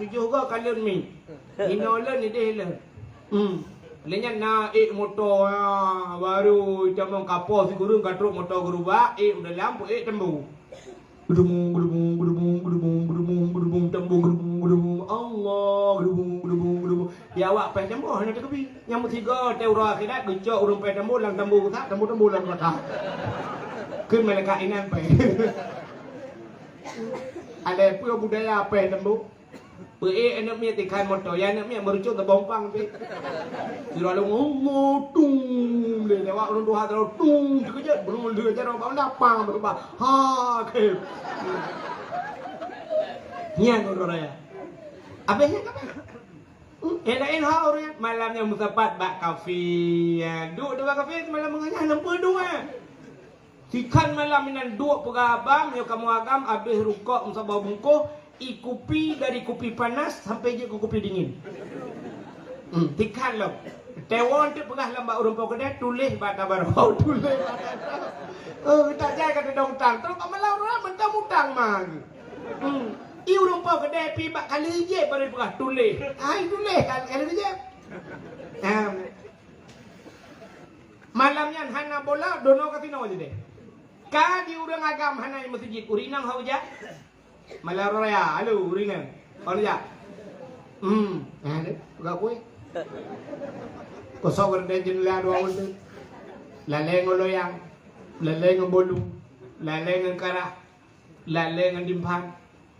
tujuh go kalun mi. Inolen ni deh le. Lenya na motor baru jamong kapal si gurung katruk motor gerubak udah lampu tembu. Gedung Allah gedung ya awak pen tembu hanya tepi yang tiga teura akhirat gecok urung pen tembu lang tembu tak tembu lang kataขึ้นmalaikat inan pe ada pun budaya pen tembu anak mia tikan motor ya anak mia merucut tebong pang pe sira lu ngomong tung le lewat urung dua terus tung kerja belum dia cara bau napang berubah ha ke nyan orang ya apa yang apa enain ha orang malamnya musabat bak kafe duk dua kafe malam menganyah 62 tikan malam minan duk pegabam yo kamu agam habis rukuk musabah bungkuh ikupi dari kopi panas sampai je ke kopi dingin. Tikan lo. Tewon tu pegah lambak urung pau kedai tulis bata barau tulis. Tak jai kata dong tang. Terus kat malau orang mentang mutang mah. I urung pau kedai pi bak kali je baru pegah tulis. Ai tulis kali je. Malamnya hana bola dono kasino je deh. Ka di urang agam hana masjid urinang hau je. Malah raya, halo, ringan. Ono ya. Enggak kue. Kosong berdaya jenela dua orang. Laleng loyang, laleng bolu, laleng karah, laleng dimpan,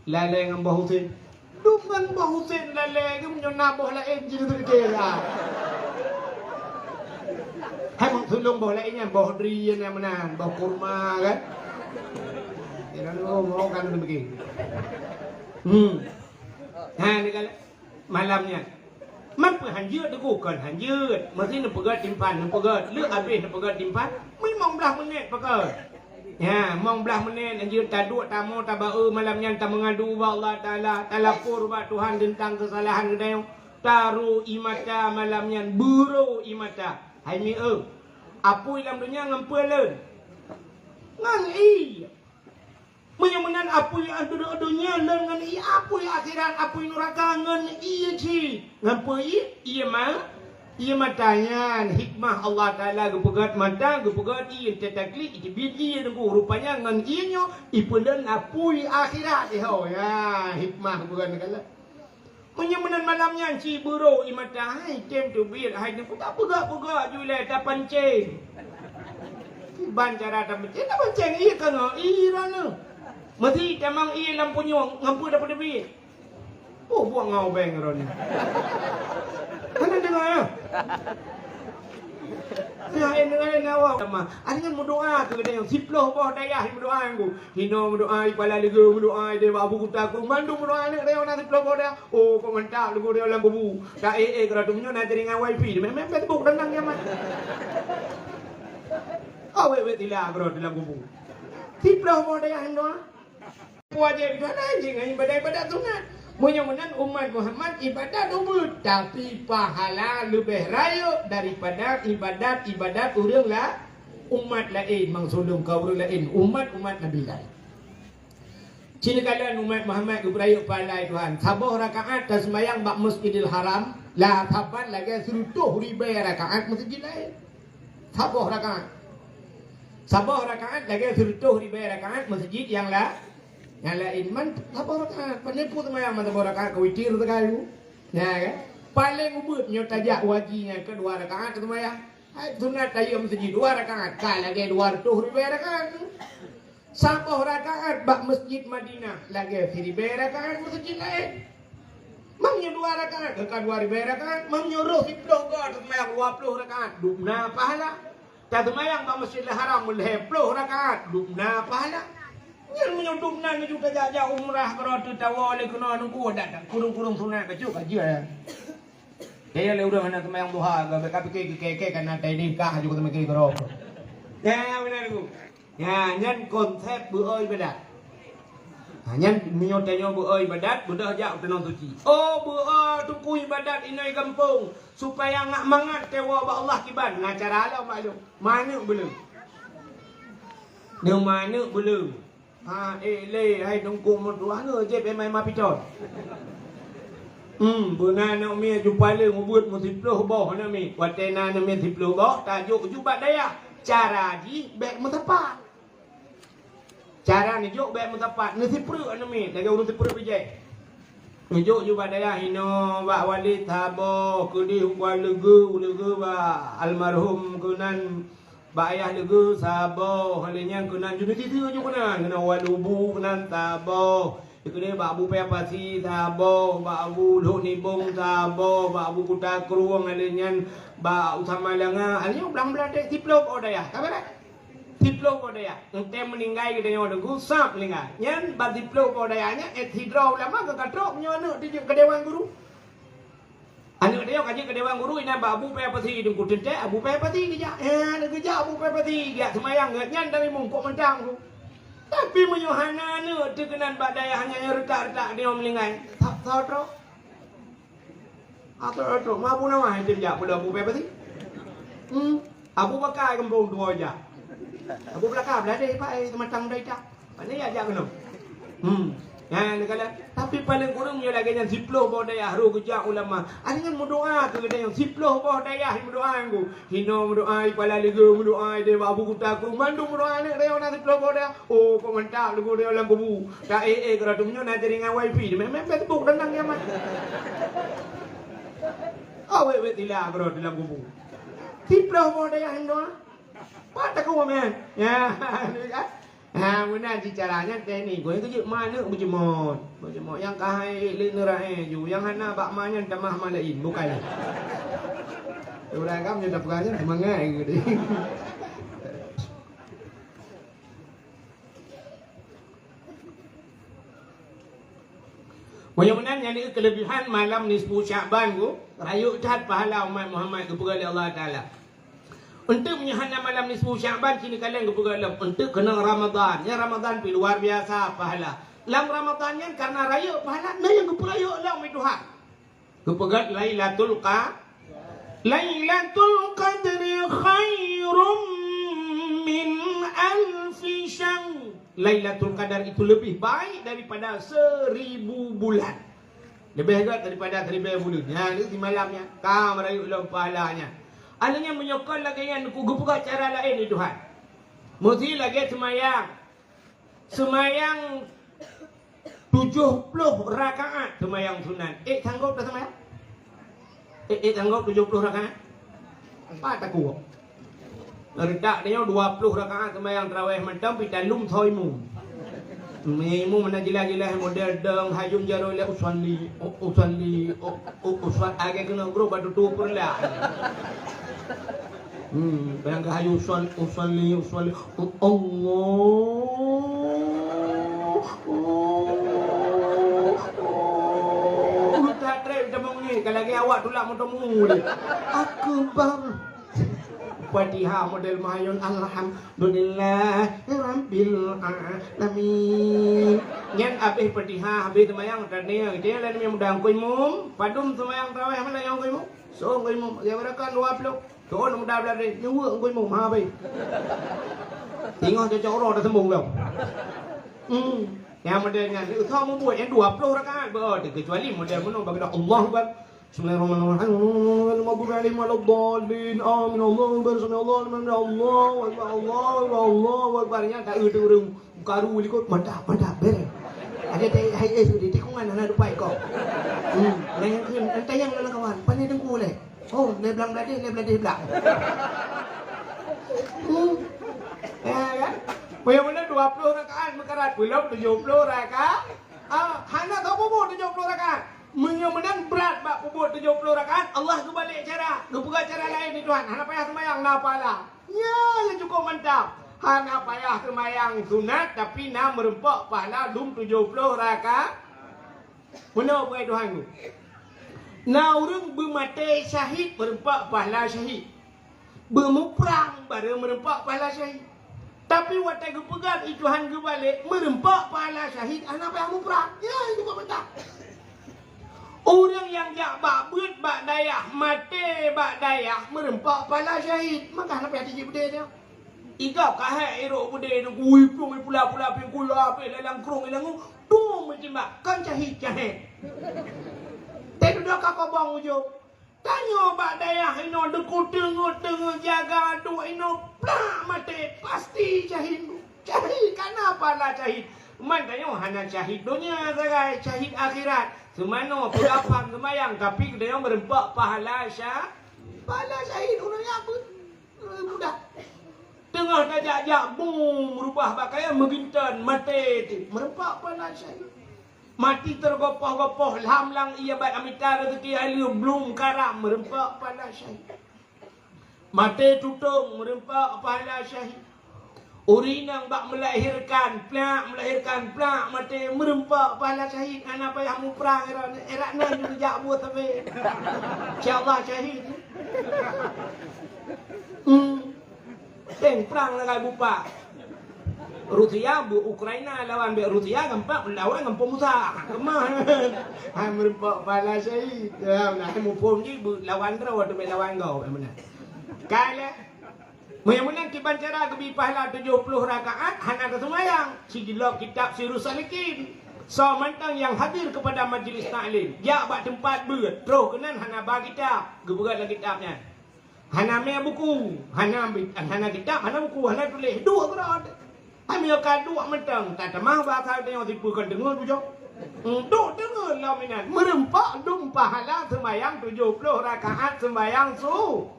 laleng bahusin. Duman bahusin laleng menyona boh lain jadi tu kira. Hai mak sulung boh lainnya boh dri yang mana, boh kurma kan. Mau kan begini. Nah ni kalau malamnya, mampu hanjut tu kan hanjut. Mesti nak pegat timpan, nak pegat. Lek habis nak pegat timpan, memang belah menit pegat. Ya, memang belah menit hanjut taduk tamu tabau malamnya tak mengadu ba Allah Taala, talapur ba Tuhan tentang kesalahan kedai. Taru imata malamnya buru imata. Hai mi apui dalam dunia ngampeleun. Ngan Menyamunan apa yang ada dunia dengan apa yang akhirat apa yang neraka dengan iya ci ngapa iya mah iya matanya hikmah Allah Taala gepegat mata gepegat iya tetakli itu biji dengan rupanya dengan iya ipundan apa yang akhirat ya hikmah bukan kala menyamunan malamnya ci buru imata hai kem tu bir hai nak pegak julai tak pancing ban cara tak pancing iya kan iya lah mesti memang ia lampu nyong ngampu dapat lebih. Oh buang ngau beng ron. Mana dengar ya? Ya dengar nawa sama. Ada kan berdoa ke dia yang siploh bawah dayah berdoa aku. Hino berdoa ipala lego berdoa dia abu kuta aku mandung berdoa dia orang siploh bawah dia. Oh kau mantap lego dia lampu bu. Tak keratumnya nak jaringan wifi. Memang Facebook dandang dia mah. Oh wait tilah bro dalam kubu. Siploh bawah dayah doa. Wajib ibadah ibadah sunat. Mudah-mudahan umat Muhammad ibadah double tapi pahala lebih raya daripada ibadat orang lah umat lain mangsulung kau orang lain umat Nabi lain. Cina kalian umat Muhammad beraya pahala Tuhan. Sabah rakaat dan sembahyang bak Masjidil Haram lah taban lagi 100,000 rakaat masjid lain. Sabah rakaat lagi 100,000 rakaat masjid yang lain man apa rakaat penipu semayang man rakaat kewitir sekali ya kan paling ubut nyota jak wajinya kedua rakaat semayang sunat tayyum masjid 2 rakaat kal lagi 200,000 rakaat 10 rakaat bak masjid Madinah lagi 1,000 rakaat masjid lain mamnya 2 rakaat ke 2,000 rakaat mamnya roh 10 god semayang 20 rakaat dubna pahala tak semayang bak Masjidil Haram 10 rakaat dubna pahala yang menyudup nang juga jajah umrah kalau tu tahu oleh kena nunggu datang kurung sunat kecil aja. Dia le udah mana semayang duha gak BKP keke karena tadi nikah juga sama kiri kerok. Ya benar ku. Ya nyan konsep beoi bedat. Nyan menyotanya beoi bedat budak jak tenang suci. Oh beoi tuku ibadat inai kampung supaya ngak mangat tewa Allah kiban ngacara lah maklum. Mana belum? Dia mana belum? Le hai nunggu mertua je pe mai ma piton. Benar nak mi jumpa le ngubut musiploh boh na mi. Watena na mi siploh boh tajuk jubat daya. Cara di bek mutapat. Cara ni juk bek mutapat. Ni sipru na mi. Lagi urus sipru bijai. Juk jubat daya hino ba walid tabo kudi hukwa legu ba almarhum kunan ba ayah legu sabo halenya kunan juniti tu ju kunan kena walubu kunan tabo. Ikut ba abu pe pasi tabo ba abu lo ni bong tabo ba abu kuta kruang alenyan ba utama langa alnya belang-belang dek tiplok odaya kabar tiplok odaya ente meninggai kita nyoda gusap linga nyan ba tiplok odayanya hidro lama ke katrok nyono di ke dewan guru anu dia kaji ke dewan guru ina ba abu pe pasi deng kutente abu pe pasi dia kerja abu pe pasi dia semayang nyan dari mungkok mentang tu. Tapi menyuhana ni terkenan badai hanya retak-retak dia melingai. Tak tahu tu. Atau tu, mabu nama yang dia pula abu apa sih? Abu pakai kembung dua aja. Abu belakang belah deh, pak sematang dah tak. Mana ya jak kena? Ya, negara. Tapi paling kurang dia lagi yang siploh bawa daya haru kerja ulama. Ada kan berdoa tu kita yang siploh bawa daya berdoa aku. Hino berdoa kepala lega berdoa dia abu kuta aku mandung berdoa ni dia orang siploh bawa daya. Oh, kau mantap lega dia dalam kubu. Tak keratumnya nak jaringan wifi. Memang Facebook tentang dia mah. Awak tilah kerot dalam kubu. Siploh bawa daya hino. Pak tak kau men. Ya, benar caranya teknik. Gue kerja mana berjemot yang kahai linerai ju, yang hana bak mana tamah malain bukan. Orang kamu dah pegangan semangat gitu. Mudah-mudahan yang ini kelebihan malam nisfu Syaban ku, rayu tat pahala umat Muhammad kepada Allah Taala. Untuk menyahana malam nisfu Syaban kini kalian kepada untuk kena Ramadan. Ya Ramadan pi luar biasa pahala. Lam Ramadan yang karena raya pahala nah yang kepada raya lah mi Tuhan. Kepada Lailatul Qadri khairum min alfi syahr. Lailatul Qadar itu lebih baik daripada 1000 bulan. Lebih hebat daripada 1000 bulan. Ya, ini di malamnya. Kau merayu ulang pahalanya. Alanya menyokol lagi yang kugupuka cara lain ni Tuhan. Mesti lagi semayang 70 rakaat semayang sunan. Sanggup dah semayang? Sanggup 70 rakaat? Apa tak kuat? Redak dia 20 rakaat semayang tarawih macam pitalum thoimu. Mu mana jelas-jelas model deng hayun jarul usalli agak kena guru batu tu perlah. Yang hayu usalli Allah. Tak trek macam ni kalau lagi awak tulak motomu ni. Akbar. Fatihah model mahayun alhamdulillah rabbil alamin. Nyan habis Fatihah habis semayang tania dia lain yang mudah koi mum padum semayang tarawih mana yang koi mum so koi mum dia berakan 20 tu mudah belah ni nyewa koi mum ha bai tengok cocok orang dah sembung dah yang modelnya itu kau mau buat yang 20 rakaat kecuali model mana bagi Allah Akbar. Bismillahirrahmanirrahim. Maghdubi alaihim waladdallin. Amin. Allahu akbar. Allahu akbar. Allahu akbar. Nya tak itu urang karu likut mantap beres. Ada hai sudah tikungan anak depan kau. Lain kan entah yang lain kawan. Pandai dengku leh. Oh, le belang belang. Ya kan? Bagaimana 20 rakaat mekarat belum 70 rakaat. Hanya kau pun 70 rakaat. Menyamanan berat bak pubut 70 rakaat. Allah tu balik cara. Lu buka cara lain ni Tuhan. Hana payah semayang napalah. Ya, yang cukup mantap. Hana payah semayang sunat tapi nak merempak pahala dum 70 rakaat. Benar buat Tuhan tu. Nah, orang bermati syahid merempak pahala syahid. Bermuprang baru merempak pahala syahid. Tapi waktu kepegat Tuhan ke balik merempak pahala syahid. Hana payah muprang. Ya, cukup mantap. Orang yang jak bak beut bak dayah mati bak dayah merempak pala syahid maka apa hati bude dia igau kahai erok bude tu kui pula pingkula pe lalang krong ilang tu macam kan syahid dah kakak bang ujo. Tanya bak daya ino dekut tengah jaga dua ino plak mati pasti cahid. Cahid kenapa lah cahid? Man tanya hana cahid dunia sagai cahid akhirat. Semano pegapang semayang tapi dia merempak pahala syah. Pahala syahid urangnya apa? Budak. Tengah tajak boom merubah pakaian mengintan mati merempak pahala syahid. Mati tergopoh-gopoh lamlang ia baik amita rezeki alu belum karam merempak pahala syahid. Mati tutung merempak pahala syahid. Urinang bak melahirkan plak mati merempak pahala syahid. Anak payah mu perang erak nan juga jak buat tapi insyaallah syahid. Teng perang dengan bupa. Rusia bu Ukraina lawan be Rusia gampak melawan dengan Musa. Kemah. Hai merempak pahala syahid. Nah mu pom ni lawan draw tu lawan kau mana. Kala Menang kiban cara kebi pahala 70 rakaat hana ada semayang. Sigilok kitab Sirus Salikin. So mentang yang hadir kepada majlis taklim. Ya bak tempat ber. Terus kenan hana bagi kitab. Geberat lagi kitabnya. Hana me buku. Hana kitab, hana buku, hana tulis. Dua gerak. Ambil dua mentang. Tak temah bahasa dia tipu kan dengar tu jok. Duk dengar lah minat. Merempak dum pahala semayang 70 rakaat semayang su.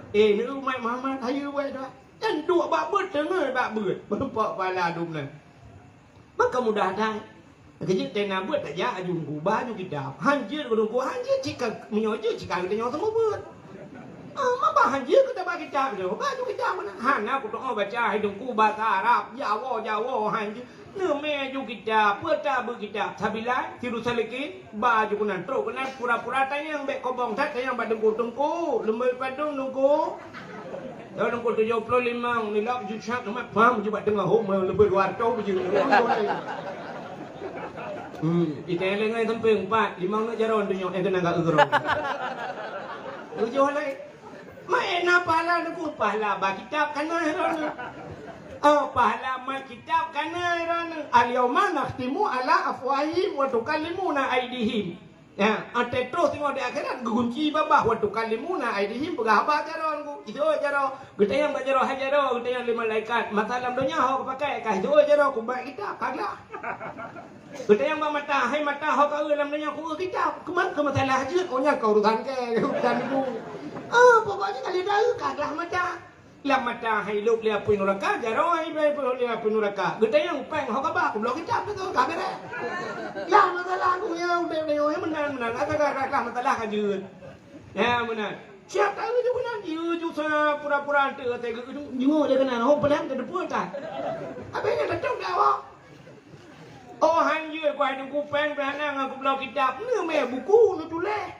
Ni umat Muhammad ayu buat dah. Dan dua bak ber dengar bak ber. Merempak pahala dum lah. Maka mudah dah. Kerja tena buat tak ja ajung ku baju kita. Hanjir ku hanjir jika menyojo jika kita nyawa semua buat. Mapa hanjir kita bagi kita tu. Baju kita mana? Hana aku doa baca hidung ku bahasa Arab. Jawa hanjir. Neme ju kita, peta bu kita. Sabila Sirus Salikin baju ku nan tro nan pura-pura tanya yang bek kobong tat yang badengku lembai padung nungku. Kalau nungku 75 ni lak ju syak mak pam ju bak tengah hom lebih 200 baju. Ita yang lengai tempeng 4, 5 nak jaron tu nyok kena gak gerong. Ujo lai. Mai na pahala nungku pahala ba kitab kana heron. Pahala ma kitab kana heron. Al-yawma nakhtimu ala afwahihim wa tukallimuna aydihim. Ya, ate terus tengok di akhirat gunci babah wa tukallimuna aydihim berapa jaron ku. Itu jaro. Kita yang bajaro hajaro, kita yang lima malaikat. Masalah dunia ho pakai kah itu jaro ku ba kitab kagak. Kita yang mata hai mata ho kau dalam dunia ku kitab. Kemat ke masalah haji kau nya kau urusan ke urusan ibu. Pokoknya kali dah kagak mata. Lam mata hai lup lia pun neraka jaro hai bai pun lia pun neraka. Kita yang peng ho kabah ku blok kitab tu kagak dah. Lah masalah ku yang deo menang agak masalah haji. Ya benar. Siap tahu je benar. You juga pura-pura ante kata you dia kena ho pelan ke depan tak. Apa yang dah tahu dah. Oh hanjir ku hidung ku pen beranang aku blok kitab. Ni me buku nu tulis.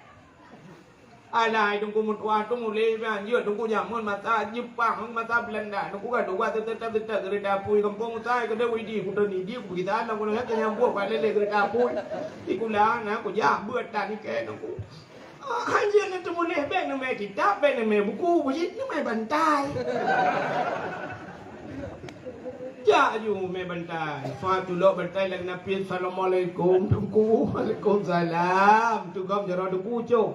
Alah hidung ku mutua tu mulai hanjir hidung ku jamun mata Jepang mata Belanda. Nu ku ga dua tetap kereta pui kampung saya ke dewi di ku ni dia ku kita nak ku nak nyambung balik kereta pui. Ikulah nak ku ja buat tak ni ke nu ku. Hanjir ni tu mulai beg nu me kitab beg nu me buku begitu me bantai. Ya ju me bantai. Fatullah bantai lang Nabi Assalamualaikum. Tunggu. Waalaikumsalam. Tunggu jaro duku cok.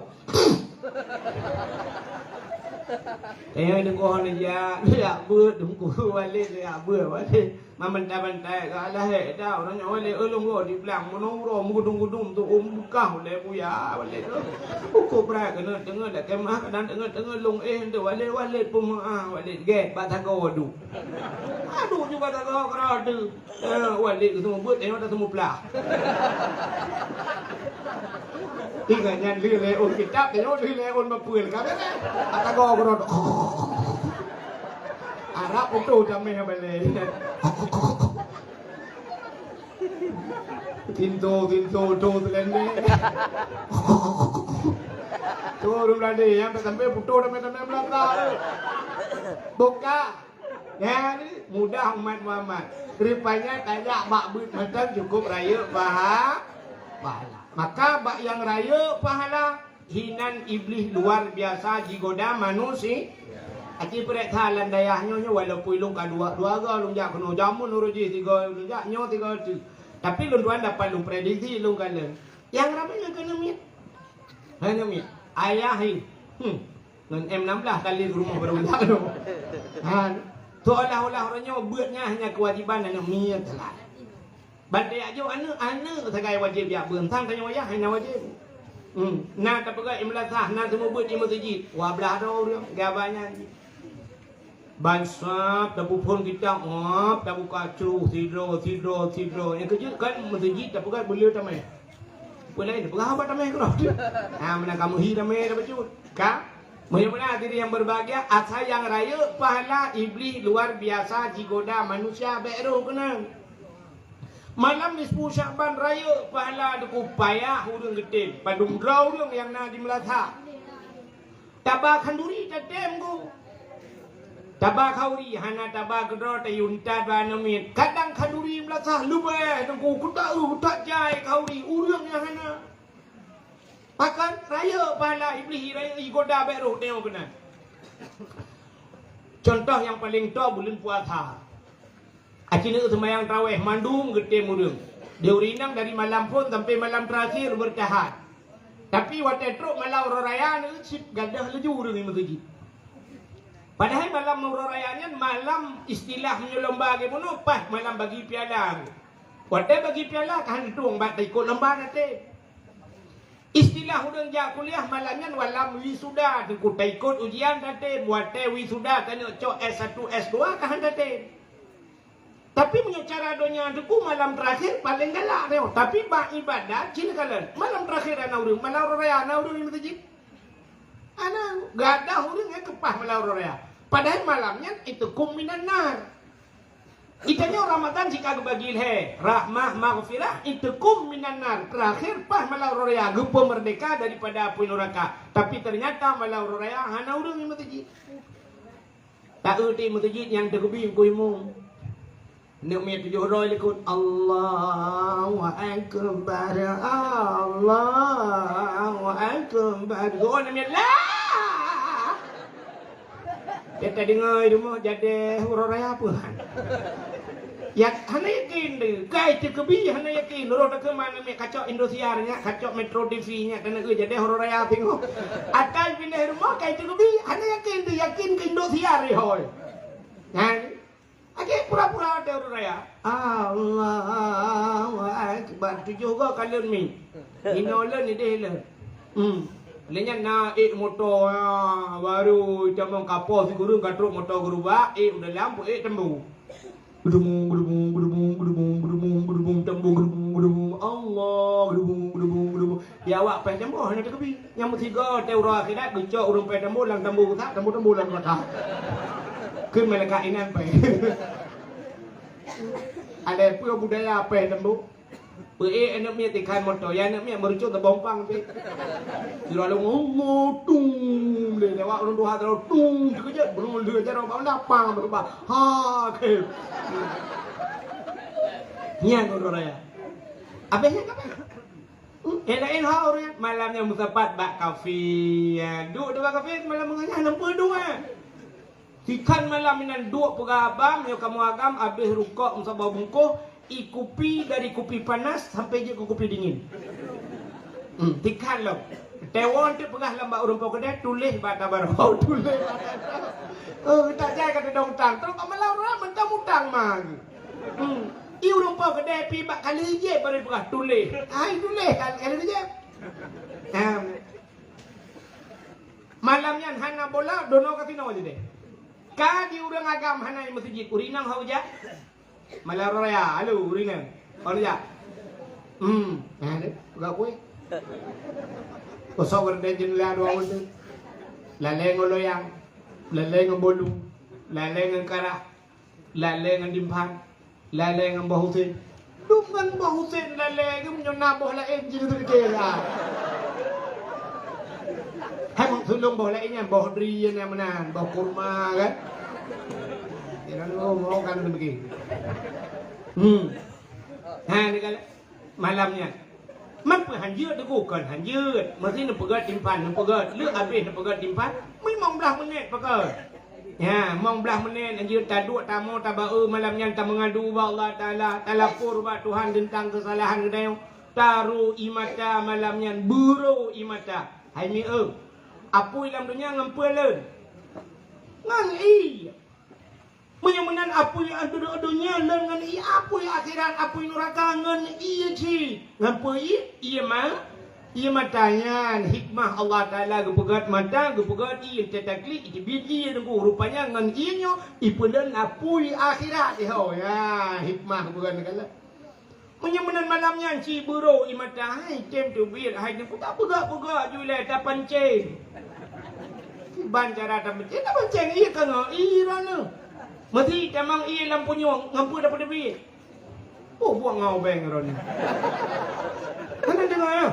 Dengan kau ni ya ber tunggu balik ya ber balik. Bantai kalau hek dah orang yang balik elong go di belang menungro mugudung tu buka boleh buya balik. Ukur berat kena tengah dak kemah kadang tengah long tu balik pun balik get batago adu. Aduh juga batago kerada. Balik semua buat tengok dah semua pelah. Tinggal nyan leon kitab tengok leon bapul kan. Batago kerada. Arab untuk jamai balik. Tinto tu selene. Tu rumah dia yang sampai putu sampai belakang. Buka. Ya ni mudah umat Muhammad. Rupanya tanya bak but macam cukup raya pahala. Maka bak yang raya pahala hinan iblis luar biasa jigoda manusia. Aci perek thalan dayahnya walaupun lung dua ga lung jak kena jamun uruji tiga lung jak nyo tiga tu. Tapi lung tuan dapat lung prediksi lung kala. Yang ramai kena mit. Hanya mi ayah hi. Nan M16 kali ke rumah berulang tu. Tu olah-olah orangnya buatnya hanya kewajiban dan mi telah. Badai aja anu sebagai wajib ya beun sang tanya ayah hanya wajib. Nah tapi kan imlasah nah semua buat di masjid. Wah belah orang gabanya. Bansap tabu pun kita tabu kacau sidro. Yang kerja kan masjid tapi kan beliau tamai. Boleh ni berapa tamai kau? Mana kamu hi tamai dah baju? Kah? Mudah-mudahan diri yang berbahagia, asa yang raya, pahala iblis luar biasa digoda manusia beru kena. Malam nisfu Sya'ban raya, pahala deku payah urang gedeng, padung draw urang yang na di Melaka. Tabak khanduri tatem ku. Tabak kauri hana tabak kedro tayunta banamit. Kadang khanduri Melaka lubai deku kutak tak jai kauri urang yang hana. Pakan raya pahala iblis raya igoda beru tengok kena. Contoh yang paling tua bulan puasa. Acina sembahyang tarawih mandung gede murung. Dia urinang dari malam pun sampai malam terakhir bertahan. Tapi waktu truk malam raya ni sip gadah laju urang ni masjid. Padahal malam rayanya malam istilah menyelomba ke pun pas malam bagi piala. Waktu bagi piala kan tuang bat ikut lomba nanti. Istilah hudang ja kuliah malamnya walam wisuda ikut ujian nanti buat wisuda tanya cok S1 S2 kan nanti. Tapi punya cara donya deku malam terakhir paling galak dia. Tapi bak ibadat cina kalian. Malam terakhir ana urang, malam raya ana urang di masjid. Ana gadah urang kepah malam raya. Padahal malamnya itu kuminan nar. Itanya Ramadan jika bagi he rahmah maghfirah itu kuminan nar. Terakhir pas malam raya gepa merdeka daripada api neraka. Tapi ternyata malam raya ana urang di masjid. Tak erti masjid yang terkebing kuimu. Nak mai 700 lekut Allahu akbar Allahu akbar. Gua nak mai lah. Kita dengar rumah jadi huruf raya apa? Ya, hana yakin deh. Kai terkebi hana yakin. Roh tak ke mana mai kacau Indosiar nya, kacau Metro TV nya kena jadi huruf raya tengok. Atai pindah rumah kai terkebi hana yakin deh, yakin ke Indosiar hoi. Kan? Okey, pura-pura ada orang raya. Allahu akbar. Tu juga kalian mi. Inolan ni deh le. Lenya naik motor baru jamong kapal si guru katruk motor guru ba udah lampu tembung. Gedung tembung Allah gedung. Ya awak pen tembung hanya terkebi. Yang tiga teura akhirat gecok urang pen tembung lang tembung tak tembung lang kata.ขึ้นมาเลยค่ะไอ้นั่นไป ada pun budaya apa yang tembuk anak mia tikan motor ya anak mia merucut tebong pang tu lalu ngomong tung le lewat orang dua terus tung kerja belum dia cara apa pang berubah ha ke nya ngoro raya apa yang apa enak orang malamnya musapat bak kafe duduk di bak kafe malam menganyah nampak dua Ikan malam minan dua pegabang, yo kamu agam habis rukuk musabah bungkuh, ikupi dari kopi panas sampai je ke kopi dingin. Tikan lo. Tewon tu pegah lambak urang pok kedai tulis bata barau tulis. Tak jai kata dong tang, terus malam orang mentang mutang mang. I urang pok kedai pi bak kali je baru pegah tulis. Ai tulis kali je. Malamnya hana bola dono kasino aja deh. Kadi urang agam hana di masjid urinang hau ja malam raya halo urinang hau ja ada enggak kue kosong berdeh jenela dua orang laleng loyang laleng bolu laleng kara laleng dimpan laleng bahusin dumban bahusin laleng nyona boh lain jadi tu kira hai mong sulung boh lainnya boh dri yang mana boh kurma kan ya mau kan begini nah ni kan malamnya man pun hanjut deku kan hanjut mesti nak pegat timpan nak pegat lek habis nak pegat timpan memang belah menit pegat ya mong belah menit hanjut taduk tamu tabau malamnya tak mengadu ba Allah taala talapur ba Tuhan tentang kesalahan kedai taru imata malamnya buru imata Hai mi apui dalam dunia ngampeuleun. Ngan iya. Menyemenan apui dunia leun ngan iya apui akhirat apui neraka ngan iya ci. Ngampui iya mah ia matanya hikmah Allah Ta'ala gepegat mata gepegat iya tetakli itu biji nunggu rupanya ngan inyo ipundan apui akhirat ya hikmah bukan kala menyemenan malamnya si buru imata hai cem tu bir hai ni puta pega jule ta pancing ban cara ta pancing iya kan iya na mati tamang iya lampu nyong ngampu dapat bir oh buang ngau beng ron mana dengar ya?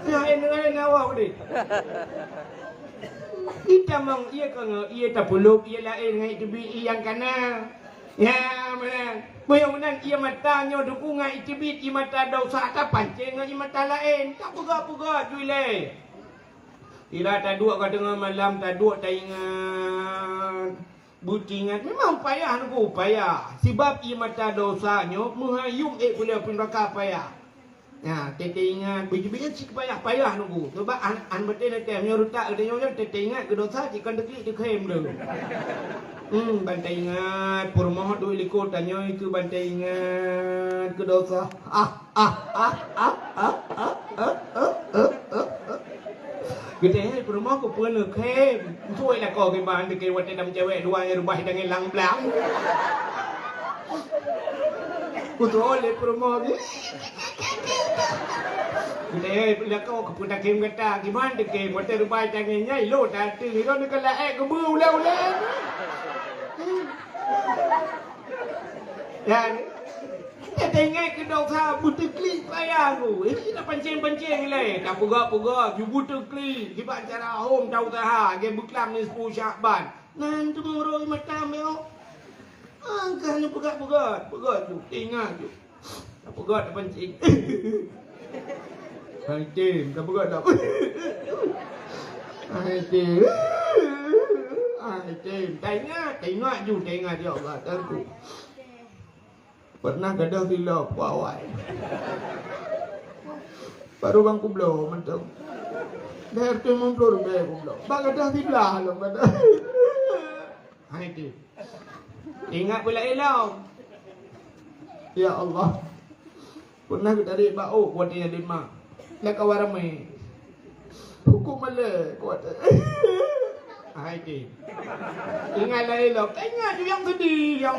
Ya ini awak ni. Kita mang ia kan ia tak peluk ia lain ngai tebi yang kana. Ya mana? Mudah-mudahan ia matanya dukungan itibit ia mata dosa tak pancing ngai mata lain. Tak pega juile. Ira tak dua ka tengah malam tak dua tak ingat. Butingan memang payah aku payah sebab ia mata dosanya menghayum boleh pun raka payah ya tete ingat biji-biji sik payah nunggu sebab an betul nanti menyorutak ada nyonya tete ingat ke dosa jika deklik dikem dah bantai ingat purmoh duit liko tanya itu bantai ingat ke dosa Kita ni rumah ko pun keช่วยละก็ke ban ke wat dam cewek dua yang rumah dengan lang blang. Ku tu oleh rumah ni. Kita la ko pun tak kem kata gimana ke wat rumah dengan nyai lo tak tu ni kan la ke bu ulah. Dan kita tengok ke dosa butuh klik payah tu. Ini tak pancing-pancing le. Tak pegak-pegak. You butuh klik. Kita cara home tahu taha. Dia buklam ni 10 Syakban. Nanti mengurus macam ni. Angkah ni pegak-pegak. Pegak tu. Tengok tu. Tak pegak tak pancing. Pancing. Tak pegak tak. Pancing. Pancing. Tengok tu. Tengok dia Allah. Tentu. Pernah kadang silap wawai. Baru bang kublo macam. Dah tu mumpul dah kublo. Bang kadang silah lo kadang. Hai tu. Ingat pula elau. Ya Allah. Pernah kita tarik bau buat dia lima. Nak kawan ramai. Hukum malah kuat. Hai tu. Ingatlah elau. Ingat tu yang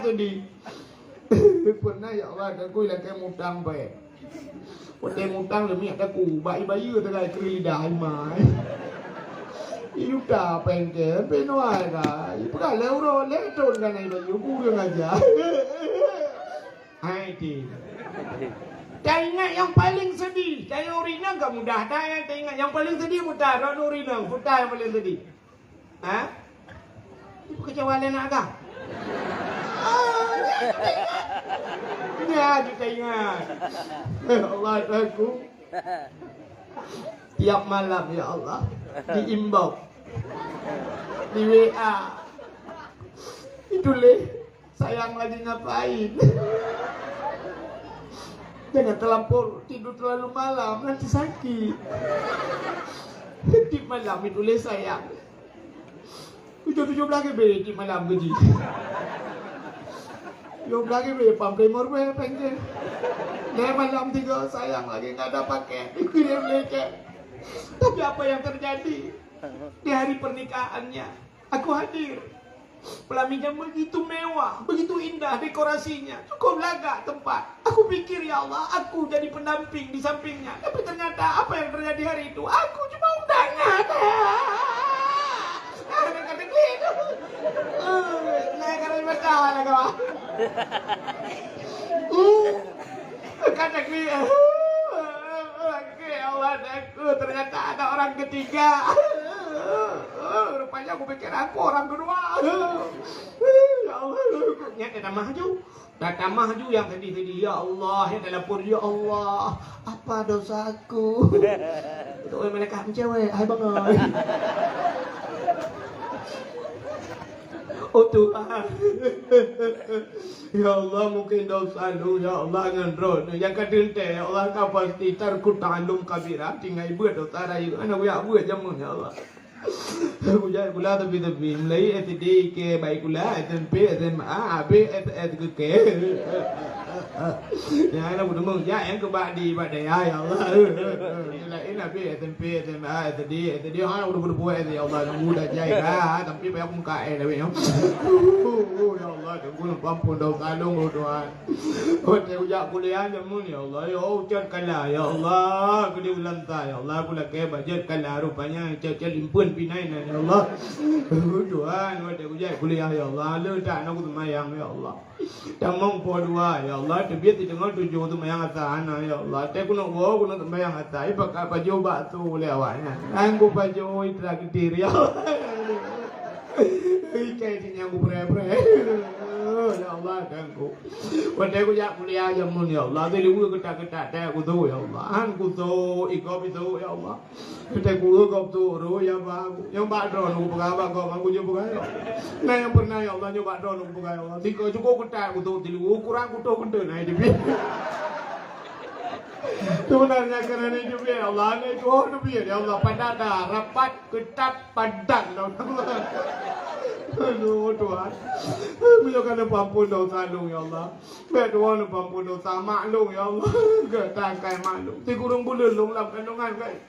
sedih. Pernah ya Allah aku lah kayak mutang baik. Waktu mutang demi aku bayi-bayi tergai kerida mai. Iu ta pengke penoai ka. Ipu ka leuro leton kan ai bayi ku aja. Hai ti. Ingat yang paling sedih. Saya urina enggak mudah. Saya ingat yang paling sedih mudah. Ron urina, putar yang paling sedih. Ha? Ipu kecewa nak ka? Ya kita ingat Allah aku tiap malam ya Allah diimbau di WA itu leh sayang lagi ngapain jangan terlampau tidur terlalu malam nanti sakit di malam itu leh sayang 17 di malam gaji Yung lagi pampay morwe pengke. Dia malam 3 sayang lagi nggak ada pakai. Dikirim leke. Tapi apa yang terjadi di hari pernikahannya? Aku hadir. Pelaminya begitu mewah, begitu indah dekorasinya. Cukup laga tempat. Aku pikir ya Allah, aku jadi pendamping di sampingnya. Tapi ternyata apa yang terjadi hari itu? Aku cuma undangan. Kata dia, Allah aku ternyata ada orang ketiga. Rupanya aku pikir aku orang kedua. Ya Allah, nyata dah maju. Dah maju yang sedih-sedih. Ya Allah, yang dalam pur ya Allah, apa dosaku? Itu mereka cewek, hai bangai. Oh Tuhan. Ya Allah mungkin dosa lu ya Allah ngendron yang kadente ya Allah ka pasti tarku ta'allum kabira tinggal dosa rayu anak ya jamun ya Allah. Aku jadi kula tapi mulai ke baik kula SMP SMA AB ke ya anak udah mau ya yang kebadi pada ya Allah. Ini AB SMP SMA SD anak udah buat ya Allah mudah jaya tapi banyak muka tapi ya Allah aku ampun dosa lu Tuhan. Oh saya kuliah jamun ya Allah ya ucap kala ya Allah aku diulantai ya Allah aku lagi bajet kala rupanya cecel limpun pinai ya Allah. Tuhan waktu aku jadi kuliah ya Allah lu tak nak semayang ya Allah. Tamang po dua ya Allah terbiat di tengah tujuh tu mayang atas anak ya Allah. Tapi aku nak bawa aku nak semayang atas pakai baju batu lewatnya. Aku baju itu lagi diri ya Allah. Kayak sini aku pray. Ya Allah aku. Waktu aku jadi kuliah jamun ya Allah. Jadi aku ketak aku tu ya Allah. Aku tu ikut itu ya Allah. Kita guru kau tu ru ya bagus. Yang badron aku pegang kau aku juga pegang. Nah yang pernah ya Allah yang badron aku pegang Allah. Tiga cukup ketak aku tu tilu kurang aku tu kena naik di sebenarnya kerana hidup ya Allah ini Tuhan hidup ya Allah pada rapat ketat padat aduh Tuhan menjauhkan ampun dosa lu ya Allah biar Tuhan ampun dosa maklum ya Allah ketangkai maklum si kurung bulan lu lam kandungan kai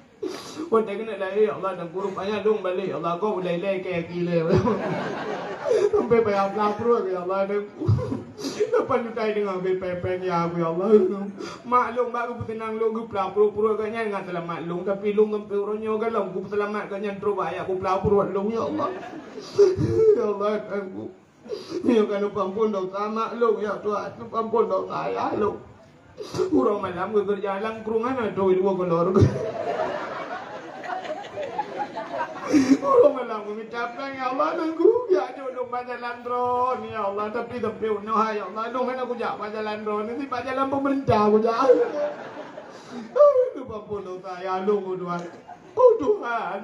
wanita kena lahir ya Allah dan kurung banyak lu balik ya Allah kau boleh kayak gila sampai bayar pelapur ya Allah dan lepas lutai dengan bepeng ya aku ya Allah maklum baru bertenang lu gue pelapur kanya dengan salah maklum tapi lu ngempe orangnya kan lu gue selamat kanya terbaik aku pelapur lu ya Allah ya Allah aku ya kan ampun dosa maklum ya Tuhan ampun dosa ya lu kurang malam gue kerja lang kurungan ada dua kolor kurang malam gue minta ya Allah nunggu ya jodoh jalan drone ya Allah tapi unoh ya Allah lu kan aku jawab jalan drone ini jalan pemerintah aku jawab lu ampun dosa ya lu Tuhan oh Tuhan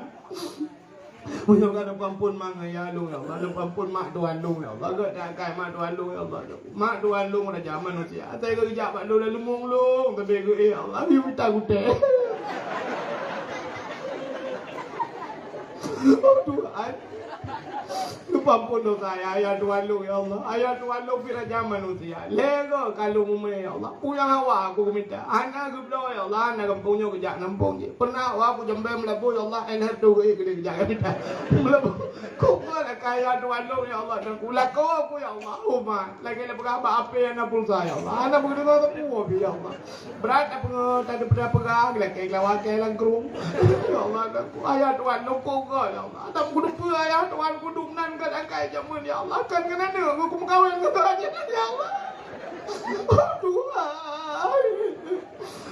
menyokan ampun manga ya lu ya Allah ampun mak Tuhan lu ya Allah gak tak mak Tuhan lu ya Allah mak Tuhan lu dah zaman manusia saya ke jawab lu lalu mung lu tapi gue ya Allah you minta gute oh Tuhan lupa ampun dosa ayah Tuhan lu ya Allah ayah Tuhan lu pira zaman manusia lego kalau mume ya Allah punya hawa aku minta anak geblo ya Allah anak kampungnya kejak nampung je pernah aku jembe melabu ya Allah enak tu gede kejak minta melabu kau lah kaya Tuhan lu ya Allah dan kula aku ya Allah umat lagi le berapa apa anak pulsa ya Allah anak begitu tu ya Allah berat apa tadi berapa pegang lagi lawan ke langkrung ya Allah aku ayah Tuhan lu kau ya Allah tak kudu ayah Tuhan kudu nan kan angkai jamun ya Allah kan kena dengar aku kawin ke aja ya Allah Tuhan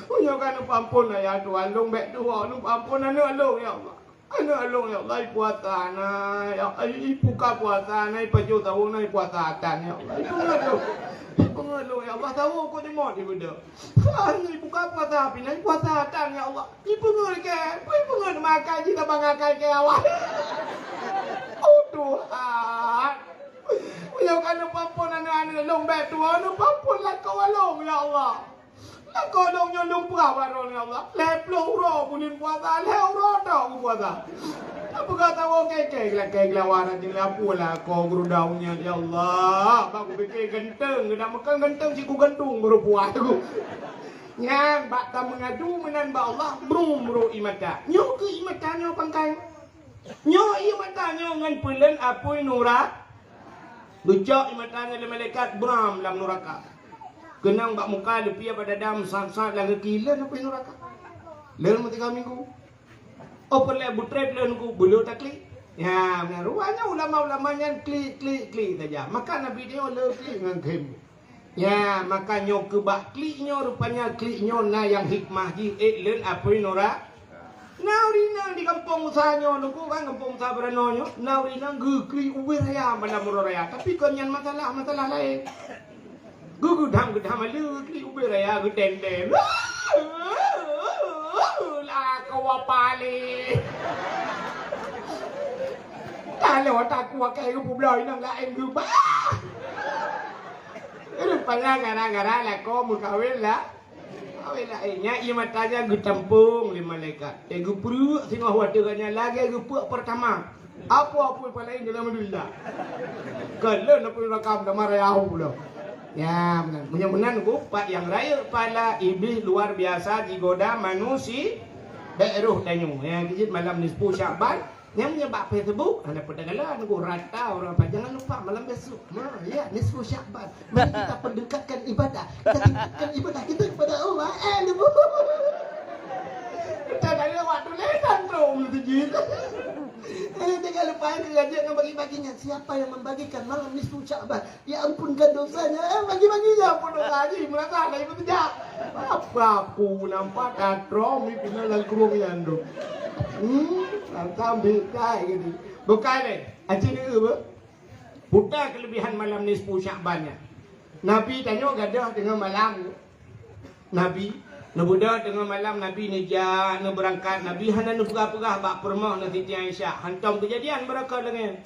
punya kan ampun ya Tuhan lu mek Tuhan lu ampun anak lu ya Allah anak lu ya Allah puasa na ya ibu ka puasa na ibu tahu na puasa atan ya Allah ibu lu ya Allah tahu aku di mau di benda ibu ka puasa api na puasa atan ya Allah ibu makan jika bangakai ke awak oh Tuhan punya kan ampun anak lu mek Tuhan ampun lah kau along ya Allah lah kau dong nyolong berapa ya Allah leplo ro punin puasa leplo dong puasa apa kata kau kek lawanan jenglah pula kau guru daunnya ya Allah aku pikir genteng dah makan genteng si ku gentung guru puas aku nyang bak tak mengadu menan ba Allah bro imata nyo ke imata nyo pangkai nyo imata nyo ngan pulen apui nura lucak imatanya le malaikat bram lam neraka kenang bak muka lepi pada dam sang-sang lagi gila apa neraka lalu mati kami ku apa le butret lalu ku bulu takli ya benar ruanya ulama-ulamanya klik saja maka nabi dia le klik dengan kem ya maka nyo ke bak kliknya rupanya kliknya na yang hikmah ji len apa neraka naurina di kampung usahanya nuku kan kampung usaha beranonyo naurina gugli uwe raya mana muraya tapi konyan masalah lain gedam alu kli uwe raya gedenden lah kau pali Kalau tak kuat kayak gue belai nang lain gue bah. Itu pernah gara-gara lah kau mau kawin lah. Kawin lah nya ia matanya gue tampung di malaikat. Gue perlu tengok waternya lagi gue pertama. Apa-apa paling dalam dunia. Kalau nak perlu rakam dah marah aku pula. Ya benar. Benar-benar gue pak yang raya pala iblis luar biasa digoda manusia. Daerah tanyu. Yang kejut malam nisfu Syaban. Yang menyebab Facebook, anda perdagangan aku rata orang apa. Jangan lupa malam besok. Ya, nisfu Syaban. Mari kita pendekatkan ibadah. Kita tingkatkan ibadah kita kepada Allah. Kita dah waktu letan terus gitu. Jangan lupa yang bagi-baginya. Siapa yang membagikan malam nisfu Syaban? Ya ampunkan dosanya. Bagi-baginya pun dosa haji. Merasa ada itu tidak. Apa aku nampak katrom ini pindah dalam kurung yang tu. Sambil kayak gitu. Bukan ni. Acik ni apa? Buta kelebihan malam nisfu Syabannya. Nabi tanya gadah tengah malam. Nabi Nabuda tengah malam Nabi ni jak nak berangkat. Nabi hana nak perah-perah bak permah nak Siti Aisyah. Hantam kejadian mereka dengan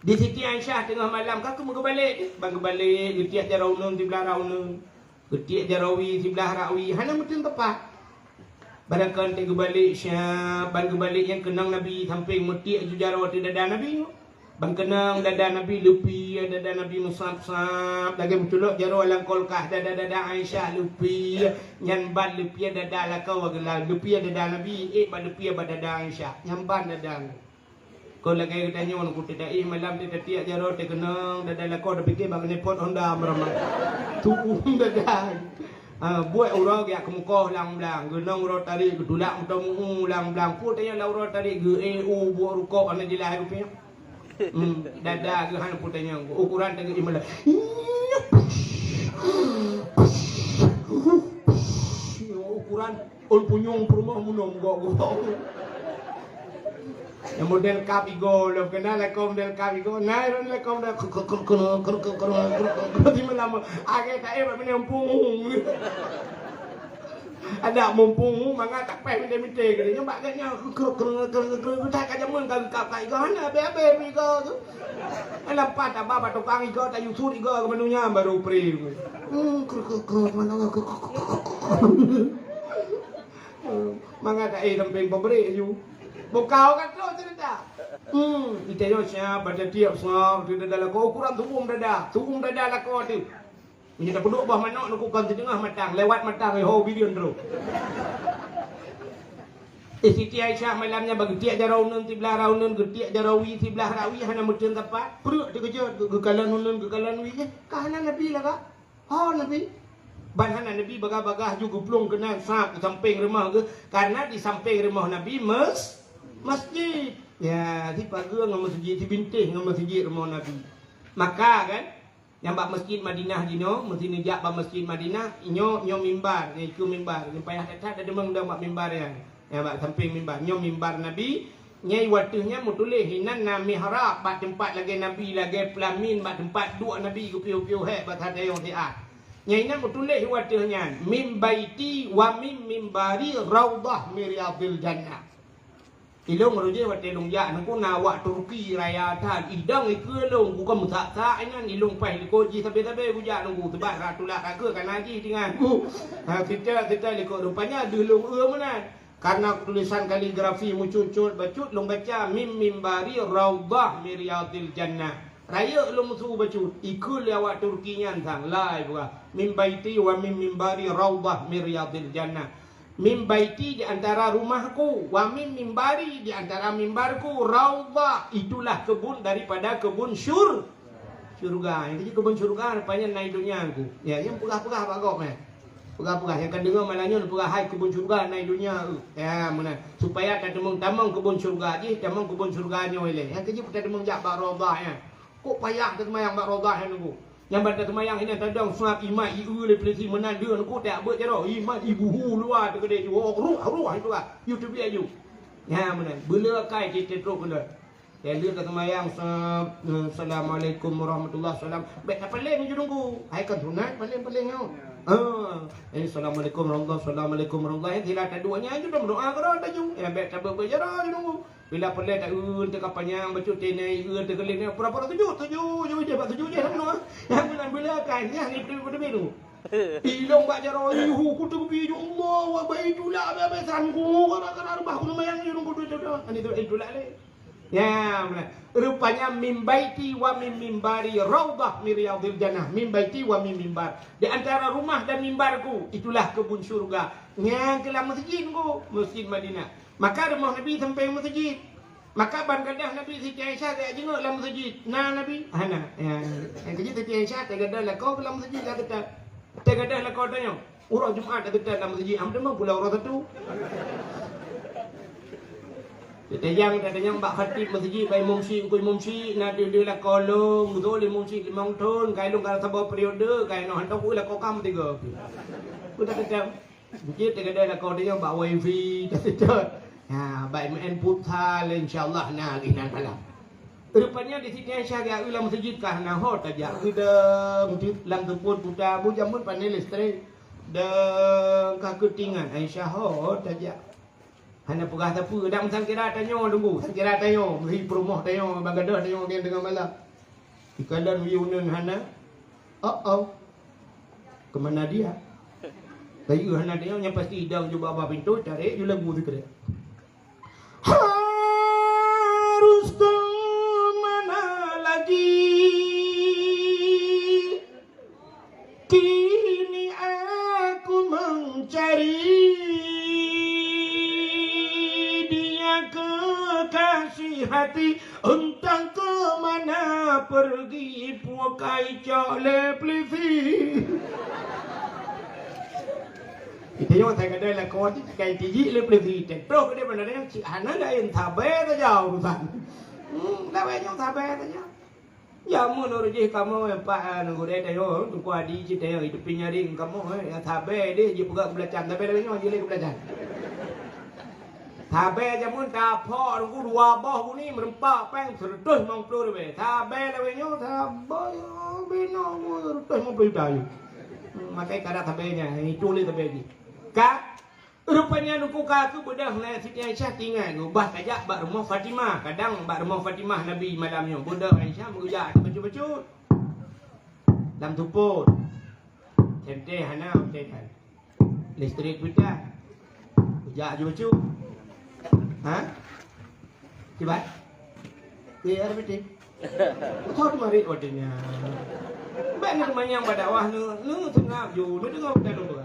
di Siti Aisyah tengah malam kau mau balik. Bang balik getiak jaraunun di belah raunun. Getiak jarawi di belah rawi. Hana mungkin tepat. Barangkan tengok balik Syah, bang balik yang kenang Nabi samping mutiak jujarah waktu dada Nabi. Bang kenang dada Nabi lupi, dada Nabi musab-sab, lagi berculuk jarah alang kolkah dada Aisyah lupi, nyamban lupi dada lakau agak lupi dada Nabi, bang lupi dada Aisyah, nyamban dada. Kau lagi tanya orang ku tidak malam dia tiak jarah dia kenang dada lakau dah fikir bang nepot Honda meramai. Tuung dada. Buat orang yang kemukoh lang-lang genang rotari gedulak mutamu lang-lang pun tanya lah rotari ge buat rukuk ana jelas rupanya dada ge han pun tanya ukuran tengah imala ukuran ul punyung rumah munong go yang model kap igo lo kenal lekom del kap igo nai ron lekom dah di malam agak tak apa menyambung ada mumpung manga tak payah minta gitu nyoba katnya tak kaja mun kap igo hana bebe igo tu lampat apa tukang igo tak yusur igo ke menunya baru pri manga tak samping pemberi you bukau kan tu cerita. Kita yo siapa pada tiap sah di dalam kau ukuran tuung dada lah kau tu. Ini dah penduk bah manok nak kau tengah matang lewat matang ho video terus. Siti Aisyah malamnya bagi tiak jaraunun ti belah raunun getiak jarawi ti belah rawi hana mutun tepat. Perut terkejut gekalan unun gekalan wi kahana Nabi lah kak. Oh Nabi. Banhana Nabi bagah-bagah juga pelung kena sap ke samping rumah ke karena di samping rumah Nabi masjid. Ya, di pagar dengan masjid di bintih dengan masjid rumah Nabi. Maka kan yang bak masjid Madinah dino, mesti nejak bak masjid Madinah, nyo mimbar, iku mimbar. Yang payah tak ada demang dah bak mimbar yang bak samping mimbar, nyo mimbar Nabi. Nyai watuhnya mutulih hinan na mihrab bak tempat lagi Nabi lagi pelamin bak tempat dua Nabi ku piu-piu he bak ada yang tiat. Nyai nan mutulih watuhnya mim baiti wa mimbari raudhah miriyadil jannah. Ilong roje wate long ya nangku nawak Turki raya tan idang ikue long bukan musak-sak inan ilong pai liko ji sabe-sabe buja nunggu tebak ratulak kaga kan haji dengan kita liko rupanya dulung menan karena tulisan kaligrafi mucucut bacut long baca mim mimbari raudhah miriyadil jannah raya long musuh bacut ikul awak Turkinya sang lai buka mim baiti wa mim mimbari raudhah miriyadil jannah. Mim baiti di antara rumahku, wa mim mimbari di antara mimbarku, raudhah itulah kebun daripada kebun surga. Yang kebun surga rupanya naik dunia aku. Ya, yang pegah-pegah Pak Gop pegah-pegah yang kan dengar malahnya pegah hai kebun surga naik dunia. Ya, mana supaya tak temung-tamung kebun surga je, tamung kebun surganya oleh. Yang kerja kita temung jak bak raudhahnya. Kok payah kita mayang bak raudhah nunggu. Yang pada temayang ini tadang sunat imat iu le pelisi menandu aku tak buat jero imat ibu hu luar tu kedai jual ruah itu ah YouTube dia you ya mana bela kai kita terus benda ya dia kata temayang assalamualaikum warahmatullahi wasallam baik tak paling je nunggu hai kan sunat paling kau assalamualaikum warahmatullahi wabarakatuh tidak ada duanya je doa kau tak ju ya baik tak berjero je nunggu Bila pelet tak teka panjang baca tenai terkeling ni pura-pura tujuh je bak tujuh je semua. Yang bulan-bulan kan yang ni betul. Ilong bak jaro yuhu kutu bi Allah wa baitulah babesan ku kadang-kadang bah ku mayang ni nunggu duit dah. Ani tu itulah le. Ya, rupanya mimbaiti wa mimbari raudhah min riyadil jannah. Mimbaiti wa mimbar. Di antara rumah dan mimbarku itulah kebun syurga. Yang kelam masjid ku, Masjid Madinah. Maka rumah Nabi sampai masjid. Maka ban gadah Nabi Siti Aisyah tak jenguk dalam masjid. Nah Nabi, ana. Ya, kerja Siti Aisyah tak gadah lah kau dalam masjid lah tetap. Tak gadah lah kau tanya. Orang Jumaat tak tetap dalam masjid. Am demang pula orang satu. Yang bak khatib masjid bai mungsi kuy mungsi na dia lah kolong tu le mungsi 5 tahun kai long kalau sabar periode kai no hantar ku lah kau kam 3 ku tak tetap masjid tak ada lah kau dia bak wifi tak tetap ha bai main putar insyaallah na ginan malam rupanya di sini Aisyah ga ulang masjid kah na hot aja udah lam tempun putar bu jamun panel listrik dan kakutingan Aisyah hot aja. Hana pegah tapu dak sang kira tanyo tunggu sang kira tanyo mesti promoh tanyo bagadah tanyo dia dengan malam ikalan wiunun hana ke mana dia bayu hana dia yang pasti dah cuba apa pintu tarik dia lagu tu kira harus ke mana lagi kini aku mencari kekasih hati entah ke mana pergi pukai cole plisi itu yang saya kata lah kau tu kai tiji le plisi tekro ke dia benar yang si hana lain tabe tu jauh urusan dah banyak tabe tu jauh ya menurut je kamu pak nunggu dia tayo tu kuat di cerita yang itu penyaring kamu ya tabe dia je pegang belacan tabe dia banyak je le belacan Tabe jamun ta pho ku dua boh ku ni merempak peng sertus mong plu be. Tabe le wenyo tabe bino sertus mong plu tayo. Makai kada tabe nya itu le tabe ni. Ka rupanya nuku ka ku bedah le Siti Aisyah tinggal ku bah tajak bak rumah Fatimah. Kadang bak rumah Fatimah Nabi malamnya. Budak Aisyah mengujar baju-baju. Lam tuput. Tente hana tekan. Listrik putih. Ujar baju-baju. Ha? Coba. Biar betul. Kau mari ordernya. Banyak teman yang berdawah nu tengah ju, nu tengah dah dulu.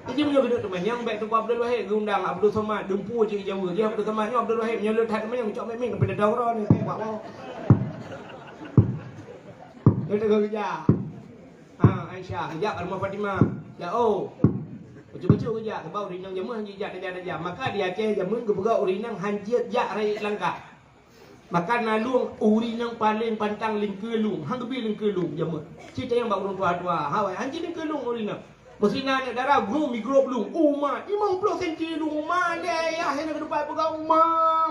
Jadi punya benda teman yang baik tu Abdul Wahid undang Abdul Somad dempu je jauh dia Abdul Somad ni Abdul Wahid punya letak teman yang cok memang pada daurah ni buat apa. Dia tengah kerja. Aisyah kerja kat rumah Fatimah. Jauh. Betul-betul kerja sebab urinang jamun hanjit dia maka dia Aceh jamun ke pegau urinang hanjit jak rai langkah maka nalung urinang paling pantang lingkelung hang kebi lingkelung jamun cerita yang bak urang tua-tua hawai hanjit lingkelung urinang mesina nak darah grum mikrop lung umma 50 cm lung malai ah hena ke depan pegau umma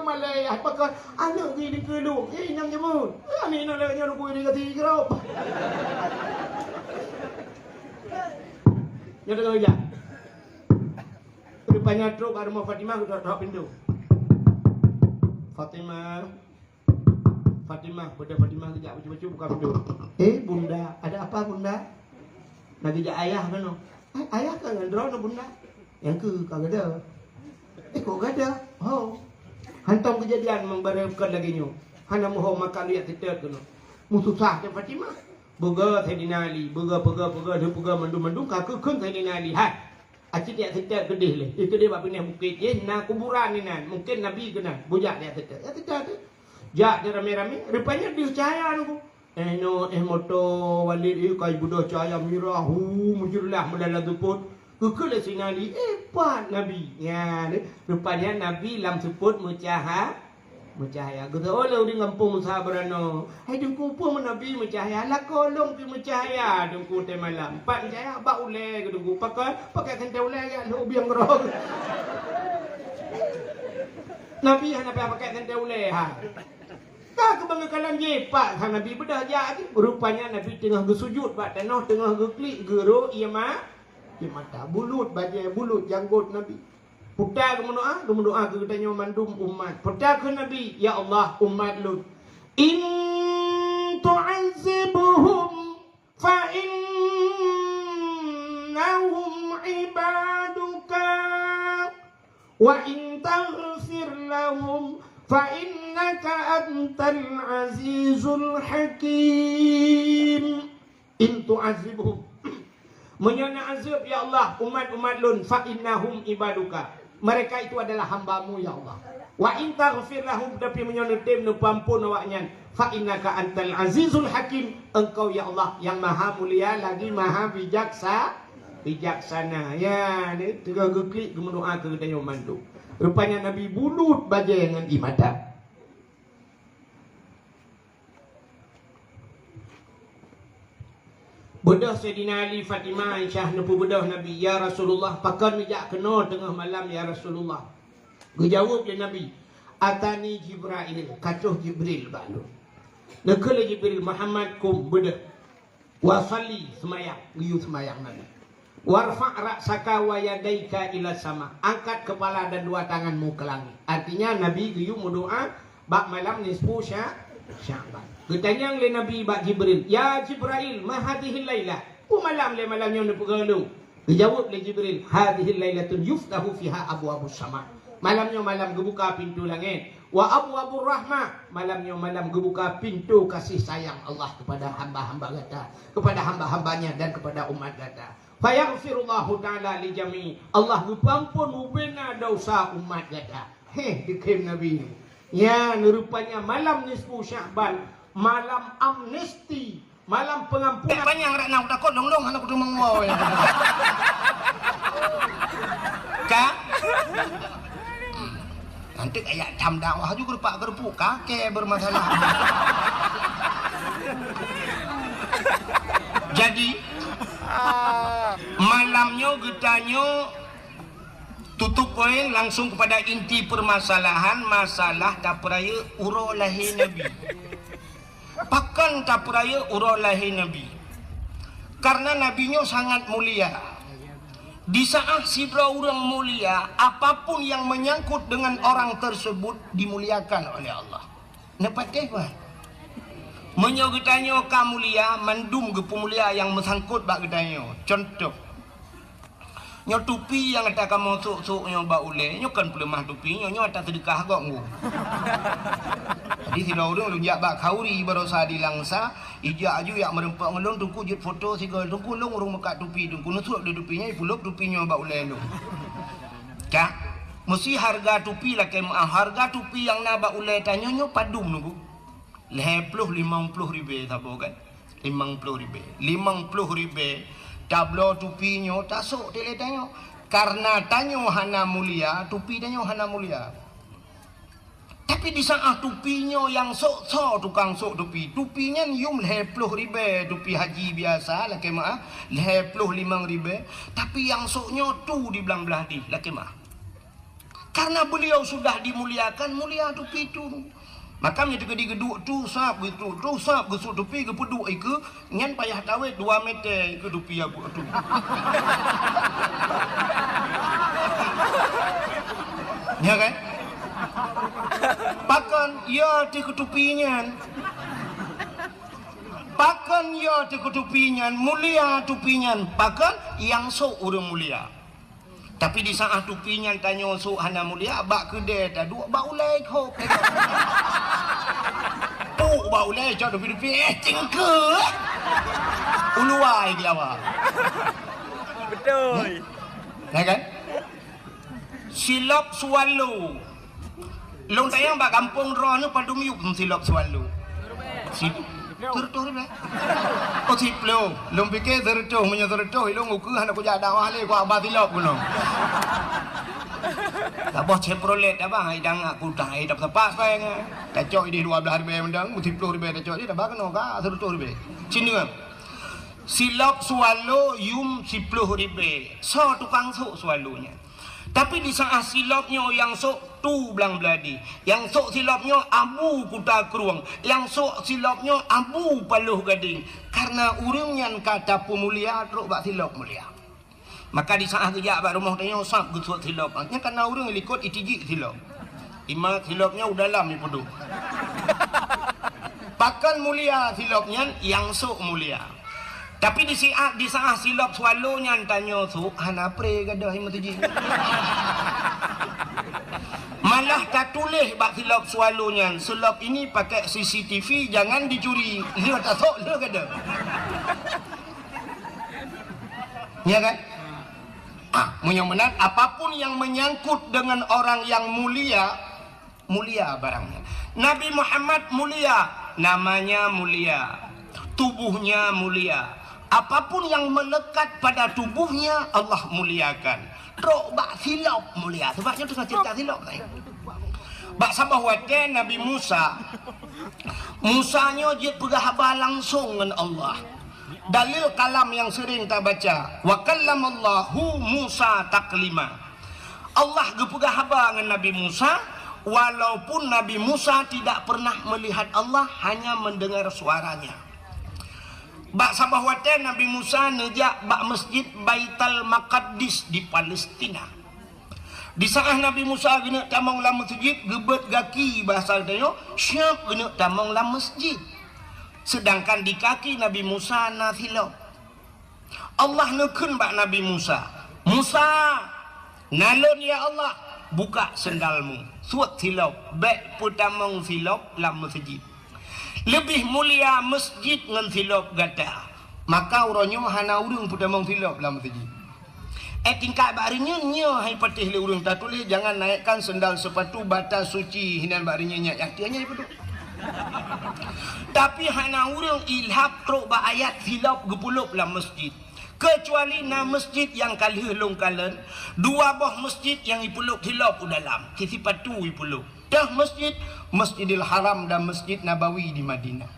malai ah pakai anak gi lingkelung nang jamun ani nak le nyu ku ni kati krop ya dah kerja rupanya truk kat rumah Fatimah aku dah pintu. Fatimah, pada Fatimah kejap baca-baca buka pintu. Bunda, ada apa bunda? Nak kejap ayah kan? Ayah kan ngendro no bunda. Yang ke kagak ada. Kok gak ada? Oh. Hantam kejadian membarengkan lagi nyu. Hana moho makan lihat tidak kan. Mususah ke Fatimah. Boga Saidina Ali, boga dia boga mendung-mendung kakek kun Saidina Ali. Hai. Acik dia tetap gedih le. Itu dia buat pindah bukit je. Nak kuburan ni nan. Mungkin Nabi kena. Bujak dia tetap. Ya tetap tu. Jak dia rame-rame. Rupanya dia cahaya tu. Moto walid kai budak cahaya mirah. Mujurlah melala tuput. Kekele sinali. Pat Nabi. Ya. Rupanya Nabi lam tuput mucahaya. Kata Allah di ngampung sabarano. Hai dengku pun Nabi mencahaya. Lah kolong pi mencahaya dengku teh malam. Pak mencahaya bak ule ke dengku pakai sente ule ya lu biang rong. Nabi hana pakai sente ule ha. Ka kebanggalan je pak kan Nabi bedah ja rupanya Nabi tengah bersujud pak tanah tengah geklik gero ia mata bulut baju bulut janggut Nabi. Putar doa ke tanya mandum umat. Putar ke Nabi, ya Allah umat Lut. In tu'azibhum fa innahum ibaduka wa in taghfir lahum fa innaka antal azizul hakim. In tu'azibhum, menyana azab ya Allah umat-umat Lut, fa innahum ibaduka, mereka itu adalah hambamu ya Allah. Wa in taghfir lahum, tapi menyana tim nu pampun awaknya, fa innaka antal azizul hakim, engkau ya Allah yang maha mulia lagi maha bijaksana. Ya, ni tiga klik gemendoa ke tanya mandu. Rupanya Nabi bulut baja dengan imada. Bedah Sayyidina Ali, Fatimah, Aisyah nepu bedah Nabi, ya Rasulullah, pakan mijak kena tengah malam ya Rasulullah. Gejawab dia Nabi, atani Jibril, kacuh Jibril balu. Nekala Jibril Muhammad kum bedah. Wa salli semayang, liu semayang Nabi. Warfa' ra'saka wa yadaika ila sama. Angkat kepala dan dua tanganmu ke langit. Artinya Nabi giyu berdoa bak malam nisfu Sya'ban. Bertanya oleh Nabi bak Jibril, ya Jibril, ma hadhihi lailah? Malam le malamnya ni pegalu. Dijawab oleh Jibril, hadhihi lailatun yuftahu fiha abwabus sama. Malamnya malam gebuka pintu langit. Wa abwabur rahmah, malamnya malam gebuka pintu kasih sayang Allah kepada hamba-hamba gata, kepada hamba-hambanya dan kepada umat gata. Fayaghfirullahu ta'ala li jami', Allah berpampun ubena dosa umat gata. Dikim Nabi. Ya, rupanya malam nisfu Sya'ban, malam amnesti, malam pengampunan. Banyak rak nak takut dong anak kudu mengwau ya. Kak. Nanti kayak jam dakwah juga rupa gerpu kakek bermasalah. Jadi malamnya getanya tutup poin langsung kepada inti permasalahan, masalah tapraya urau lahir Nabi. Pakan tapraya urau lahir Nabi. Karena nabinya sangat mulia. Di saat sidra orang mulia, apapun yang menyangkut dengan orang tersebut dimuliakan oleh Allah. Nampak apa? Menyogetanya kamulia mandum ke pemulia yang mengsangkut bak getanya. Contoh, nyo tupi yang ada kamu sok-sok nyo bak ule, nyo kan pelemah tupi nyo ada sedekah kok ngu. Jadi si orang lu jak bak kauri barosa di langsa, ijak aju yak merempak ngelong tungku jet foto sigal tungku long urung mekat tupi tungku nusuk de tupinya puluk tupinya bak ule lu. Kak, mesti harga tupi lah kemah, harga tupi yang na bak ule tanya nyo padum nunggu. 50 ribu sabo kan? 50 ribu. Tablo tupinya tasuk tele tanya. Karena tanyo hana mulia, tupi tanyo hana mulia. Tapi di saat tupinya yang sok tukang sok tupi, tupinya yum 50 ribu, tupi haji biasa lah kemah, 55 ribu. Tapi yang soknya tu di belah-belah di lah kemah. Karena beliau sudah dimuliakan, mulia tupi tu. Makanya jika digeduk tu sap gitu, tu sap gesuk tupi ke peduk ke, ngan payah tawet 2 meter ke tupi aku tu. Ya kan? Pakan ya di ketupinya. Pakan ya di ketupinya, mulia tupinya. Pakan yang sok orang mulia. Tapi di saat tupinya tanya sok hana mulia, bak kedai dah dua bak ulai kau. Bak ulai cak tupi tingke. Uluai dia awak. Betul. Ya kan? Silap swallow. Long tayang bak kampung roh ni padum yuk silap swallow. Tertuh ni. Oh siplo. Long fikir tertuh punya tertuh. Long ukur anak ku jadi awak le ku abah silap ku long. Tak boh Chevrolet abang idang aku dah idap sepak saya ngah. Tak cok di 12 ribu mendang, 30 ribu tak cok di dah bagan ka 100 ribu. Sini ngam. Silap swallow yum 10 ribu. So tukang sok swallownya. Tapi di saat silapnya yang sok tu belang beladi, yang sok silapnya abu kuta keruang, yang sok silapnya abu paluh gading. Karena urang yang kata pemulia teruk bak silap mulia. Maka di saat kejap bak rumah tanya sap getuat silap. Nya kana urang likut itiji silap. Ima silapnya udalam ni pedu. Pakan mulia silapnya yang sok mulia. Tapi di saat silap swallow-nya tanya sok hana pre gadah ima tuji. Malah tak tulis bak silap swallow-nya. Silap ini pakai CCTV jangan dicuri. Dia tak sok dia gadah. Ya kan? Mudah-mudahan apapun yang menyangkut dengan orang yang mulia, mulia barangnya. Nabi Muhammad mulia, namanya mulia, tubuhnya mulia. Apapun yang melekat pada tubuhnya Allah muliakan. Rok bak silap mulia. Sebabnya tu cerita silap saya. Bak sabah wate Nabi Musa. Musanya dia berhaba langsung dengan Allah. Dalil kalam yang sering kita baca, wa kallamallahu Musa taklima. Allah gepegah haba dengan Nabi Musa, walaupun Nabi Musa tidak pernah melihat Allah, hanya mendengar suaranya. Bak sabah wate Nabi Musa nejak bak masjid Baitul Maqdis di Palestina. Di saat Nabi Musa gena tamang lam masjid, gebet gaki bahasa dia, syap gena tamang lam masjid. Sedangkan di kaki Nabi Musa nathilop. Allah nekun bak Nabi Musa. Musa, nalon ya Allah, buka sendalmu. Suat silop, baik putamong silop lam masjid. Lebih mulia masjid ngan silop gata. Maka uronyo hana urung putamong silop lam masjid. Tingkat barinya nya hai patih le urung tak tulis jangan naikkan sendal sepatu batas suci hinan barinya nya. Yang tianya itu. Tapi hana urang ilhab trok ba ayat silap gepulup dalam masjid. Kecuali na masjid yang kali longkalan, dua buah masjid yang ipulup silap dalam. Kisi patu ipulup. Dah masjid Masjidil Haram dan Masjid Nabawi di Madinah.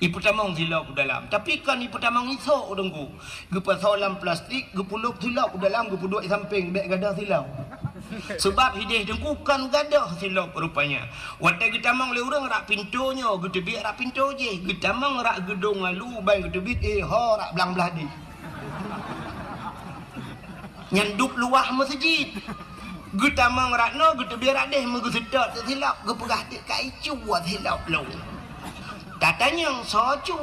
Ipu tamang silap dalam. Tapi kan ipu tamang isok dengku. Gepa solam plastik, gepulup silap dalam, gepuduk samping beg gadah silap. Sebab hidih dengku kan gadah silap rupanya. Watai kita mang le urang rak pintunya, gitu biar rak pintu je. Kita mang rak gedung lalu bai gitu bit ho rak belang belah di. Nyanduk luah masjid. Kita mang rak no gitu biar rak deh megu sedot silap gepegah dik kai cuat silap lu. Katanya yang socu.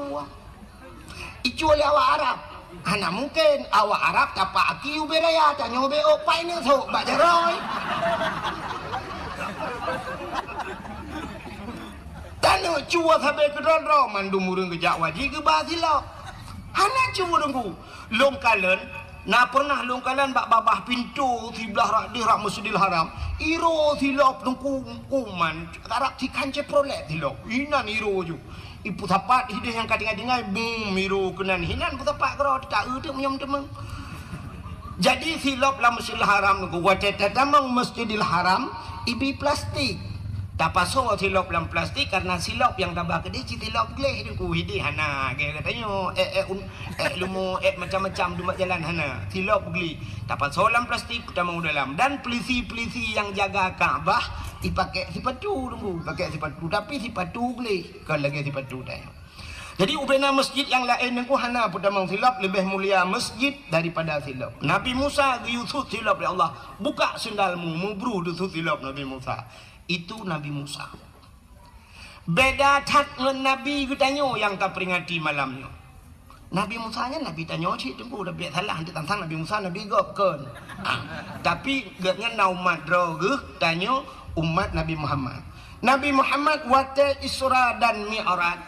Icu oleh awak Arab. Hana mungkin awak Arab tapak aki uberaya tanya ube opai ni sok bak jaroy. Tanu cua sampai ke ro mandu murung ke jak waji ke basilo. Hana cua dengku. Longkalan na pernah longkalan bak babah pintu sebelah rak di rak Masjidil Haram. Iro silap dengku kuman Arab ti kance prolet silap. Inan iro ju. Ipu tapat hidih yang kadang-kadang miru kenan hinan putapak kero tak udah menyam temang. Jadi silap lah Masjidil Haram ku wajah tamang Masjidil Haram ibi plastik. Tak pasal silap dalam plastik karena silap yang tambah ke dia silap gleh dia ku hidih hana ke katanya lumo macam-macam dumat jalan hana silap geli. Tak pasal dalam plastik tamang dalam dan polisi-polisi yang jaga Kaabah dipakai sepatu dulu, pakai sepatu tapi sepatu gleh kalau lagi sepatu dah. Jadi ubena masjid yang lain aku hana putamang silap lebih mulia masjid daripada silap. Nabi Musa Yusuf silap ya Allah, buka sendalmu mubru Yusuf silap Nabi Musa. Itu Nabi Musa. Beda tat dengan Nabi getanyo yang tak peringati malamnya. Nabi Musa nya Nabi tanyo cik tunggu dah biar salah nanti tantang Nabi Musa Nabi gopkan. Tapi getnya naumat droge tanyo umat Nabi Muhammad. Nabi Muhammad wate Isra dan Mi'raj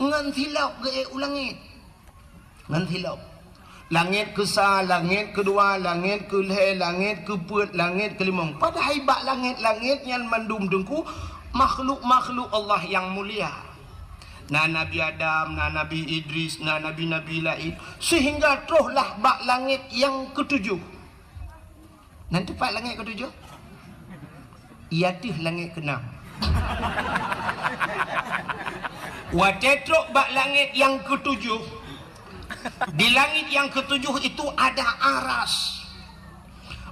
ngan silap ge ulangit. Ngan silap. Langit ke-1, langit kedua, langit ke-2, langit ke-4, langit ke-5. Pada haibat langit-langit yang mandum dengku makhluk-makhluk Allah yang mulia. Na Nabi Adam, na Nabi Idris, na Nabi-Nabi lain. Sehingga teruslah bak langit yang ke-7. Nanti pak langit ke-7? Iatih langit ke-6. Watetrok bak langit yang ke-7. Di langit yang ke-7 itu ada aras.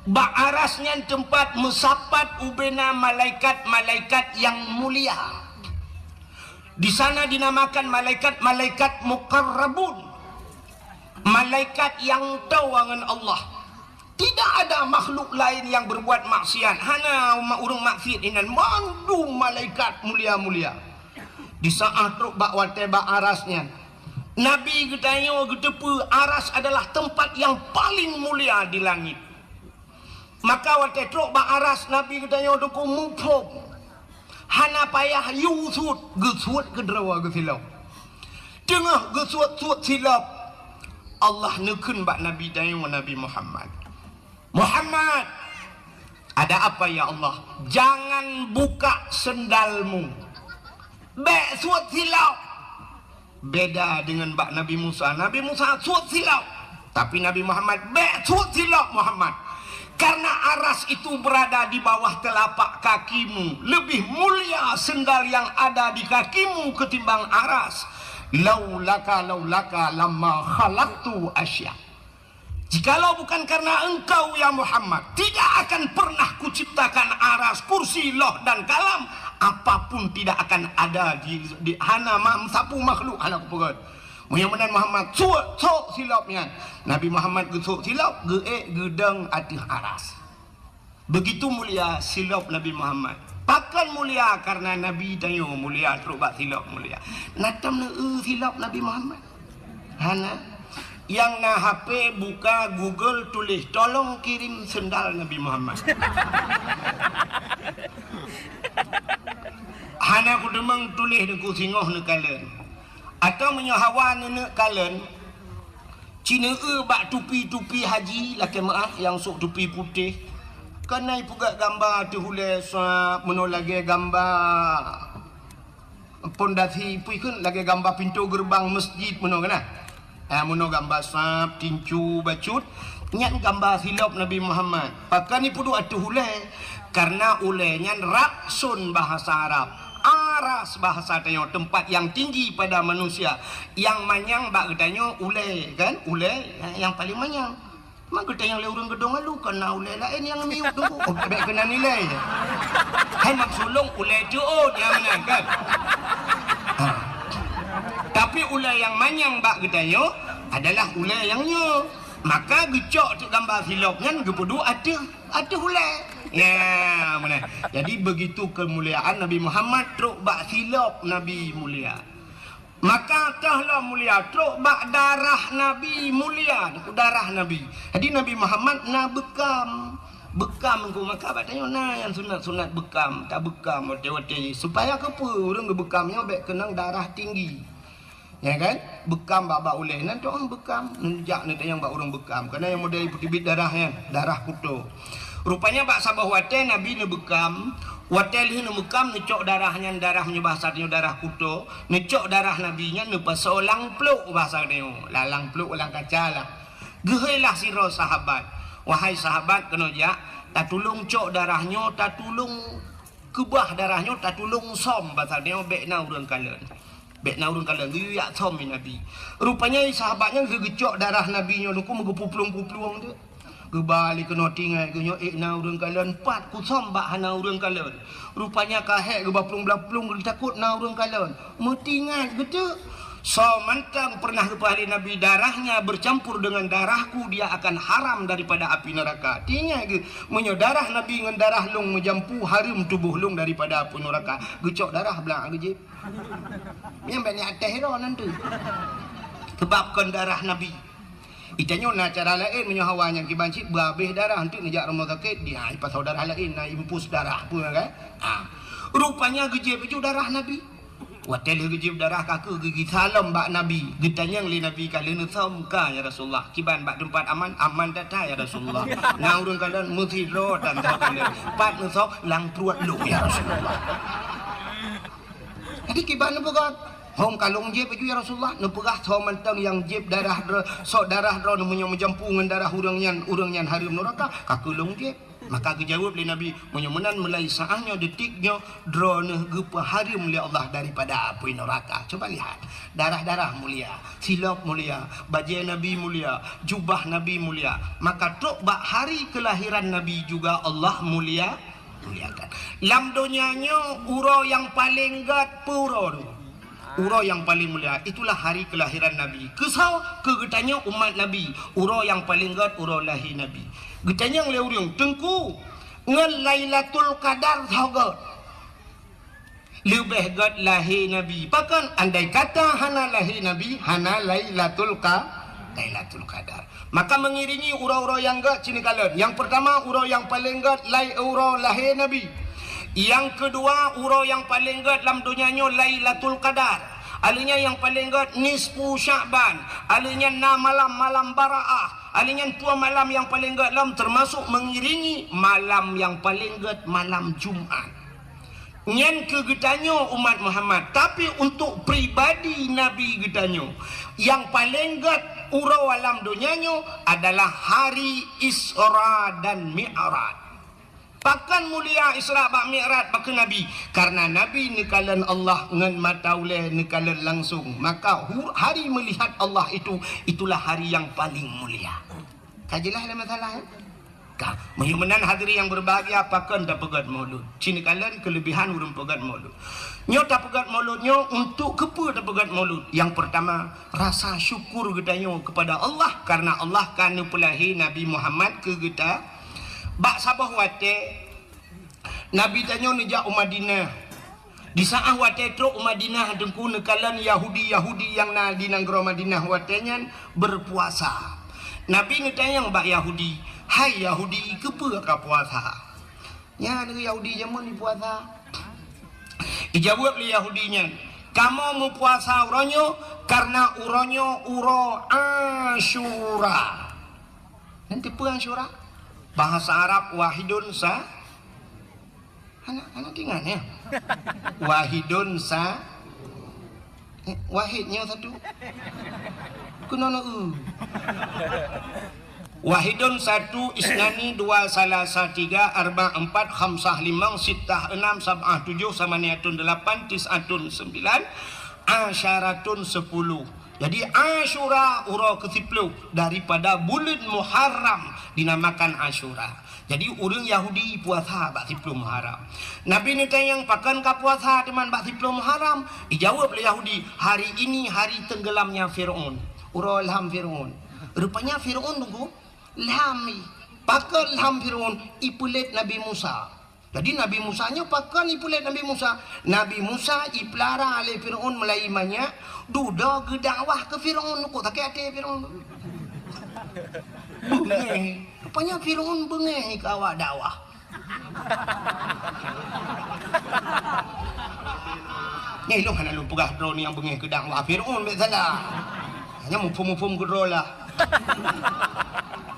Bak arasnya tempat mesapat ubena malaikat-malaikat yang mulia. Di sana dinamakan malaikat-malaikat muqarrabun. Malaikat yang tahu dengan Allah. Tidak ada makhluk lain yang berbuat maksiat. Hana urang maksiat inan mandu malaikat mulia-mulia. Di saat truk bak wate bak arasnya, Nabi getanyo getepu aras adalah tempat yang paling mulia di langit. Maka wate truk bak aras Nabi getanyo duku mupop. Hana payah yusut gesut kedrawa gesilau. Tengah gesut-sut silap, Allah nekun bak Nabi dayo Nabi Muhammad. Muhammad, ada apa ya Allah? Jangan buka sendalmu. Bek suat silau. Beda dengan bak Nabi Musa. Nabi Musa suat silau. Tapi Nabi Muhammad bek suat silau Muhammad. Karena aras itu berada di bawah telapak kakimu. Lebih mulia sendal yang ada di kakimu ketimbang aras. Laulaka lamma khalaqtu asya. Jikalau bukan karena engkau ya Muhammad, tidak akan pernah kuciptakan aras, kursi, loh dan kalam. Apapun tidak akan ada di hana sapu makhluk halak pegat. Muhammad Muhammad sok silapnya. Nabi Muhammad sok silap gedang atih aras. Begitu mulia silap Nabi Muhammad. Pakan mulia karena Nabi tayo mulia terus bak silap mulia. Natam silap Nabi Muhammad. Hana yang na HP buka Google tulis tolong kirim sendal Nabi Muhammad. Hana ku demang tulis deku singoh ne kalen. Atau menyahawan ne kalen. Cina bak tupi-tupi haji laki maaf yang sok tupi putih. Kanai puga gambar tu hulai sap menolagi gambar pondasi puikun lagi gambar pintu gerbang masjid menolak nah. Muno gambar sap, tincu, bacut. Nyat gambar silap Nabi Muhammad. Pakai ni pudu atu hulai. Karena ulainya raksun bahasa Arab. Aras bahasa tayo, tempat yang tinggi pada manusia. Yang manyang bak katanya ulai kan? Ulai yang paling manyang. Mak kita yang leurang gedong lu kena ulai lain yang miuk tu. Oh, baik kena nilai. Hai mak sulung ulai tu dia menang kan? Tapi ulai yang manyang bak getanyo adalah ulai yang nyo. Maka gecok tu gambar silap kan gepudu ada ulai. Ya, mana? Jadi begitu kemuliaan Nabi Muhammad truk bak silap Nabi mulia. Maka tahlah mulia truk bak darah Nabi mulia, darah Nabi. Jadi Nabi Muhammad na bekam engko maka batanya na yang sunat-sunat bekam, tak bekam wate-wate supaya kepu urang bekamnya bek kenang darah tinggi. Ya kan? Bekam baba uleh nan tu orang bekam, nenjak ni yang bak urang bekam. Karena yang model putih darahnya, darah kutu. Rupanya bak sabah wate Nabi ne bekam, wate li ne bekam necok darahnya darahnya bahasa dia darah kutu, necok darah nabinya ne pasolang pluk bahasa dia. Lalang pluk ulang kaca lah. Gehailah sira sahabat. Wahai sahabat kena jak, tak tulung cok darahnya, tak tulung kebah darahnya, tak tulung som bahasa dia bekna urang kalen. Bekna urang kalen dia som Nabi. Rupanya sahabatnya gegecok darah nabinya luku megepupulung-pupulung tu. Kebalik kena tinggal kenyo na urang kalen pat ku som bak hana urang kalen. Rupanya kahek gebapulung-belapulung takut na urang kalen. Metingat gitu. So mantang pernah kepada Nabi darahnya bercampur dengan darahku dia akan haram daripada api neraka. Tinggal ke menyodarah Nabi dengan darah lung menjampu harum tubuh lung daripada api neraka. Gecok darah belang gejip. Yang banyak atas hero nanti. Sebabkan darah Nabi. Itanya nak cara lain menyahawan yang kibancit berhabis darah nanti nejak rumah sakit dia pasal darah lain nak impus darah pun kan. Rupanya gejip itu darah Nabi. Watel gejib darah kaku gigi salam bak Nabi. Ditanya li Nabi kalian som ka ya Rasulullah. Kiban bak tempat aman data ya Rasulullah. Ngaurun kalian mesti roh dan kalian. Pat nusok lang pruat lu ya Rasulullah. Jadi kiban bukan hong kalung jib itu ya Rasulullah. Nepegah som mentang yang jib darah sok darah roh namanya menjampu dengan darah urangnya harum neraka kaku long jib. Maka dijawab oleh Nabi menyemenan mulai saahnya detiknya drone gepa harim oleh Allah daripada api neraka. Coba lihat darah-darah mulia, silap mulia, baju Nabi mulia, jubah Nabi mulia. Maka tok bak hari kelahiran Nabi juga Allah muliakan. Lam dunianya uro yang paling gat puro. Uro yang paling mulia itulah hari kelahiran Nabi. Kesau kegetanya umat Nabi. Uro yang paling gat uro lahir Nabi. Getanyang leuriung tengku ngan Lailatul Qadar thaga. Lebih gat lahir Nabi. Bahkan andai kata hana lahir Nabi, hana Lailatul Qadar. Maka mengiringi urau-urau yang gat cini kalian. Yang pertama urau yang paling gat urau lahir Nabi. Yang kedua urau yang paling gat dalam dunianya Lailatul Qadar. Alinya yang paling gat nisfu Sya'ban. Alinya 6 malam Bara'ah. Alinya 2 malam yang paling gat dalam termasuk mengiringi malam yang paling gat malam Jumaat. Nyan ke getanyo umat Muhammad. Tapi untuk pribadi Nabi getanyo, yang paling gat urau alam dunianya adalah hari Isra dan Mi'raj. Pakan mulia Isra bak Mi'raj bak Nabi, karena Nabi nikalan Allah ngan mata uleh nikalan langsung. Maka hari melihat Allah itulah hari yang paling mulia. Kajilah ada masalah ya? Menyumenan hadiri yang berbahagia pakan tak pegat maulud. Cini kalian kelebihan urang pegat maulud. Nyo tak pegat mauludnya untuk kepa tak pegat maulud. Yang pertama, rasa syukur getanyo kepada Allah karena Allah kan pelahi Nabi Muhammad ke geta. Bak sabah wate Nabi tanya nejak Madinah. Di saat wate truk Madinah dengku nekalan Yahudi yang di negara Madinah watenya berpuasa. Nabi ngetanya bak Yahudi, "Hai Yahudi, kepa ka puasa?" Ya, negeri Yahudi jaman ni puasa. Ijawab li Yahudinya, "Kamu mau puasa uronyo karena uronyo uro Asyura." Nanti apa Asyura? Bahasa Arab wahidun sa anak ingat ya. Wahidun sa wahidnya satu. Kunono Wahidun satu isnani dua salasa tiga arba empat khamsah limang sitah enam sab'ah tujuh samaniatun delapan tis'atun sembilan asyaratun 10. Jadi Asyura uro ke-10 daripada bulan Muharram dinamakan Asyura. Jadi orang Yahudi puasa bak 10 Muharram. Nabi ni tanya pakan ka puasa teman bak 10 Muharram. Dijawab oleh Yahudi, hari ini hari tenggelamnya Firaun. Uro ilham Firaun. Rupanya Firaun tunggu ilhami. Pakan ilham Firaun ipulit Nabi Musa. Jadi Nabi Musanya pakan ipulit Nabi Musa. Nabi Musa ipelara oleh Firaun mulai banyak. Duda ke dakwah ke Firaun. Kok tak kata Firaun? Bengeh. Rupanya Firaun bengeh ke awak dakwah. Ni lu hanya lu pegah drone yang bengeh ke dakwah Firaun tak salah. Hanya mufum-mufum ke drone lah.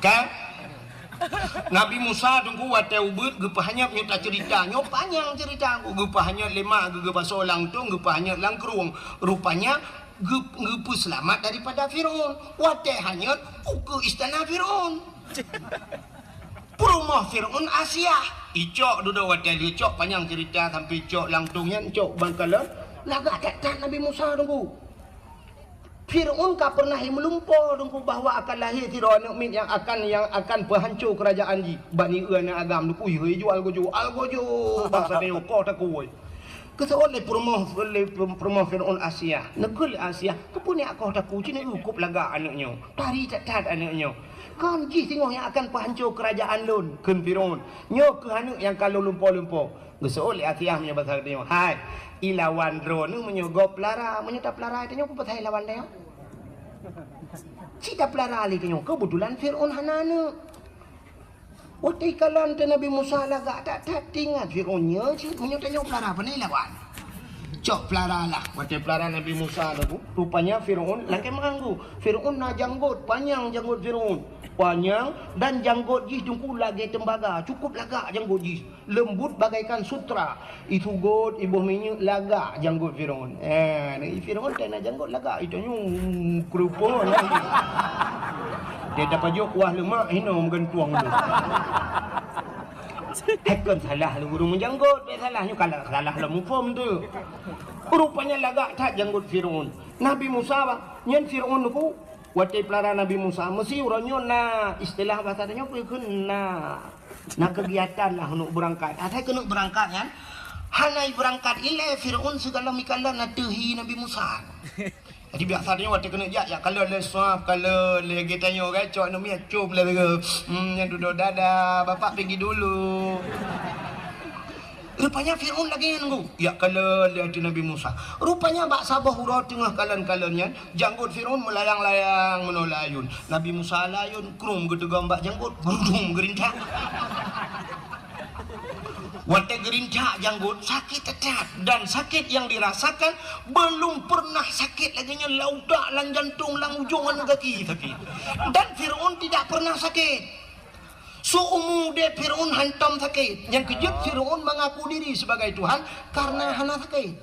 Kan? Nabi Musa tunggu wate ubud gepahnya nyata cerita nyo panjang cerita gepahnya lima gepa solang tu gepahnya langkrung rupanya gepu selamat daripada Firaun wate hanya ke istana Firaun rumah Firaun Asia icok duda wate icok panjang cerita sampai icok langtungnya icok bangkalan laga tak Nabi Musa tunggu Firaun ka pernah melumpur dengku bahawa akan lahir Firaun mukmin yang akan berhancur kerajaan ji bani ana agam dengku jual gojo bahasa dia ko tak kuoi keseon le promo Firaun Asia negeri Asia kepuni aku tak ku cina ukup laga anaknya tari tat anaknya kan ji tengok yang akan berhancur kerajaan lun ken Firaun nyo ke anak yang kalau lumpur keseon le Asia punya bahasa dia hai ilawan drone menyogop lara menyetap lara itu nyo petai lawan dia cita pelara ali tu kebetulan Firaun hanana waktu kalan Nabi Musa laga tak tinggal Firaunnya menyetap pelara panai lawan cok pelara lah waktu pelara Nabi Musa tu rupanya Firaun langkai mengganggu Firaun na janggut panjang janggut Firaun panjang dan janggut jis tungku lagi tembaga cukup lagak janggut jis lembut bagaikan sutra itu god ibu minyak lagak janggut Firaun Firaun tak nak janggut lagak itu kerupuk dia dapat jauh kuah lemak hina menggantuang tu Hakan salah lu burung menjanggut dia salahnya kalau salah lah mufum tu rupanya lagak tak janggut Firaun Nabi Musa nyen Firaun tu waktu pelara Nabi Musa mesti orangnya nak istilah bahasanya nak kegiatan lah untuk berangkat saya kena berangkat kan hanai berangkat ile Firaun segala mikala nak tehi Nabi Musa Jadi biasanya waktu kena jak kalau le suap kalau le dia tanya orang cok nak miat cum le ke. Yang duduk dada bapak pergi dulu. Rupanya Firaun lagi nunggu. Ya kalau lihat Nabi Musa. Rupanya bak sabah hurau tengah kalan-kalannya janggut Firaun melayang-layang menolayun. Nabi Musa layun krum gedegam bak janggut berudung gerintak. Waktu gerintak janggut sakit tetat dan sakit yang dirasakan belum pernah sakit laginya laudak lan jantung lang ujungan kaki sakit. Dan Firaun tidak pernah sakit. Seumur dia Firaun hantam sakit. Yang kejut Firaun mengaku diri sebagai Tuhan karena hana sakit.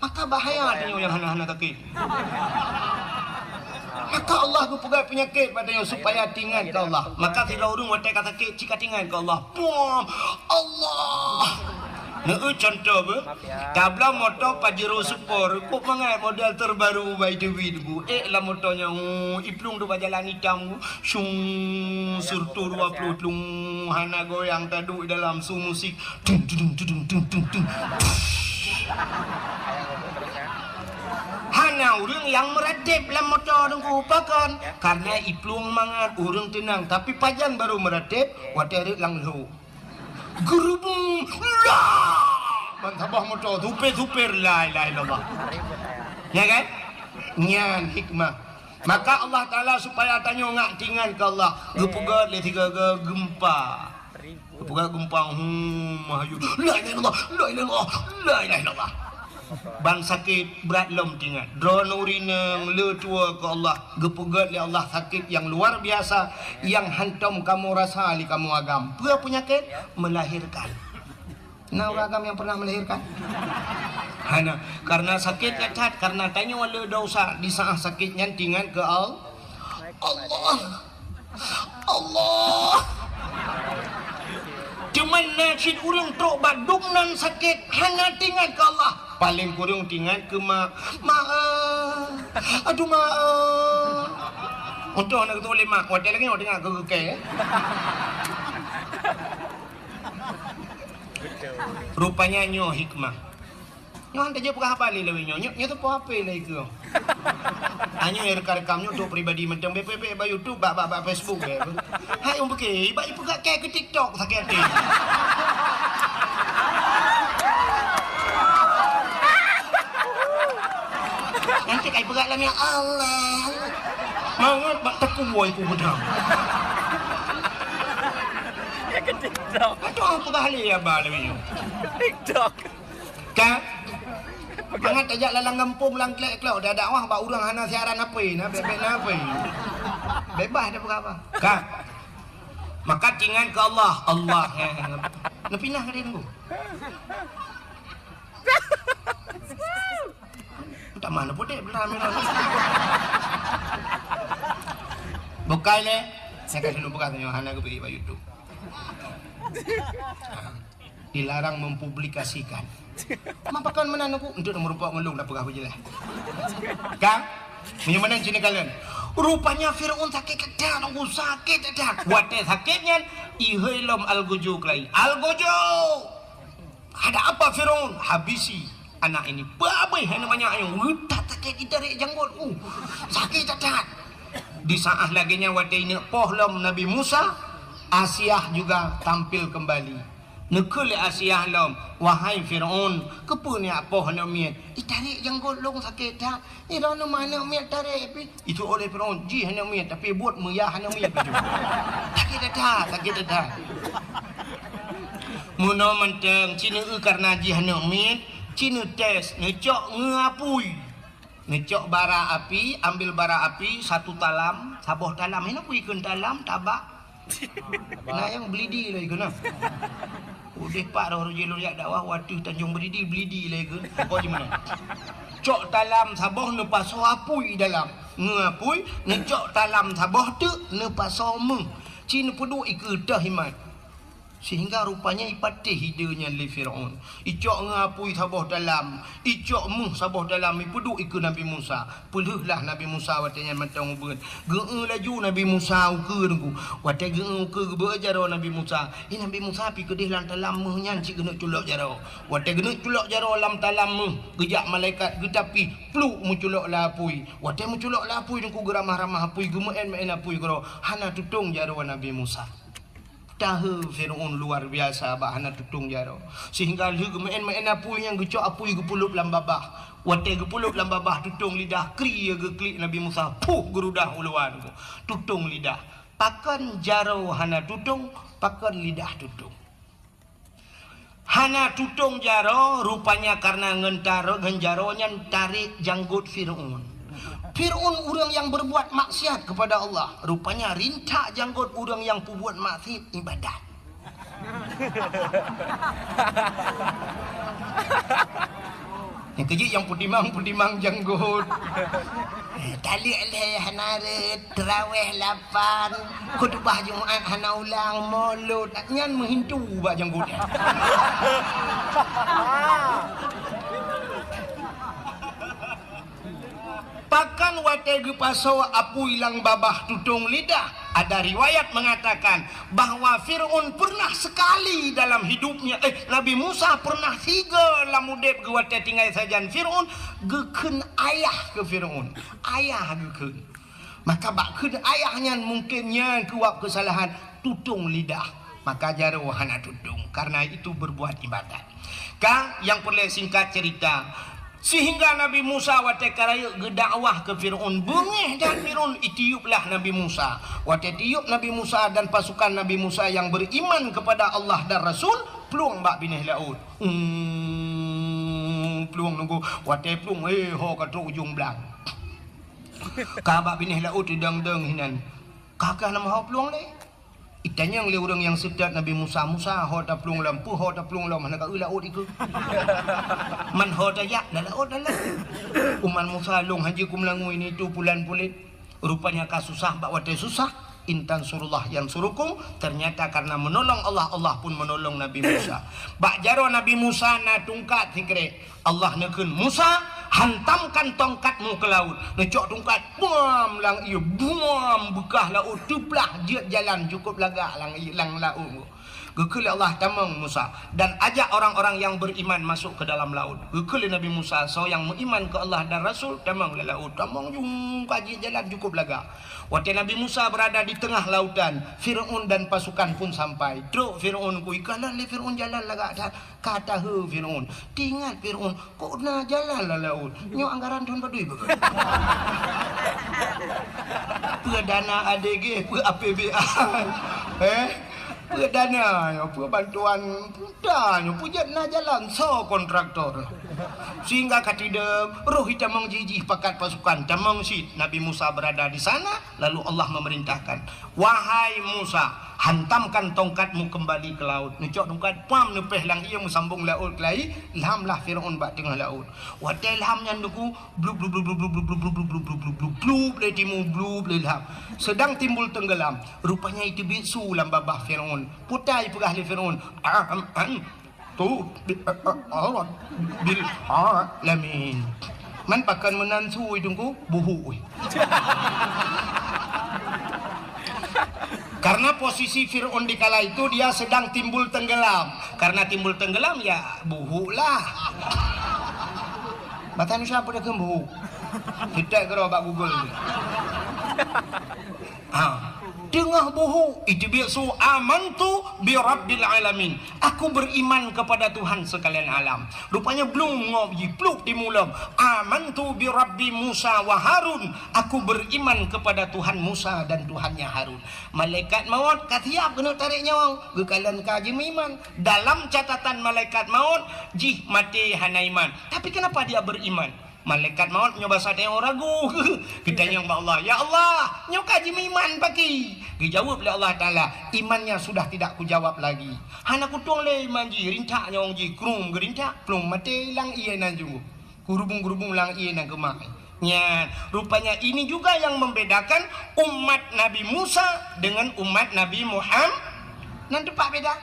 Maka bahaya tanya yang hana sakit. Maka Allah pegang penyakit padanya supaya tinggal ke Allah. Maka Firaun waktu kata sakit jika tinggal ke Allah. Puam Allah. Contoh be, tabla motor Pajero Sport, kok mangai model terbaru by the way bu. Lah motornya, iplung tu jalan hitam, sung surtu 20 tlung, hana goyang tadu dalam su musik, tung tung tung tung tung tung. Hana orang yang meradip dalam motor dengku pakan, karena iplung mangat orang tenang, tapi pajan baru meradip, waterik lang lu. Gerubung lah mantabah motor tupir la ilaha illallah ya kan nyan hikmah maka Allah Ta'ala supaya tanya ngak tinggal ke Allah gepugat le tiga gempa gepugat gempa mahayu la ilaha illallah la ilaha illallah la ilaha illallah bang sakit berat lom tinggal drone urineng le tua ke Allah gepugat le Allah sakit yang luar biasa yang hantam kamu rasa li kamu agam apa penyakit melahirkan nah agam yang pernah melahirkan hana karena sakit cacat karena tanya wala dosa di saat sakitnya tinggal ke Allah Allah cuman nasib urang trok badung nan sakit hanya tinggal ke Allah paling kurang tinggal ke aduh untuk anak tu boleh mak hotel lagi orang dengar ke rupanya nyo hikmah nyo hantar je pukah apa lagi nyo tu apa lagi ke hanya rekam-rekamnya untuk pribadi macam BPP ba YouTube ba Facebook hai umpake iba ipugak ke TikTok sakit hati nanti kai pegak lam ya Allah mangat bak tekuwoi ku bedang ya ke TikTok aduh apa kali ya ba lam TikTok ka mangat ajak lalang kampung lang klek-klek dah dakwah bak urang hana siaran apa na bebek na apa bebas dah apa ka maka tinggal ke Allah nak pindah ke dia tunggu tak mana putih belah merah. Bukai le, saya kasih lupa katanya hana ke pergi YouTube. Dilarang mempublikasikan. Mampakan mana aku untuk merupakan ngelung dah pegah je lah. Kang, punya mana sini kalian? Rupanya Firaun sakit kedah, aku sakit kedah. Wate sakitnya ihilom algojo kelai. Algojo. Ada apa Firaun? Habisi anak ini babai hanya banyak yang tak sakit ditarik janggut sakit cacat di saat laginya waktu ini pohlom Nabi Musa Asiyah juga tampil kembali nekele Asiyah lom wahai Firaun kepunya poh nak miat ditarik janggut long sakit tak ira no mana miat tarik itu oleh Firaun ji hanya miat tapi buat meyah hanya miat begitu sakit dah muno menteng cina karena ji hanya miat Cina tes, ngecok ngapui ngecok bara api, ambil bara api satu talam, saboh talam ini aku ikan talam, tabak nah yang belidi lagi kena udah pak roh jalur yak dakwah waktu Tanjung Belidi lagi kau di mana cok talam saboh nepaso apui dalam ngapui ngecok talam saboh tu nepaso meng Cina pedu ikudah himat Sehingga rupanya ipatih hidanya li Fir'aun. Icok ngapui sabah dalam. Icok muh sabah dalam. Ipuduk ikut Nabi Musa. Peluhlah Nabi Musa watanya matang ubun. Ge'e laju Nabi Musa uke nunggu. Watai ge'e uke berjaro Nabi Musa. Nabi Musa pi kedih lam talam muh nyan cik genek culok jaro. Watai genek culok jaro lam talam muh. Gejak malaikat getapi pluk mu culok lapui. Watai mu culok lapui nunggu geramah-ramah apui. Gemein-mein apui gero. Hana tutung jaro Nabi Musa. Tahu Fir'aun luar biasa bahana tutung jaro. Sehingga lu main-main apui yang gecok apui gepulup lam babah. Watai gepulup lam babah tutung lidah kri geklik Nabi Musa. Puh gerudah uluan. Tutung lidah. Pakan jaro hana tutung, pakan lidah tutung. Hana tutung jaro rupanya karena ngentaro genjaronya tarik janggut Fir'aun. Fir'aun orang yang berbuat maksiat kepada Allah. Rupanya rintak janggut orang yang berbuat maksiat ibadat. Yang kejut yang pudimang janggut. Tali alih hanaret, terawih 8, khutbah Jumaat hana ulang maulud. Nyan menghintu bak janggutnya. Pakan watai gepaso apu ilang babah tutung lidah. Ada riwayat mengatakan bahawa Fir'aun pernah sekali dalam hidupnya Nabi Musa pernah 3 lamudep ke watai tinggal sajan Fir'aun geken ayah ke Fir'aun. Ayah geken. Maka bakkeun ayahnya mungkinnya kuat kesalahan tutung lidah. Maka jaro hana tutung karena itu berbuat ibadat. Kang yang perlu singkat cerita. Sehingga Nabi Musa watai karaya gedakwah ke Fir'aun. Bengih dan Fir'aun itiuplah Nabi Musa. Watai tiup Nabi Musa dan pasukan Nabi Musa yang beriman kepada Allah dan Rasul. Peluang bak binih laut. Peluang nunggu. Watai peluang ho kata ujung belang. Kabak binih laut dang-dang hinan. Kakak nama ho peluang ni. Itanya yang orang yang sedat Nabi Musa ho ta plung lampu ho ta plung lam mana ka laut iku. Man ho ta ya dah laut dah. Uman Musa long haji kum langu ini tu bulan pulit. Rupanya kasusah bak watai susah. Intan surullah yang surukum. Ternyata karena menolong Allah, Allah pun menolong Nabi Musa. Bak jaro Nabi Musa na tungkat sikre. Allah nekeun Musa hantamkan tongkatmu ke laut. Necok tongkat bum lang ieu bum bekah laut tuplah jeut jalan cukup lagak lang ilang laut. Gekeli Allah tamang Musa dan ajak orang-orang yang beriman masuk ke dalam laut. Gekeli Nabi Musa so yang beriman ke Allah dan Rasul tamang le laut. Tamang jung kaji jalan cukup lagak. Waktu Nabi Musa berada di tengah lautan, Fir'aun dan pasukan pun sampai. Truk Fir'aun ku ikalan le Fir'aun jalan lagak kata he Fir'aun. Tingat Fir'aun kok na jalan la laut. Nyo anggaran tuan badui bagus. Perdana ADG, APBA. Dana, bantuan pudanya, pujet na jalan so kontraktor. Sehingga katidem roh tamang jijih pakat pasukan tamang sit. Nabi Musa berada di sana, lalu Allah memerintahkan, wahai Musa, hantamkan tongkatmu kembali ke laut. Necok tongkat pam nepeh lang ia musambung laut kelai, ilhamlah Fir'aun bak tengah laut. Watai ilhamnya nuku blub blub blub blub blub blub blub blub blub blub blub blub le timu blub le ilham. Sedang timbul tenggelam. Rupanya itu bisu lam babah Fir'aun. Putai pegah le Fir'aun. Tu bil alamin. Man pakan menansu idungku buhu. Karena posisi Fir'aun di kala itu dia sedang timbul tenggelam. Karena timbul tenggelam ya buhu lah. Batan siapa dah buhu? Kita kira bak Google ni. Tengah buhu itu biasa amantu bi rabbil alamin. Aku beriman kepada Tuhan sekalian alam. Rupanya belum ngopi pluk di mulam. Amantu bi rabbi Musa wa Harun. Aku beriman kepada Tuhan Musa dan Tuhannya Harun. Malaikat maut katiap kena tarik nyawa. Gekalan kaji iman. Dalam catatan malaikat maut jih mati hana iman. Tapi kenapa dia beriman? Malaikat maut nyoba sate orang ragu. Kita nyong Allah, ya Allah, nyok kaji iman pagi. Dijawab oleh Allah Taala, imannya sudah tidak kujawab lagi. Hana kutung le iman ji, rintak nyong ji, krum gerintak, plum mati lang iya nanjung. Kurubung-kurubung lang iya nang kemak. Ya, rupanya ini juga yang membedakan umat Nabi Musa dengan umat Nabi Muhammad. Nanti pak beda.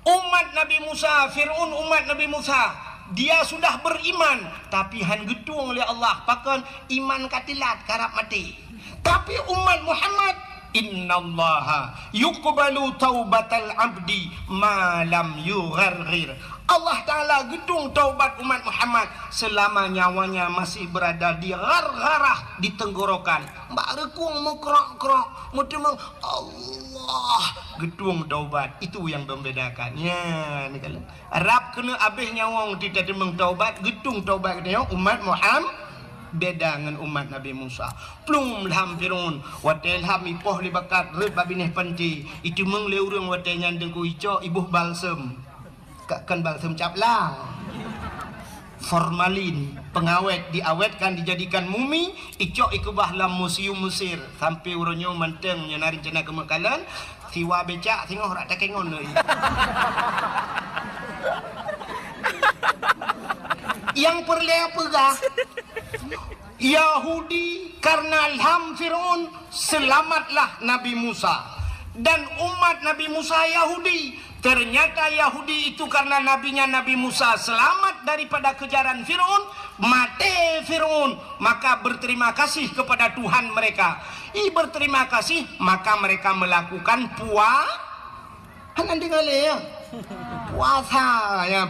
Umat Nabi Musa, Fir'aun umat Nabi Musa, dia sudah beriman tapi han gedung oleh Allah, pakan iman katilat karap mati. Tapi umat Muhammad, innallaha yuqbalu taubatal abdi ma lam yugharghir. Allah Ta'ala gedung taubat umat Muhammad selama nyawanya masih berada di gargarah, di tenggorokan. Mbak rekung mau krok-krok, mau demang, Allah gedung taubat. Itu yang membedakan. Ya, ni kalau Arab kena habis nyawang tidak demang taubat, gedung taubat dia umat Muhammad beda dengan umat Nabi Musa. Plum lham Firun, watel ham ipoh libakat red babineh panti. Itu mengle urang watel nyandeng ku ico ibuh balsem. Kan balsem caplang. Formalin, pengawet diawetkan dijadikan mumi, ico ikubah lam museum Mesir sampai uronyo manteng nyenari rencana kemekalan, siwa becak tengok rak takengon deui. Yang perlea pegah Yahudi karena ilham Fir'aun selamatlah Nabi Musa, dan umat Nabi Musa Yahudi. Ternyata Yahudi itu karena nabinya Nabi Musa selamat daripada kejaran Fir'aun, mati Fir'aun, maka berterima kasih kepada Tuhan mereka. Berterima kasih, maka mereka melakukan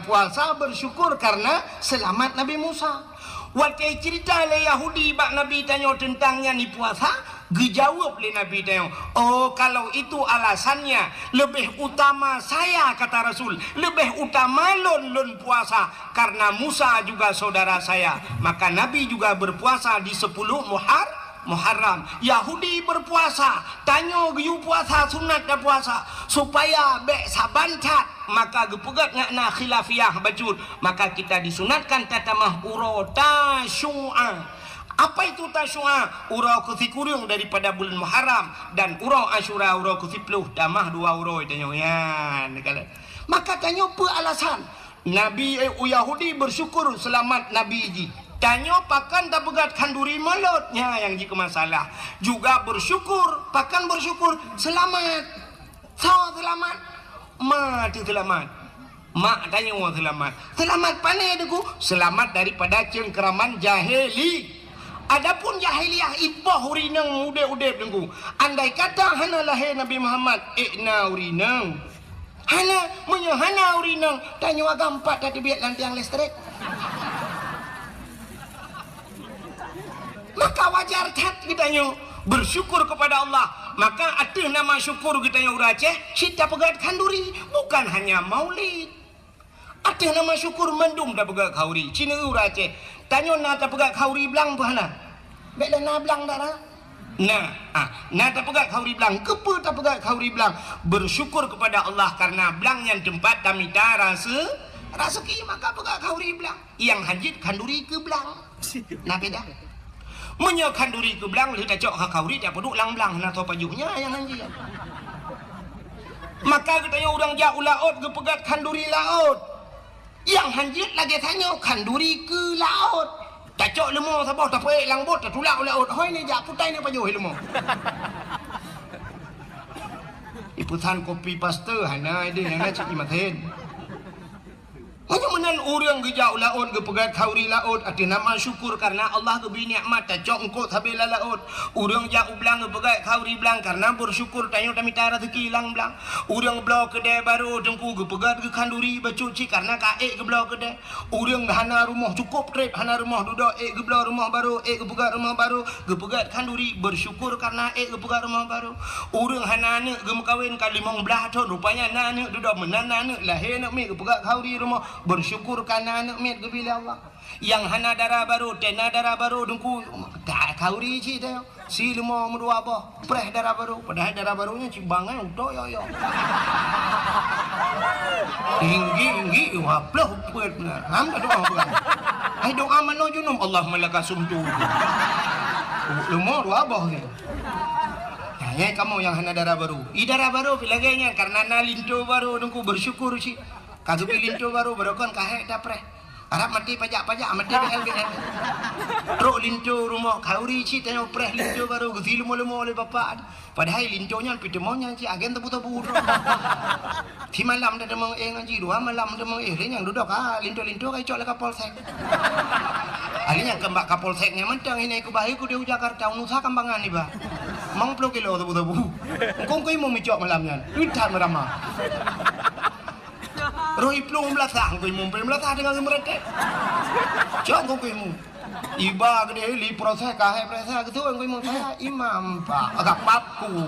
puasa bersyukur karena selamat Nabi Musa. Waktu cerita le Yahudi bak Nabi tanya tentangnya ni puasa, dijawab le Nabi tanya, oh kalau itu alasannya lebih utama saya, kata Rasul, lebih utama lon puasa karena Musa juga saudara saya. Maka Nabi juga berpuasa di 10 Muharram. Yahudi berpuasa, tanya giu puasa sunat dan puasa supaya bek sabantat, maka gepegat ngakna khilafiyah bajud, maka kita disunatkan tatamah uro tasyu'a. Apa itu tasyu'a? Uro kusikurung daripada bulan Muharram, dan uro Asyura uro kusipluh tamah 2 uro tanya yan. Maka tanya apa alasan Nabi Yahudi bersyukur selamat Nabi ji. Tanya pakan tak pegat kanduri malotnya yang jika masalah. Juga bersyukur, pakan bersyukur selamat. Selamat. Mati selamat. Mak tanya orang selamat. Selamat panai deku. Selamat daripada cengkeraman jahili. Adapun jahiliyah ibah urinang muda-udep deku. Andai kata hana lahir Nabi Muhammad ikna urinang. Hana urinang. Tanya agak 4 tadi biar lantiang listrik. Maka wajar cat kitanya bersyukur kepada Allah. Maka ada nama syukur kitanya urace kita pegat kanduri, bukan hanya maulid. Ada nama syukur mendum dah pegat kauri. Cina urace tanya na ta pegat kauri belang bahana. Beklah na belang dah lah. Nah ta pegat kauri belang, kepa ta pegat kauri belang. Bersyukur kepada Allah karena belang yang tempat kami ta rasa ki, maka pegat kauri belang. Yang hanjit kanduri ke belang. Nah beda. Menyakan duri ke belang, dia cok kauri dia peduk lang-belang atau pajuhnya yang anjir. Maka katanya orang jauh laut ke pegat kanduri laut. Yang hanjit lagi tanya kanduri ke laut. Tak cok lemah sabah tak peik lang bot tak tulak laut. Hoi ni jak putai ni pajuh lemah. Iputan kopi paste hana ide yang nak cik maten. Hanya menan orang gejau laut, gepegat kauri laut, ada nama syukur karena Allah geberi nikmat, tak cok engkau habis laut. Orang jauh belang gepegat kauri belang karena bersyukur tanya kami tak rezeki hilang belang. Orang belau kedai baru dengku gepegat ke kanduri bercuci karena kaek ke belau kedai. Orang hana rumah cukup trip, hana rumah duduk ke belau rumah baru, gepegat rumah baru, gepegat kanduri bersyukur karena gepegat rumah baru. Orang hana anak gemekawin kali mong belah tahun rupanya anak duduk menana anak lahir nak mi gepegat kauri rumah. Bersyukur karena anak miat kebila Allah. Yang hana darah baru, tena darah baru dengku tak kauri ci teh. Si lemah merdua apa? Preh darah baru, padahal darah barunya cibangan udah yo. Tinggi waplah pet benar. Ham tak doa bukan. Ai doa mano junum Allah malaka sumtu. Lemah dua apa ni? Ya kamu yang hana darah baru. Darah baru pilaganya karena nalinto baru dengku bersyukur ci. Kagak pilih tu baru berokon kahek dapre. Harap mati pajak-pajak, mati LGN. Truk lintu rumah kauri cik tanya preh lintu baru gezi lemo-lemo oleh bapak. Padahal lintunya pita maunya cik agen tebu-tebu. Di malam dah demang ngaji dua malam demang yang duduk lintu-lintu kai cok le kapolsek. Alinya kembak kapolseknya mentang ini aku baik ku di Jakarta unusa kambangan ni ba. Mang 10 kilo tebu-tebu. Kong koi mau micok malamnya. Udah merama. Rohi plong belasah, kau imun belasah dengan mereka. Jangan kau imun. Iba gede li proses kahai proses gitu kau imun saya imam pak agak paku.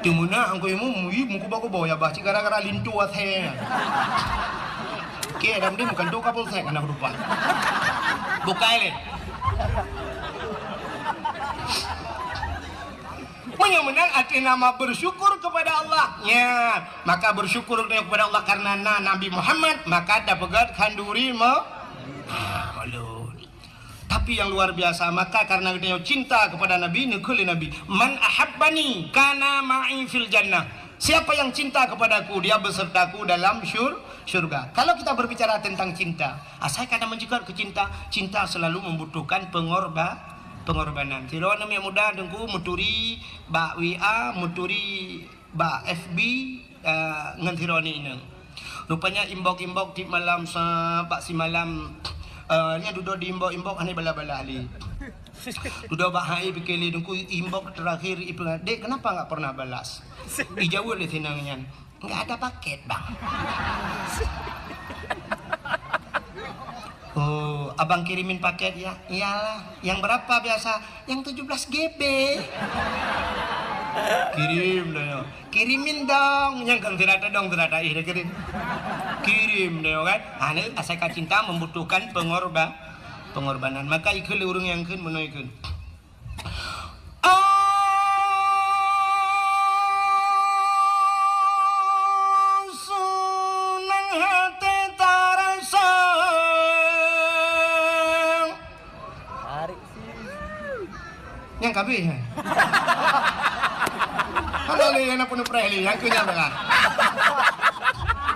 Timuna kau imun muku baku bawa baca gara-gara lintu ashe. Kira dalam dia bukan tu kapal saya anak rupa. Bukai le. Menang arti nama bersyukur kepada Allah. Ya, maka bersyukur kepada Allah karena Nabi Muhammad maka dapat kanduri malu. Tapi yang luar biasa maka karena dia cinta kepada Nabi nekuli Nabi. Man ahabbani kana ma'i fil jannah. Siapa yang cinta kepadaku dia besertaku dalam syurga. Kalau kita berbicara tentang cinta, saya kadang menjadikan kecinta, cinta selalu membutuhkan pengorbanan. Tiro nama muda dengku muturi ba WA, muturi ba FB ngan tiro ni ini. Rupanya imbok di malam pak si malam nya duduk di imbok ane bala-bala ali. Duduk ba hai pikeli dengku imbok terakhir ipeng. Dek kenapa enggak pernah balas? Ijawul le tinangnya. Enggak ada paket, Bang. Oh, abang kirimin paket ya? Iyalah. Yang berapa biasa? Yang 17 GB. Kirim deh. Kirimin dong. Yang kan tidak ada kirim. Kirim deh kan. Ane asal cinta membutuhkan pengorbanan. Maka ikut urung yang kun menuikun. Yang kabe ya. Kalau lihat apa nu preli yang kunya mereka.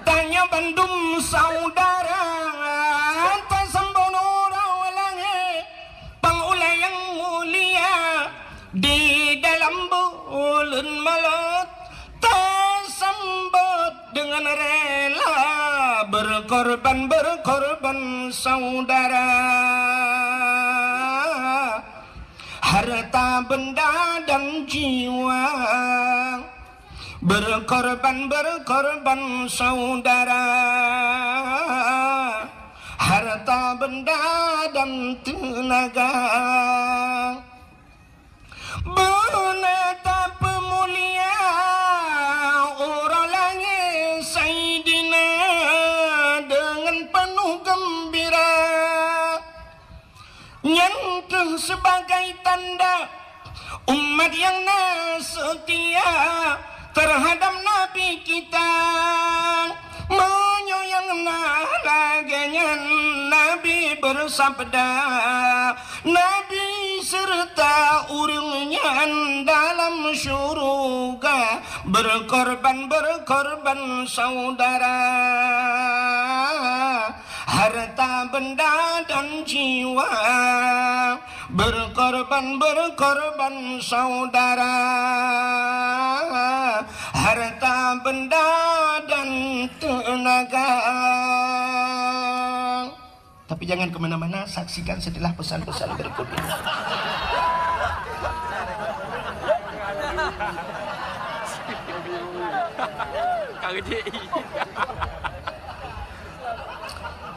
Tanya bandum saudara tasambono rawalange pangulay yang mulia di dalam bulan malut tasambut dengan rela berkorban saudara. Harta benda dan jiwa berkorban saudara. Harta benda dan tenaga menetap mulia orang langit Sayyidina dengan penuh gembira. Nyentuh sebagai tanda umat yang setia terhadap Nabi kita, menyoyang laganya Nabi bersabda, Nabi serta urungnya dalam syurga berkorban saudara. Harta benda dan jiwa berkorban saudara. Harta benda dan tenaga. Tapi jangan kemana-mana, saksikan setelah pesan-pesan berikut ini.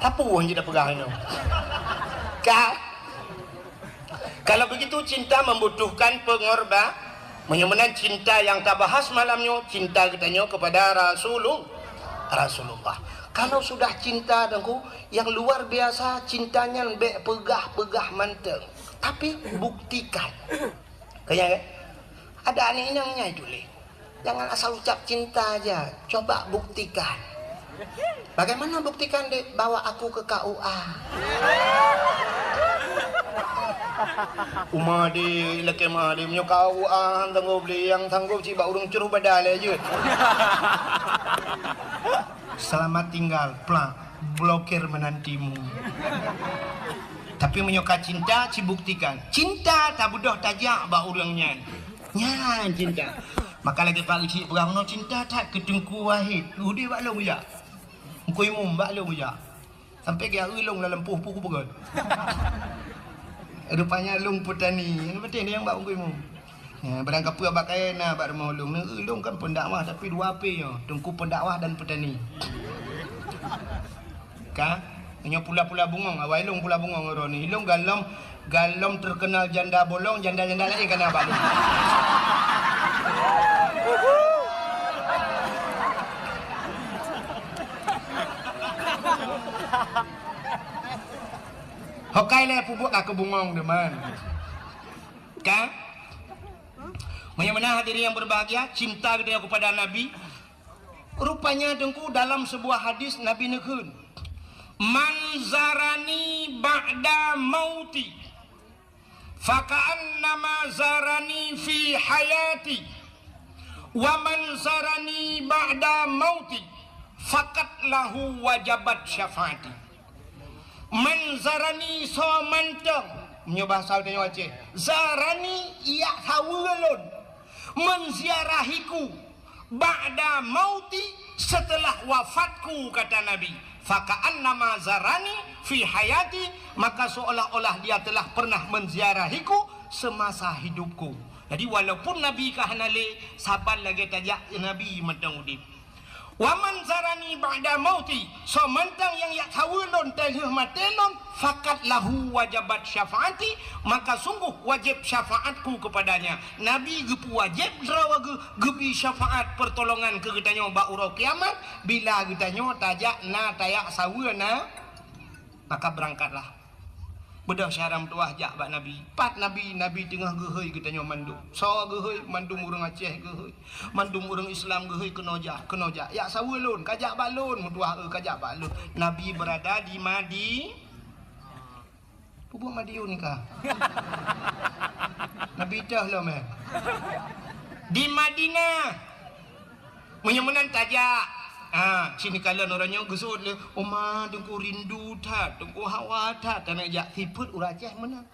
Apa yang tidak pegang itu? Kalau begitu cinta membutuhkan pengorbanan. Menyemenan cinta yang tak bahas malamnya, cinta kitanya kepada Rasulullah. Kalau sudah cinta dengku yang luar biasa, cintanya lebih pegah manteng. Tapi buktikan. Kayak ada aneh-anehnya itu le. Jangan asal ucap cinta aja, coba buktikan. Bagaimana buktikan dek? Bawa aku ke KUA. Umadi laki madi punya KUA tanggup beli yang tanggup ciba urung curuh badal aja. Selamat tinggal, plak, blokir menantimu. Tapi menyoka cinta, cibuktikan. Cinta tak budah tajak bak ulangnya. Nyan cinta. Maka lagi pak cik perang no cinta tak ketengku wahid. Udi bak long ya. Engkau imum bak long ya. Sampai dia ulung dalam puh-puh pegon. Rupanya long petani. Yang penting dia yang bak engkau imum. Ya, barang kapur abak kain nak bak rumah ulung. Ulung kan pendakwah tapi dua api yo. Tengku pendakwah dan petani. Kan? Hanya pula-pula bungong, awal ilung pula bungong orang ni. Ilung galom terkenal janda bolong, janda-janda lain kan abak lu. Hokai le pubuk aku bungong teman. Kan? Bagaimana hadirin yang berbahagia, cinta kita kepada Nabi. Rupanya dengku dalam sebuah hadis Nabi nekun. Man zarani ba'da mauti faka'annama zarani fi hayati wa man zarani ba'da mauti fakat lahu wajabat syafaati. Man zarani so manteng punya bahasa dia Aceh. Zarani ia hawalun menziarahiku ba'da mauti setelah wafatku kata Nabi. Faka'annama zarani fi hayati, maka seolah-olah dia telah pernah menziarahiku semasa hidupku. Jadi walaupun Nabi kahanale sabar lagi tajak Nabi matang udip. Wa man zarani ba'da mauti, so mentang yang yak hawulun telih matelon fakat lahu wajabat syafaati, maka sungguh wajib syafaatku kepadanya. Nabi gepu wajib drawa gebi syafaat pertolongan ke getanyo ba urau kiamat bila getanyo tajak na tayak sawuna, maka berangkatlah. Bedah syaram tuah jak bak Nabi. Pat Nabi tengah gehoi getanyo mandum. So gehoi mandum urang Aceh gehoi. Mandum urang Islam gehoi kenoja. Ya sawulun kajak balun mutuah kajak balun. Nabi berada di Pupuk Madiun kah? Nabi dah lah meh. Di Madinah. Menyemenan tajak. Sini kalian orangnya gesut le. Oma dengku rindu tak, dengku hawa tak. Tanah jak siput uraceh mana?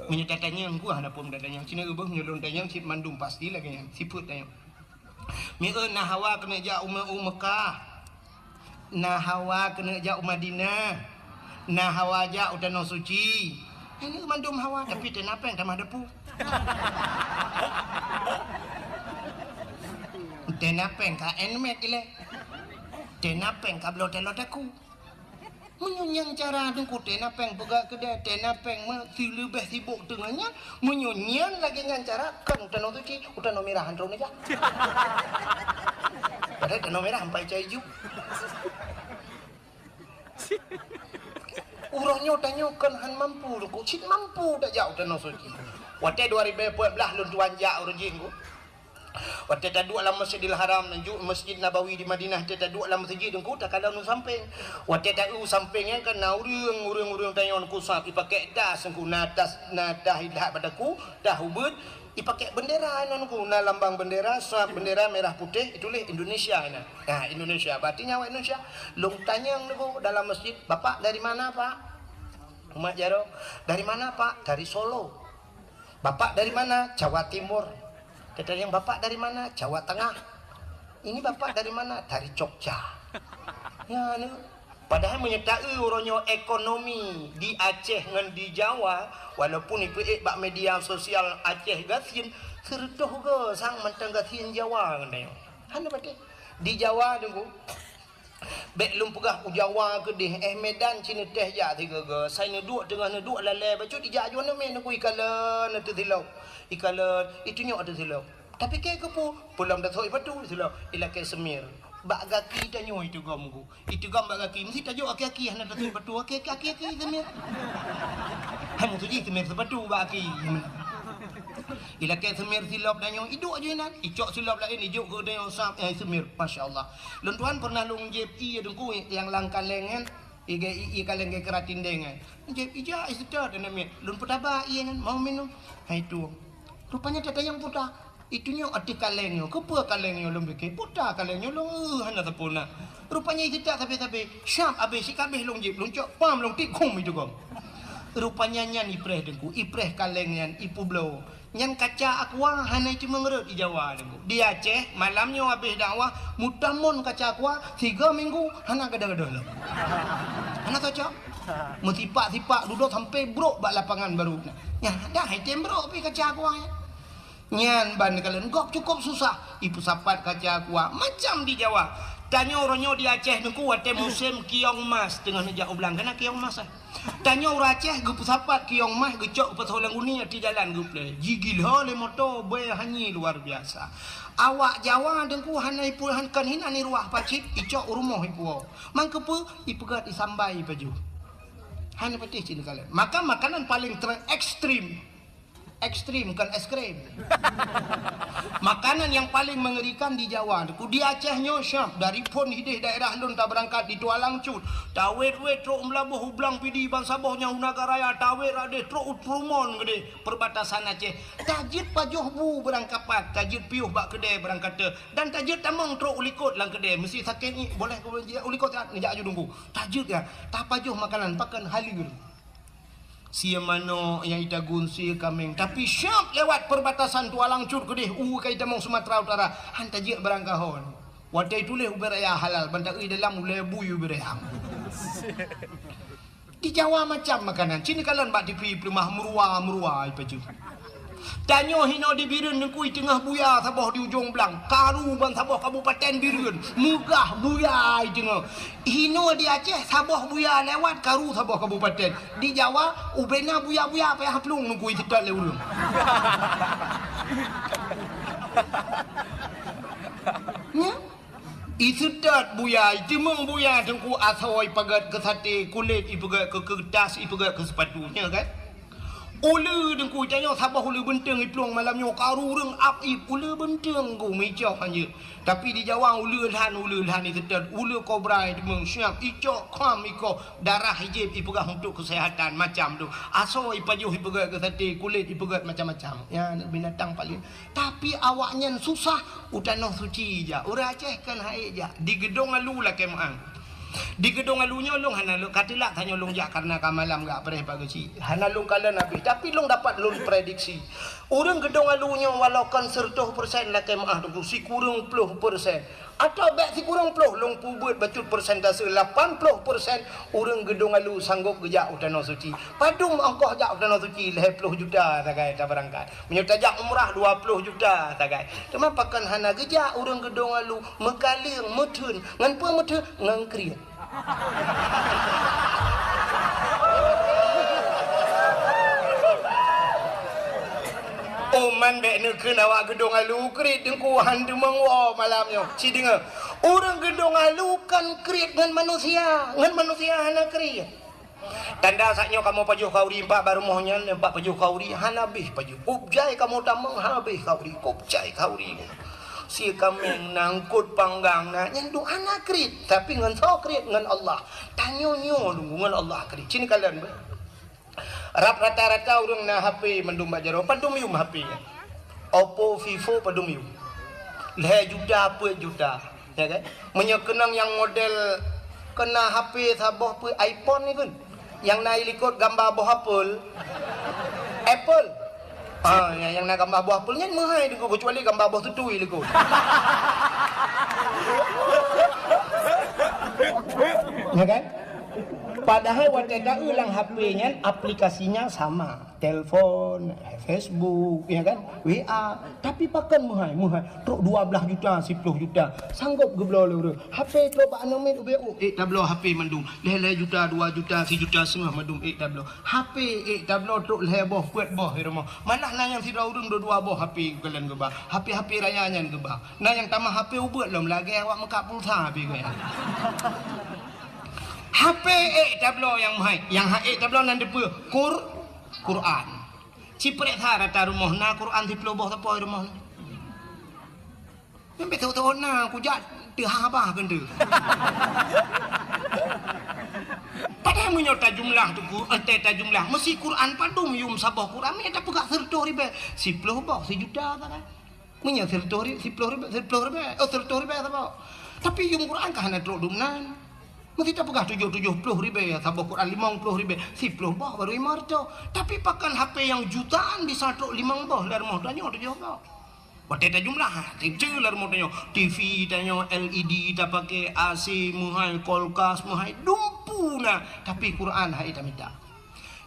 Menyetatanya engku ada pun datanya. Sini ubah menyelon tanya sip mandum pasti lagi yang siput tanya. Mie nah hawa kena jak Mekah. Nah hawa kena jak Madinah. Nah hawa jak udah no suci. Ini mandum hawa tapi tenapa yang tamah depu. Tenapeng ka enmet ile. Tenapeng ka blot-lot aku. Menyunyang cara dengku tenapeng pegak kedai tenapeng si lebih sibuk dengannya menyunyang lagi dengan cara kan utano tu ci utano merah handro ni ja. Padahal utano merah sampai cai juk. Urangnya tanya kan han mampu dengku cit mampu dak jauh utano suci. Wate 2014 lun tuan jak urang jinggu. Waktu tadi dalam Masjidil Haram dan Masjid Nabawi di Madinah tadi dalam masjid dengku tak kalau nu samping. Waktu tadi sampingnya kan urang tanya ku sap dipakai das ku natas nadah hilah padaku dah ubud dipakai bendera nanku na lambang bendera sap bendera merah putih itulah Indonesia ini. Nah Indonesia berarti nyawa Indonesia. Long tanya niku dalam masjid, "Bapak dari mana, Pak?" Umat Jaro, "Dari mana, Pak?" "Dari Solo." "Bapak dari mana?" "Jawa Timur." Kata yang bapak dari mana? Jawa Tengah. Ini bapak dari mana? Dari Jogja. Ya, ni. Padahal menyertai orangnya ekonomi di Aceh dengan di Jawa, walaupun itu bak media sosial Aceh gasin, sertuh ke sang mentang gasin Jawa katanya. Hana batik. Di Jawa tunggu. Bek lum pegah Jawa ke deh Medan sini teh ya tiga ke. Saya duduk tengah duduk lalai baju dijak jual nama aku ikalan itu silau. Ikalan itu nyok ada silau. Tapi kayak kepu pulang dah soi batu silau. Ila kayak semir. Bak gaki dah nyok itu gamku. Itu gam bak gaki mesti tajuk aki-aki hana dah soi batu aki-aki semir. Hanya tu je semir sebatu bak aki. Ila kayak semir silap dah nyok iduk aja nak. Icok silap lain ijuk ke dah nyok sap semir. Masya-Allah. Lun tuan pernah lung JP dengku yang langkan lengan i kalian ke keratin dengan. JP ija istirahat dan namanya. Lun petaba iya kan mau minum. Hai tu. Rupanya tata yang putar. itunya arti kalengnya kepa kalengnya long beke putar kalengnya long hana tapuna rupanya itu tak tapi syam habis si kabeh long jip long cok pam long tikung itu gong rupanya nyan ipreh dengku ipreh kaleng nyan ipu blow nyan kaca aqua hana itu mengerut di Jawa dengku di Aceh malamnya habis dakwah mutamon kaca aqua 3 minggu hana gada-gada lah hana cocok metipak-tipak duduk sampai brok bak lapangan baru nya dah item brok pi kaca aqua nyan ban kalian gok cukup susah ipu sapat kaca aqua macam di Jawa tanya orangnya di Aceh dengku wate musim kiong mas dengan nejak ulang kena kiong mas tanya orang Aceh gupu sapat kiong mas gecok pasal orang uni di jalan guple gigil hole motor boy hanyi luar biasa awak Jawa dengku hanai pulhan kan hinani ruah pacit icok rumah ipu mangkepu ipegat isambai baju hanya patih cina kalian maka makanan paling ekstrim kan es krim makanan yang paling mengerikan di Jawa di Aceh nyosyap dari pun hidih daerah lun tak berangkat di Tualang Cut tawet truk melabuh hublang pidi bang sabohnya unaga raya tawet ade truk utrumon gede perbatasan Aceh tajit pajuh bu berangkapat tajit piuh bak kedai berangkat dan tajit tamang truk ulikot lang kedai mesti sakit ni boleh ulikot ngejak aju dungku tajit ya tak pajuh makanan pakan halir sia mano yang ita gunsi kameng tapi syap lewat perbatasan Tualang Cut kedih kai tamong Sumatera Utara hanta je berangkahon wadai tuleh uberaya halal bantak dalam uleh buyu bereham di Jawa macam makanan sini kalian bak di rumah murua ipaju tanyo hino di Birun dengkui tengah buya saboh di ujung belang karu bang saboh kabupaten Birun mugah buya tengah hino di Aceh saboh buya lewat karu saboh kabupaten di Jawa ubena buya apa haplung dengkui tidak lewat nya isudat buya jemeng buya dengku asoi pagat ke sate kulit ipegat ke kertas ipegat ke sepatunya kan ule dengku janyo sabah ule benteng iplong malamnya karu reng ap ule benteng ku micok hanya tapi di Jawa ule lhan itu dan ule kobra demeng syap icok kham iko darah hijab ipegah untuk kesehatan macam tu aso ipajuh ipegah ke sate kulit ipegah macam-macam ya binatang paling tapi awaknya susah utanoh suci ja ura Aceh kan hae ja di gedong alu lah kemang di gedung alunya long hana long katilah tanya long jak karena kamalam gak pereh pagi hana long kalian habis tapi long dapat long prediksi orang gedung alunya walau kan 100% lah kemah tu si kurang 10% atau baik si kurang 10 long pubut bacut persentase 80% orang gedung alu sanggup gejak utano suci padung angkoh jak utano suci 10 juta tagai tak berangkat menyutajak umrah 20 juta tagai cuma pakan hana gejak orang gedung alu mekaling metun ngan pe metun ngan kriat man bek nekeun awak gedong alu krit dengku handu mangwo malamnya si dengar orang gedong alu kan krit dengan manusia hana krit tanda saknya kamu pajuh kauri empat baru mohnya empat pajuh kauri hana bih pajuh upjai kamu tamang habis kauri upjai kauri si kami nangkut panggang na nyendu anak krit tapi ngan so krit ngan Allah tanyo nyo ngan Allah krit sini kalian rap rata-rata orang na HP mendum bajaro padum yum HP Oppo Vivo padum yum leh juta apa juta ya kan menyekenang yang model kena HP saboh pe iPhone ni kan yang naik likut gambar boh Apple yang nak gambar buah apelnya mahal tu kecuali gambar buah tutui lekut. Ya kan? Padahal wateda ulang HP-nya aplikasinya sama, telepon, Facebook, ya kan, WA, tapi pakan mahal, truk 12 juta, 10 juta, sanggup geblo luru. HP coba anomet UBU, tablo HP mandung, leh juta, 2 juta, 3 juta setengah mandung, tablo. HP tablo truk leh boh kuat boh di rumah. Malah nang yang sida urung 2 boh HP kalian gebah. HP rayanya gebah. Nah yang tambah HP ubet lom lagi awak mekak pulsa HP kau. HP tablo yang mahal, yang tablo nan depe Quran. Cipret rata rumah na Quran di peloboh tapoi rumah. Membe tahu na ku jak teu habah kan tu. Padahal menyota jumlah tu ku ente jumlah mesti Quran padum yum sabah Quran me tak pegak sertoh ribe. 10 boh 1 juta kan. Punya 10 ribu. Oh 10 ribu apa? Tapi yung Quran kah hana truk dumnan. Mesti tak pegah 70 ribu ya, sabah Quran 50 ribu. 10 bah baru imarto. Tapi pakan HP yang jutaan bisa truk 5 bah dari rumah tanya 7 bah. Waktu itu jumlah, TV lah rumah tanya. TV tanya LED tak pakai AC, muhai kulkas, muhai dumpu na. Tapi Quran hai tak minta.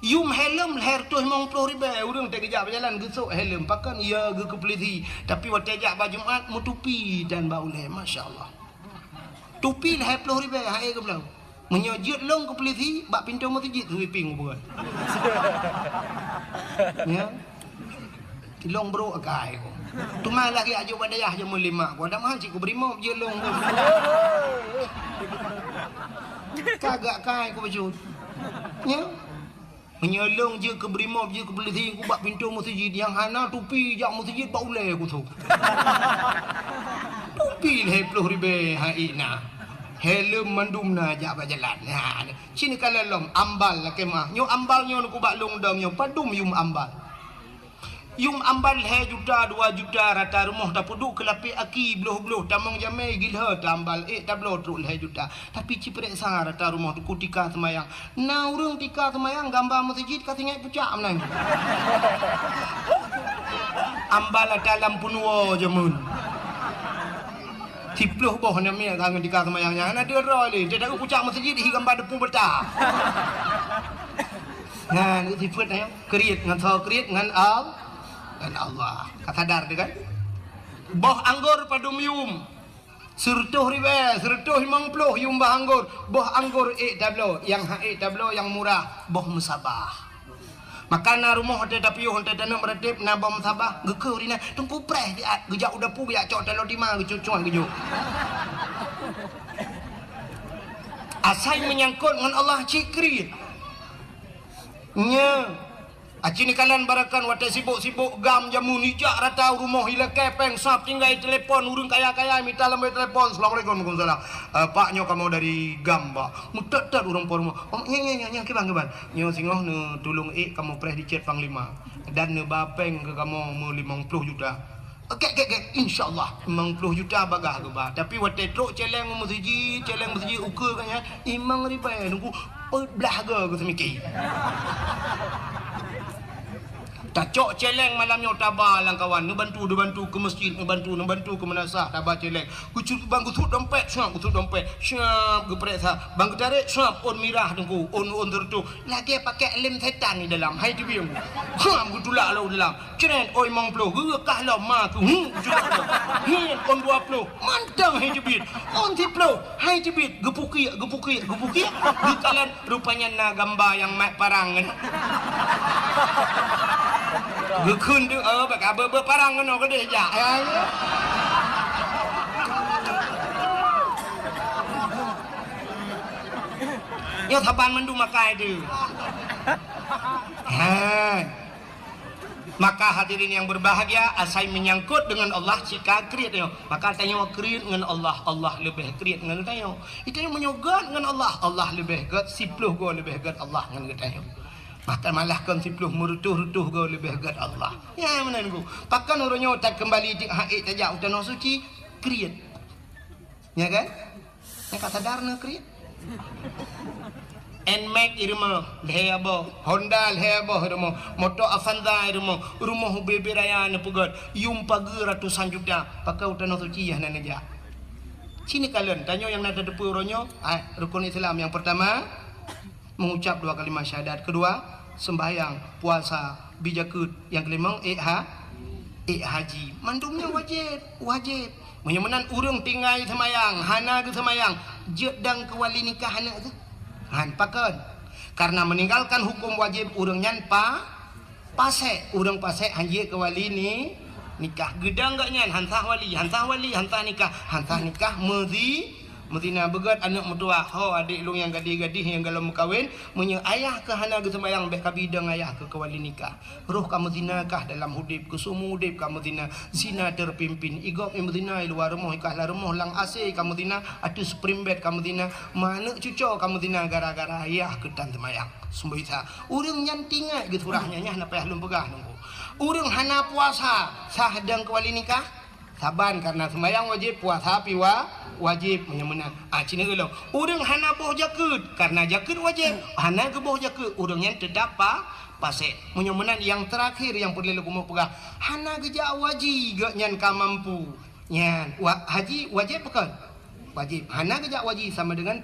Yum helm leher tu 50 ribu. Urang tak kejap berjalan gesuk helm pakan ia ge kepeliti. Tapi waktu ajak baju Jumaat mu tupi dan bau leh, masya-Allah. Tupi leher 10 ribu hai ke belau. Menyajut long kepeliti bak pintu masjid tu ping bukan. Ya. Long bro agai ko. Tu mai lagi ajuk badayah je mu 5. Ko dak mahal cik ko berimo je long ko. Kagak kai ko baju. Ya. Menyelong je ke Brimob je ke Beliti ku bak pintu masjid yang hana tupi jak masjid bau le ku tu. Tupi le 10 ribu hai na. Helm mandum na jak berjalan. Ha. Sini kalelom ambal la kemah. Nyo ambal nyo ku bak long dam nyo padum yum ambal. Yum ambal he juta 2 juta rata rumah tak puduk kelapi aki beluh-beluh tamang jamai gilha tambal tablo truk le juta. Tapi ciprek sah rata rumah tu kutika semayang. Na urang tika semayang gambar masjid katanya pucak menang. Ambal dalam punwo jamun. Tipluh boh namanya kangen tika semayangnya. Ana dia role, dia tak pucak masjid hi gambar depu betah. Nah, ni tipet ya. Kriet ngan so kriet ngan dan Allah sadar dia kan boh anggur padum yum sertuh ribe sertuh 50 yum bah anggur boh anggur tablo yang tablo yang murah boh musabah makana rumah hotel tapi hotel tanam beratip na boh musabah gekeu dina tungku preh dia gejak udah pu ya cok telo di mana gecucuan geju asai menyangkut dengan Allah cikri nya acini kalian barakan watak sibuk-sibuk gam jamu nijak rata rumah hilang kepeng sap tinggal telepon urang kaya-kaya minta lambai telepon. Assalamualaikum warahmatullahi. Paknya kamu dari gam pak mutat-tat urang por rumah. Nya kebang nyo singoh ne tulung kamu preh di chat panglima dan ne bapeng ke kamu mau 50 juta. Okey insyaallah 50 juta bagah ke bah. Tapi watak truk celeng masjid ukur kan ya 5 ribu nunggu belah ke semiki. Tak cok celeng malamnya tabah lang kawan nu bantu ke masjid nu bantu ke manasah tabah celeng kucut bang kutut dompet syap geprek sah bang tarik syap on mirah dengku on tertu lagi pakai lem setan ni dalam hai tu biang gutulak lau dalam ceren oi mang plo gekah lau ma tu on 20 mantang hai tu bit on 10 hai tu bit gepuki gekalan rupanya na gambar yang mat parangan gekun tu bak berparang ngono ke dia jak yo thaban mandu makai tu maka hadirin yang berbahagia asai menyangkut dengan Allah jika kriat yo maka tanya kriat dengan Allah lebih kriat dengan tayo itu yang menyogat dengan Allah lebih gat 10 go lebih gat Allah dengan tayo maka malahkan 10 merutuh-rutuh go lebih gat Allah. Ya mana nunggu. Pakan orangnya tak kembali di haid tajak utano suci kriat. Ya kan? Yang kata darna kriat. Nmax irma lehabo, Honda lehabo irma, motor Avanza irma, rumah BB Raya ne pegat, yum pagi ratusan juta. Pakai utano suci ya nanaja. Sini kalian tanya yang nada depu orangnya, rukun Islam yang pertama mengucap 2 kalimat syahadat, kedua sembahyang, puasa, bijakut, yang kelima haji. Mandumnya wajib. Menyamanan urang tinggal semayang, hana ke semayang, jedang ke wali nikah hana tu. Han pakan. Karena meninggalkan hukum wajib urang nyan pasek, urang pasek hanji ke wali ni nikah. Gedang gak nyan hantah wali, hantah nikah Mudina begat anak mertua ho adik lu yang gadis-gadis yang kalau mukawin menye ayah ke hana ke sembayang beh kabidang ayah ke wali nikah roh kamu zinakah dalam hudip ke sumu hudip kamu zina zina terpimpin igop mudina luar rumah ikah la rumah lang ase kamu zina atus primbet kamu zina mana cucu kamu zina gara-gara ayah ke tan sembayang sembaita urang nyantingat gitu urahnya nya na payah lum pegah nunggu urang hana puasa sah dang ke wali nikah Saban karena sembahyang wajib, puasa pi wajib menyemenan. Cina gelau. Urang hana boh jakut karena jakut wajib. Hana ke boh jakut urang yang terdapat pasek. Menyemenan yang terakhir yang perlu lu mau pegang. Hana geja wajib gak nyan ka mampu. Nyan haji wajib bukan? Wajib. Hana geja wajib sama dengan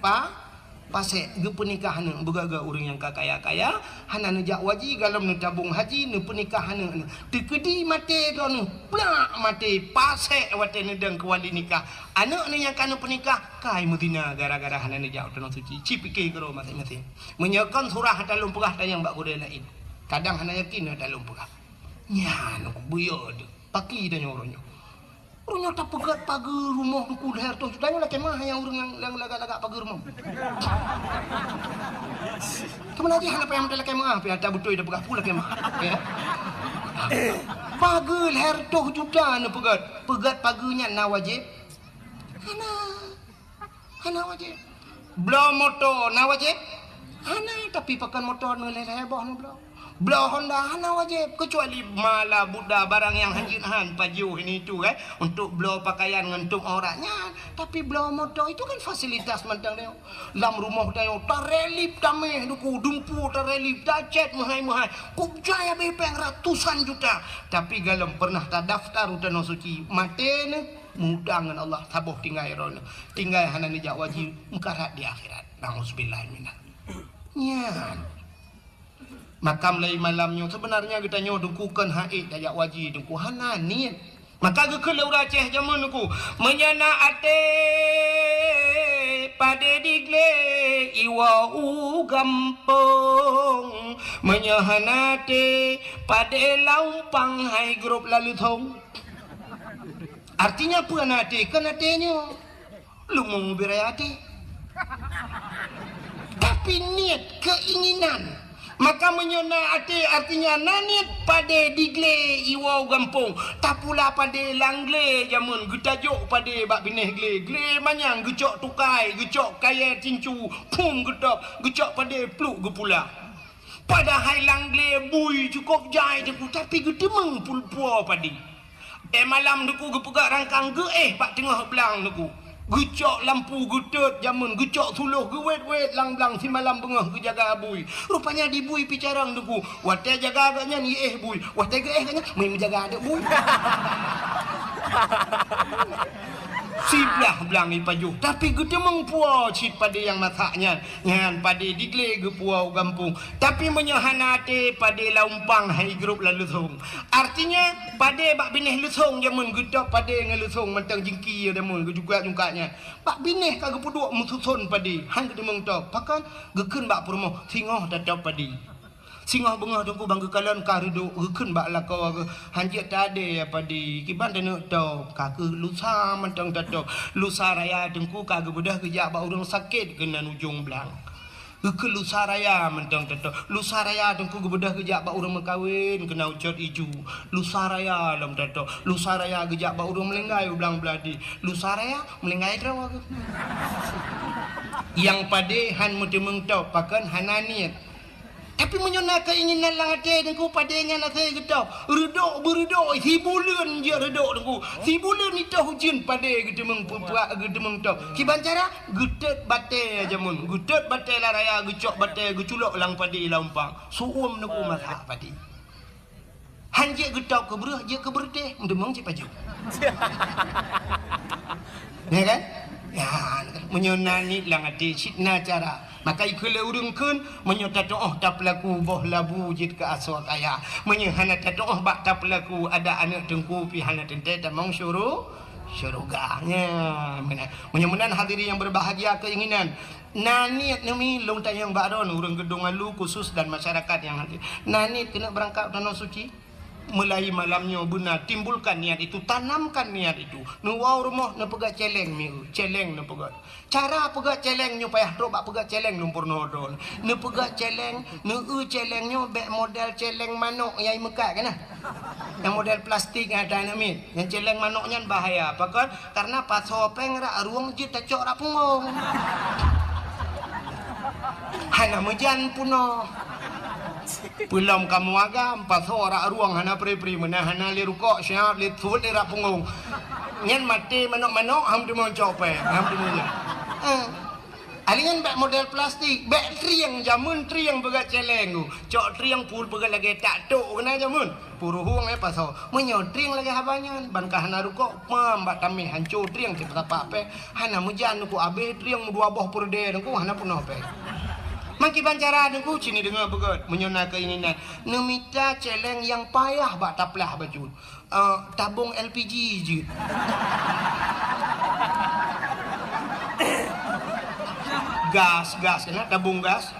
pasek ge pernikahan begaga urang yang kaya-kaya hana nejak wajib galam nu tabung haji nu pernikahan tekedi mate don plak mate pasek wate nedeng ke wali nikah anak ni yang kana pernikah kai mutina gara-gara hana nejak tanah suci cipike gero masing-masing menyekan surah dalam pegah tayang bak gode lain kadang hana yakin dalam pegah nya nu buyo paki dan nyoronyo urang tak pegat pagar rumah ku leher tu sudahnya lah kemah yang urang yang lagak-lagak pagar rumah. Kemana aja hana payah mendalah kemah pi ada betul dah pegat pula kemah. Ya. Pagar leher tu juga na pegat. Pegat pagarnya na wajib. Hana wajib. Blau motor na wajib. Hana tapi pakan motor na leher bawah na blau. Blau Honda hana wajib kecuali mala Buddha barang yang hanjin pajuh ini tu untuk blau pakaian ngentuk orangnya tapi blau motor itu kan fasilitas mentang dia lam rumah dia tarelip tameh duku dumpu tarelip dacet mahai kubjaya bepeng ratusan juta tapi galam pernah tak daftar tanah suci matene mudangan Allah tabuh tinggal ron tinggal hana nejak wajib mengkarat di akhirat nauzubillah minna nyan makam lai malamnya sebenarnya kita nyo dukukan haid dayak wajib duku hana niat maka ke kelau Aceh zaman duku menyana ate pade digle iwa u gampong menyahanate pade laumpang hai grup lalu thong artinya apa nate kan atenya lu mau berayati tapi niat keinginan maka menyona ate artinya nanit pada digle iwau gampung tapula pada langle jamun getajuk pada bak bineh gle manyang gecok tukai gecok kaya cincu pum gecok pada pluk gepula pada hai langle bui cukup jai deku tapi gedemeng pulpua padi malam deku gepegak rangkang ge pak tengah belang deku gecok lampu gedut jamun gecok suluh gewet lang si malam bengah gejaga bui rupanya di bui picarang deku wate jaga agaknya ni bui wate ge agaknya main menjaga ada bui siblah belang ipajuh tapi gede mengpuau cit pada yang mataknya ngan pada digle ge puau gampung tapi menyahanate pada laumpang hai grup lalu thong artinya pada bak bineh lusong jamun gedok pada ngelusong mentang jengki demun ge juga jungkanya bak bineh kagak puduk mususun pada hang gede mengtop pakan gekeun bak purmo singoh dadap pada singoh bengah dengku bangga kalan kariduk gekeun bak lakau hanjit tade apa di kiban denuk tau kake lusa mentang dadap lusa raya dengku kagak bedah gejak bak urang sakit kena ujung belang ke lusa raya mentang dadap lusa raya dengku gebedah gejak bak urang mekawin kena ucot iju lusa raya lam dadap lusa raya gejak bak urang melenggai belang beladi lusa raya melenggai draw yang pade han mesti mengtau pakan hananiat tapi menyona keinginan lang ate dengku padenya nase gedau redok beredok si bulan je redok dengku si bulan itu hujan pada gedemeng puak gedemeng tau si bancara gedet bate jamun gedet bate la raya gecok bate geculok lang padi laumpang suum dengku masak padi hanje gedau ke bereh je ke berde demeng si paju ya kan ya menyona ni lang ate sitna cara maka ikula urungkeun menyota doa tak pelaku boh labu jid ke aswak ayah menyehana doa bak tak pelaku ada anak dengku pi hana tente tamang syuruganya menyemenan hadiri yang berbahagia keinginan nanit nami long tayang baron urang gedung alu khusus dan masyarakat yang hadir nanit kena berangkat tanah suci mulai malamnya benar timbulkan niat itu tanamkan niat itu nuwau rumah na pegat celeng miu celeng na pegat cara pegat celeng nyo payah ro bak pegat celeng lumpur nodol na pegat celeng nu celeng nyo bek model celeng manok yang mekat kan yang model plastik ada namit yang celeng manoknya bahaya apa kan karena pas hopeng rak ruang je tacok rak pungong hana mejan puno pulam kamu agam pas ora ruang hana pri-pri menah hana li rukok syap li thul li rak punggung nyen mati manok-manok ham tu mon cope ham tu mun Alingan beg model plastik, beg triang jamun triang begat celeng tu. Cok triang pul begat lagi tak tok kena jamun. Puruhung pasal. Menyo triang lagi habanyan. Bankah narukok mambat tamih hancur triang kita apa pe. Hana mujan ku abe triang dua boh purde ku hana punah pe. Maki bancara ku cini dengar begat menyona keinginan. Nemita celeng yang payah bak taplah baju. Tabung LPG je. gas kena tabung gas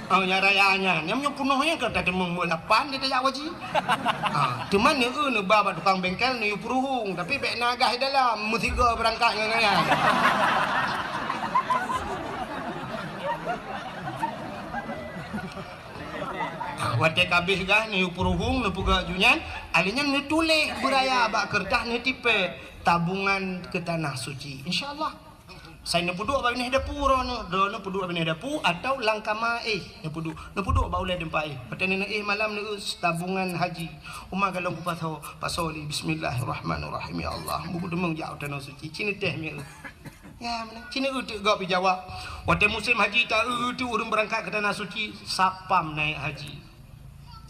nyarayanya nyamnya punohnya ke tak demung mulapan dia tak wajib cuman ni baba tukang bengkel ni puruhung tapi bek nagah dalam mutiga berangkat ngaya wate kabeh gah ni puruhung nu puga junyan alinya ni tulis beraya bak kertas ni tipe tabungan ke tanah suci insyaallah. Saya nak puduk bagi ni dapur no, nak puduk bagi ni dapur atau langkama nak puduk bau le dempai. Petani malam ni tabungan haji. Umma kalau ku pasoli bismillahirrahmanirrahim ya Allah. Buku demeng jauh tanah suci. Cini teh mi. Ya mana? Cini utek gak pi Jawa. Waktu musim haji tak urang berangkat ke tanah suci sapam naik haji.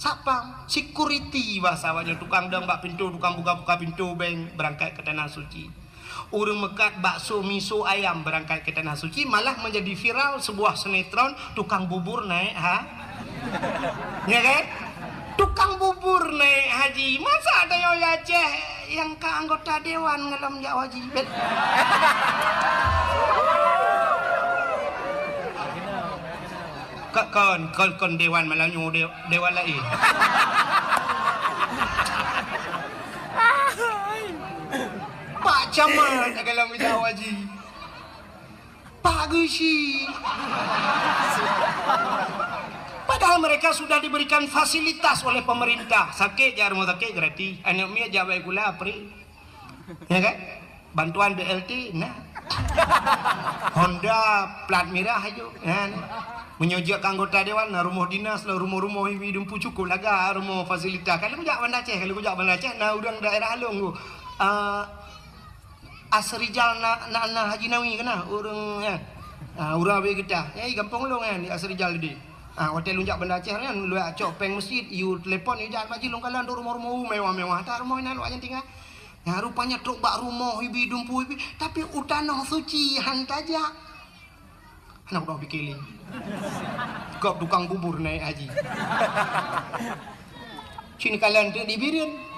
Sapam, security bahasa awaknya tukang dang bak pintu, tukang buka-buka pintu bank berangkat ke tanah suci. Urang mekat bakso miso ayam berangkat ke tanah suci malah menjadi viral sebuah sinetron tukang bubur naik ya kan tukang bubur naik haji masa ada yang Aceh yang ke anggota dewan ngalam jak wajib kon dewan malah nyu dewan lain Pak Camat kalau minta wajib Pak Gusi padahal mereka sudah diberikan fasilitas oleh pemerintah sakit jar mau sakit gratis anak mia jabai gula apri ya kan bantuan BLT nah Honda plat merah aja kan menyojak anggota dewan nah rumah dinas lah rumah-rumah hidup cukup laga rumah fasilitas kalau kujak Banda Aceh nah udang daerah Halong Asrijal na Haji Nawi kena urang kan urang abe kita gampang long kan di Asrijal di hotel lunjak Banda Aceh kan lu acok peng masjid you telepon you jangan maji long kalan rumah-rumah mewah-mewah tak rumah nan wak tinggal ya rupanya truk bak rumah hibi dumpu hibi tapi utanah suci hantaja anak udah bikiling kop tukang bubur naik haji sini kalian tu dibirin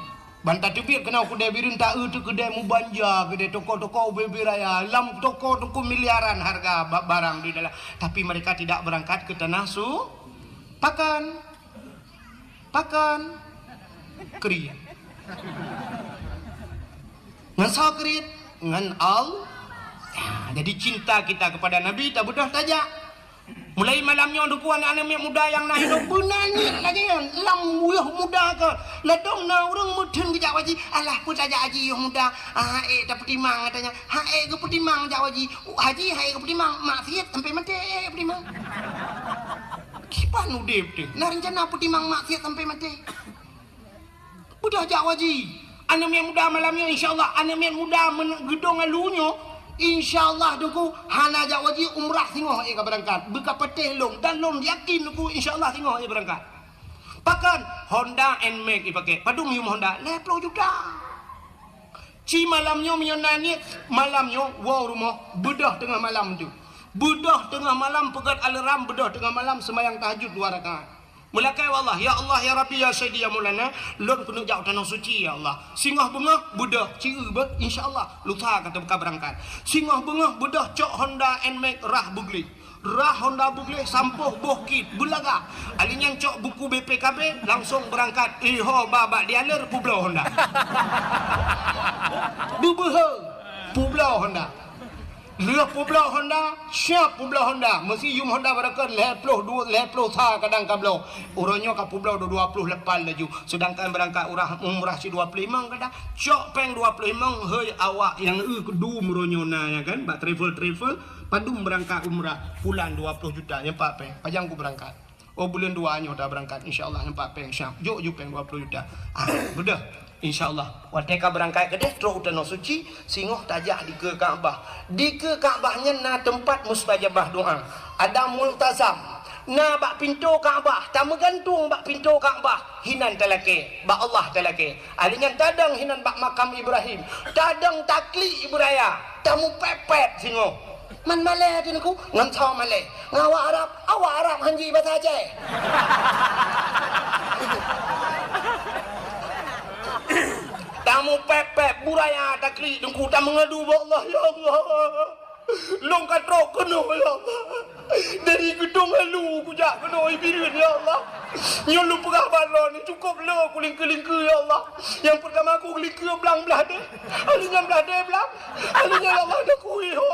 Banta tebir kena kedai birin tak tu kedai mubanja, kedai toko-toko bebi raya, lam toko-toko miliaran harga barang di dalam. Tapi mereka tidak berangkat ke tanah pakan keri. Ngan sakrit, ngan al. Jadi cinta kita kepada Nabi tak mudah saja. Mulai malamnya untuk anak-anak muda yang nak hidup benanyi lagi kan lam uyuh muda ke ledong na urang mudun ke jak waji alah pun saja haji uyuh muda dah petimang katanya ke petimang jak waji haji ke petimang maksiat sampai mati petimang kipan udip tu nah rencana petimang maksiat sampai mati udah jak waji anak muda malamnya insyaallah anak muda gedong alunya InsyaAllah duku hana jak wajib umrah tengok ia berangkat buka petih long dan long yakin duku insyaAllah tengok ia berangkat pakan Honda NMAX dipakai padung yum Honda 20 juta ci malamnya menyonani malamnya wow rumah bedah tengah malam tu bedah tengah malam pegat alarm bedah tengah malam sembahyang tahajud 2 rakaat melakai wallah ya Allah ya Rabbi ya Sayyidi ya Maulana lon kena jauh tanah suci ya Allah singah bengah bedah ciu bet insyaallah lusa kata buka berangkat singah bengah bedah cok Honda NMAX rah Honda Bugli sampuh bohkit bulaga alinya cok buku BPKB langsung berangkat iho babak dialer Pulau Honda bubuh Pulau Honda Leh Pulau Honda, siap Pulau Honda. Mesti yum Honda berakan leploh sa kadang kablo. Urangnya ke Pulau 20 lepas laju. Sedangkan berangkat umrah si 25 kadang. Cok peng 25 hei awak yang kedu muronyo na ya kan. Bak travel padum berangkat umrah bulan 20 juta nyempak peng. Pajang ku berangkat. Oh bulan 2 nya dah berangkat insyaallah nyempak peng siap. Jok peng 20 juta. Bedah. InsyaAllah. Wateka berangkat ke dia, terus tanah suci, singoh tajak di ke Kaabah. Di ke Kaabahnya na tempat mustajabah doa. Ada multazam. Na bak pintu Kaabah, tak menggantung bak pintu Kaabah. Hinan telake, bak Allah telake. Alinya tadang hinan bak makam Ibrahim. Tadang takli Ibraya. Tamu pepet singoh. Man Malay tu aku, ngam tahu Malay. Ngawak Arab, awak Arab hanji bahasa Aceh. Tamu pepek buraya takli dengku tak mengadu Allah ya Allah. Long katrok kena ya Allah. Dari gedung lalu ku jak kena ibirin ya Allah. Nyolong pegah balon ni cukup lah aku lingka-lingka ya Allah. Yang pertama aku lingka belang-belah dia. Alunya belah dia belang. Alunya ya Allah dah kui ho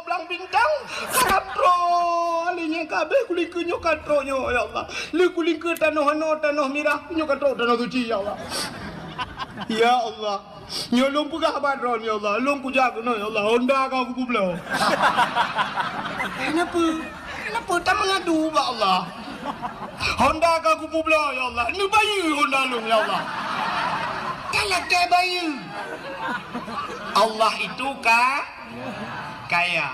belang bintang. Katro. Alunya kabeh aku lingka nyok katro nyo ya Allah. Lu ku lingka tanah merah nyok katro tanah suci ya Allah. Ya Allah, nyolong pegah badron ya Allah, long ku jaga no ya Allah, Honda kau aku belau. Kenapa tak mengadu ba Allah? Honda kau aku belau ya Allah, ni bayu Honda long ya Allah. Kalau ke bayu. Allah itu kaya.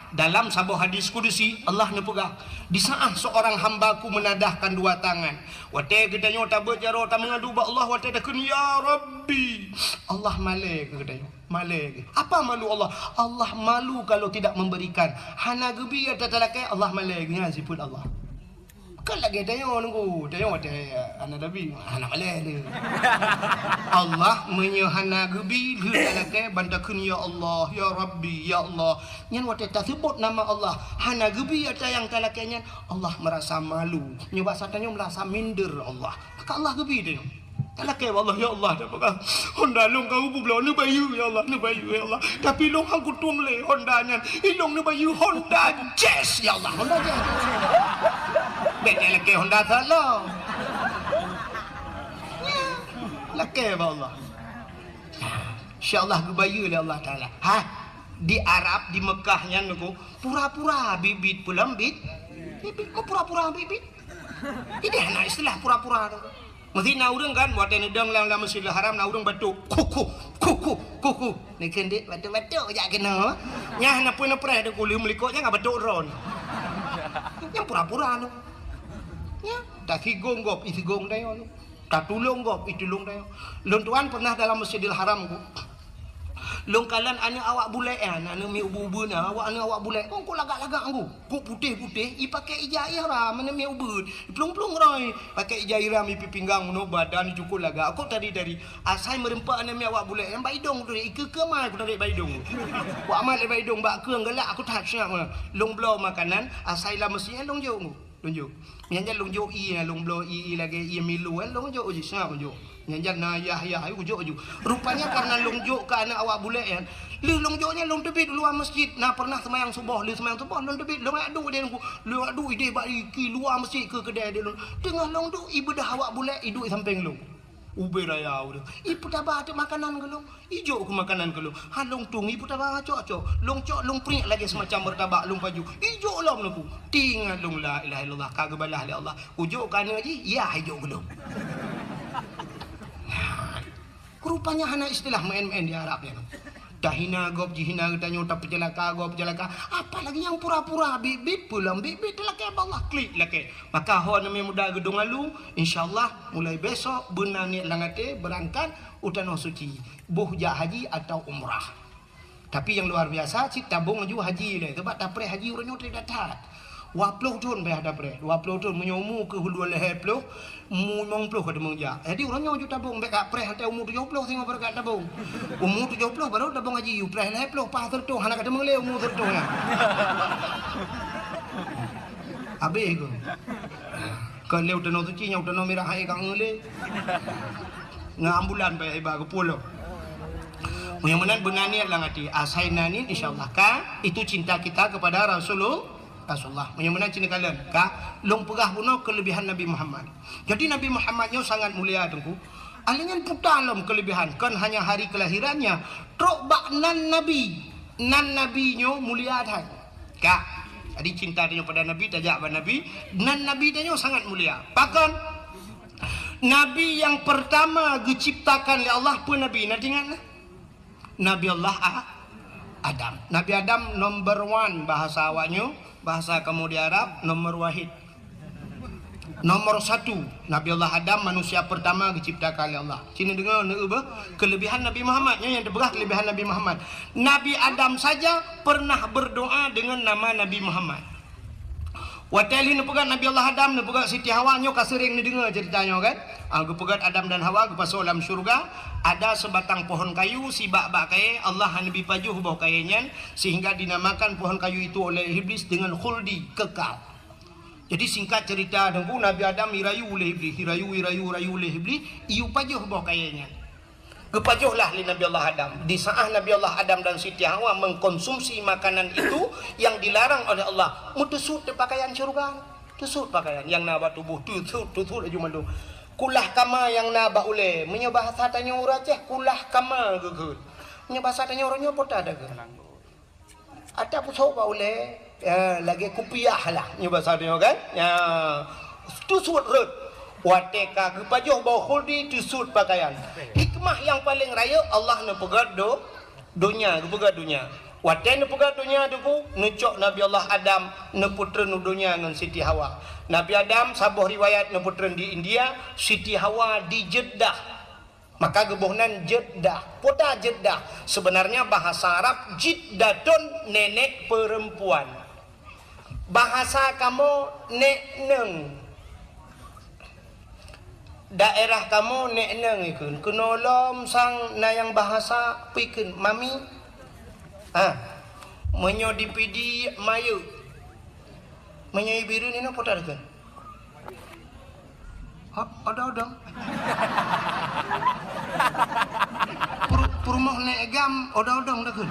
Dalam sebuah hadis kudusi Allah nepegah di saat seorang hambaku menadahkan dua tangan wate gedanya tak berjaro tak mengadu ba Allah wate dah ya Rabbi Allah malai ke gedanya malai apa malu Allah Allah malu kalau tidak memberikan hana gebi ada talakai Allah malai nya siput Allah kan lagi dayo nunggu dayo wate anak nabi anak malai dia Allah menyehana gebi talakai bandakeun ya Allah ya Rabbi ya Allah nyan wate tak sebut nama Allah hana gebi ada yang talakainya Allah merasa malu nyoba satanya merasa minder Allah maka Allah gebi dia talakai Allah ya Allah dah pakai Honda long kau bubuh ni bayu ya Allah ni bayu ya Allah tapi long hang kutung le Honda nyan ilong ni bayu Honda Jazz ya Allah Honda Jazz beda laki Honda salah laki Allah InsyaAllah kebayu oleh Allah Ta'ala di Arab di Mekah yang aku pura-pura bibit pulang bibit pura-pura bibit ini anak istilah pura-pura tu mesti na urang kan buat nedang lang Masjidil Haram na urang batuk kuku ni kendik batuk jak kena nyah na pun preh de kulim likoknya ngah batuk ron yang pura-pura tu ya tak sigong gop isigong dayo tak tulung gop itulung dayo lon tuan pernah dalam Masjidil Haram ku long kalan ana awak bulek ana mi ubu-ubu na awak bulek kau lagak-lagak aku kau putih-putih i pakai ijah ihram mana mi ubud plung-plung roi pakai ijah ihram i pinggang no badan cukup lagak aku tadi dari asai merempak ana mi awak bulek yang baidong tu ike ke mai aku tarik baidong ku amal baidong bak keung galak aku tak siap long blow makanan asai lah mesti long jo lonjok nyanjan lonjok i long blow i lagi i milu lonjok uji siap lonjok nyanjan na yah ayu ujuk rupanya karena lonjok ke anak awak bulek ya lu lonjoknya long tebit luar masjid nah pernah semayang subuh long tebit long adu dia lu adu ide bagi luar masjid ke kedai dia tengah long tu ibadah awak bulek hidup samping long ube raya udah ibu tabah ada makanan ke long ijo ke makanan ke long halong tung ibu tabah cok long pring lagi semacam bertabak long baju ijo long aku tinggal long la ilaha illallah kagak balah oleh Allah ujo kan haji ya ijo ke long rupanya hana istilah main-main di Arab ya dahina gob jihina tanya tak pejalaka gob pejalaka apalagi yang pura-pura bibit pulang bibit laki Allah klik laki maka ho nama muda gedung lalu insyaallah mulai besok benar ni langate berangkat utano suci buhja haji atau umrah tapi yang luar biasa si tabung ju haji le sebab dapre haji urang tidak datat 20 tahun dah dapre 20 tahun menyomu ke hulu leher ploh mung ploh kada mengja jadi urangnya ju tabung bek apre hantai umur 70 tengok berkat tabung umur 70 baru tabung haji u pre leher ploh pas tertu hana kada mengle umur tertu na abe ko kan leu tano tu cinya tano merah ai kang ngele ngambulan bae ba ke pulau mudah-mudahan benar niat lah ngati asai nani insyaallah ka itu cinta kita kepada Rasulullah mudah-mudahan cinta kalian ka long pegah puno kelebihan Nabi Muhammad jadi Nabi Muhammadnya sangat mulia tengku alingan putalam kelebihan kan hanya hari kelahirannya trok bak nan nabinya mulia dah ka jadi cinta dia pada Nabi tajak pada Nabi nan Nabi dia sangat mulia bahkan Nabi yang pertama diciptakan oleh Allah pun Nabi. Nak ingat lah? Nabi Allah Adam. Nabi Adam number one bahasa awaknya. Bahasa kamu di Arab nomor wahid. Nomor satu, Nabi Allah Adam manusia pertama diciptakan oleh Allah. Sini dengar kelebihan Nabi Muhammad. Yang terberah kelebihan Nabi Muhammad. Nabi Adam saja pernah berdoa dengan nama Nabi Muhammad. Waktu ni pegat Nabi Allah Adam, ni pegat Siti Hawa, nyo sering ni dengar ceritanya kan. Aku pegat Adam dan Hawa ke pasal dalam syurga, ada sebatang pohon kayu, si bak-bak kaya, Allah Nabi pajuh bawah kayanya, sehingga dinamakan pohon kayu itu oleh Iblis dengan khuldi, kekal. Jadi singkat cerita dengku, Nabi Adam irayu oleh Iblis, rayu oleh Iblis, iu pajuh bawah kayanya. Kepajuhlah li Nabi Allah Adam. Di saat Nabi Allah Adam dan Siti Hawa mengkonsumsi makanan itu yang dilarang oleh Allah, mutusut di pakaian syurga, tusut pakaian yang nabah tubuh, tusut aja malu. Kulah kama yang nabah oleh, menyebah satanya uraceh, kulah kama gegut. Menyebah satanya orangnya pota ada ke? Ada pun coba oleh, lagi kupiah lah, menyebah satanya kan? Ya, tusut rut. Wateka kepajuh bau khuldi tusut pakaian. Hikmah yang paling raya Allah nak pegat dunia, pegat dunia. Wate nak pegat dunia tu nucok Nabi Allah Adam nak putra dunia dengan Siti Hawa. Nabi Adam sabuh riwayat nak putra di India, Siti Hawa di Jeddah. Maka gebuhnan Jeddah, kota Jeddah. Sebenarnya bahasa Arab Jiddatun, nenek perempuan. Bahasa kamu nek neng. Daerah kamu nek neng ikun kenolom sang na yang bahasa pikun mami menyo dipidi mayu menyo ibiru ni no potar kan ada purmoh nek gam ada dah kan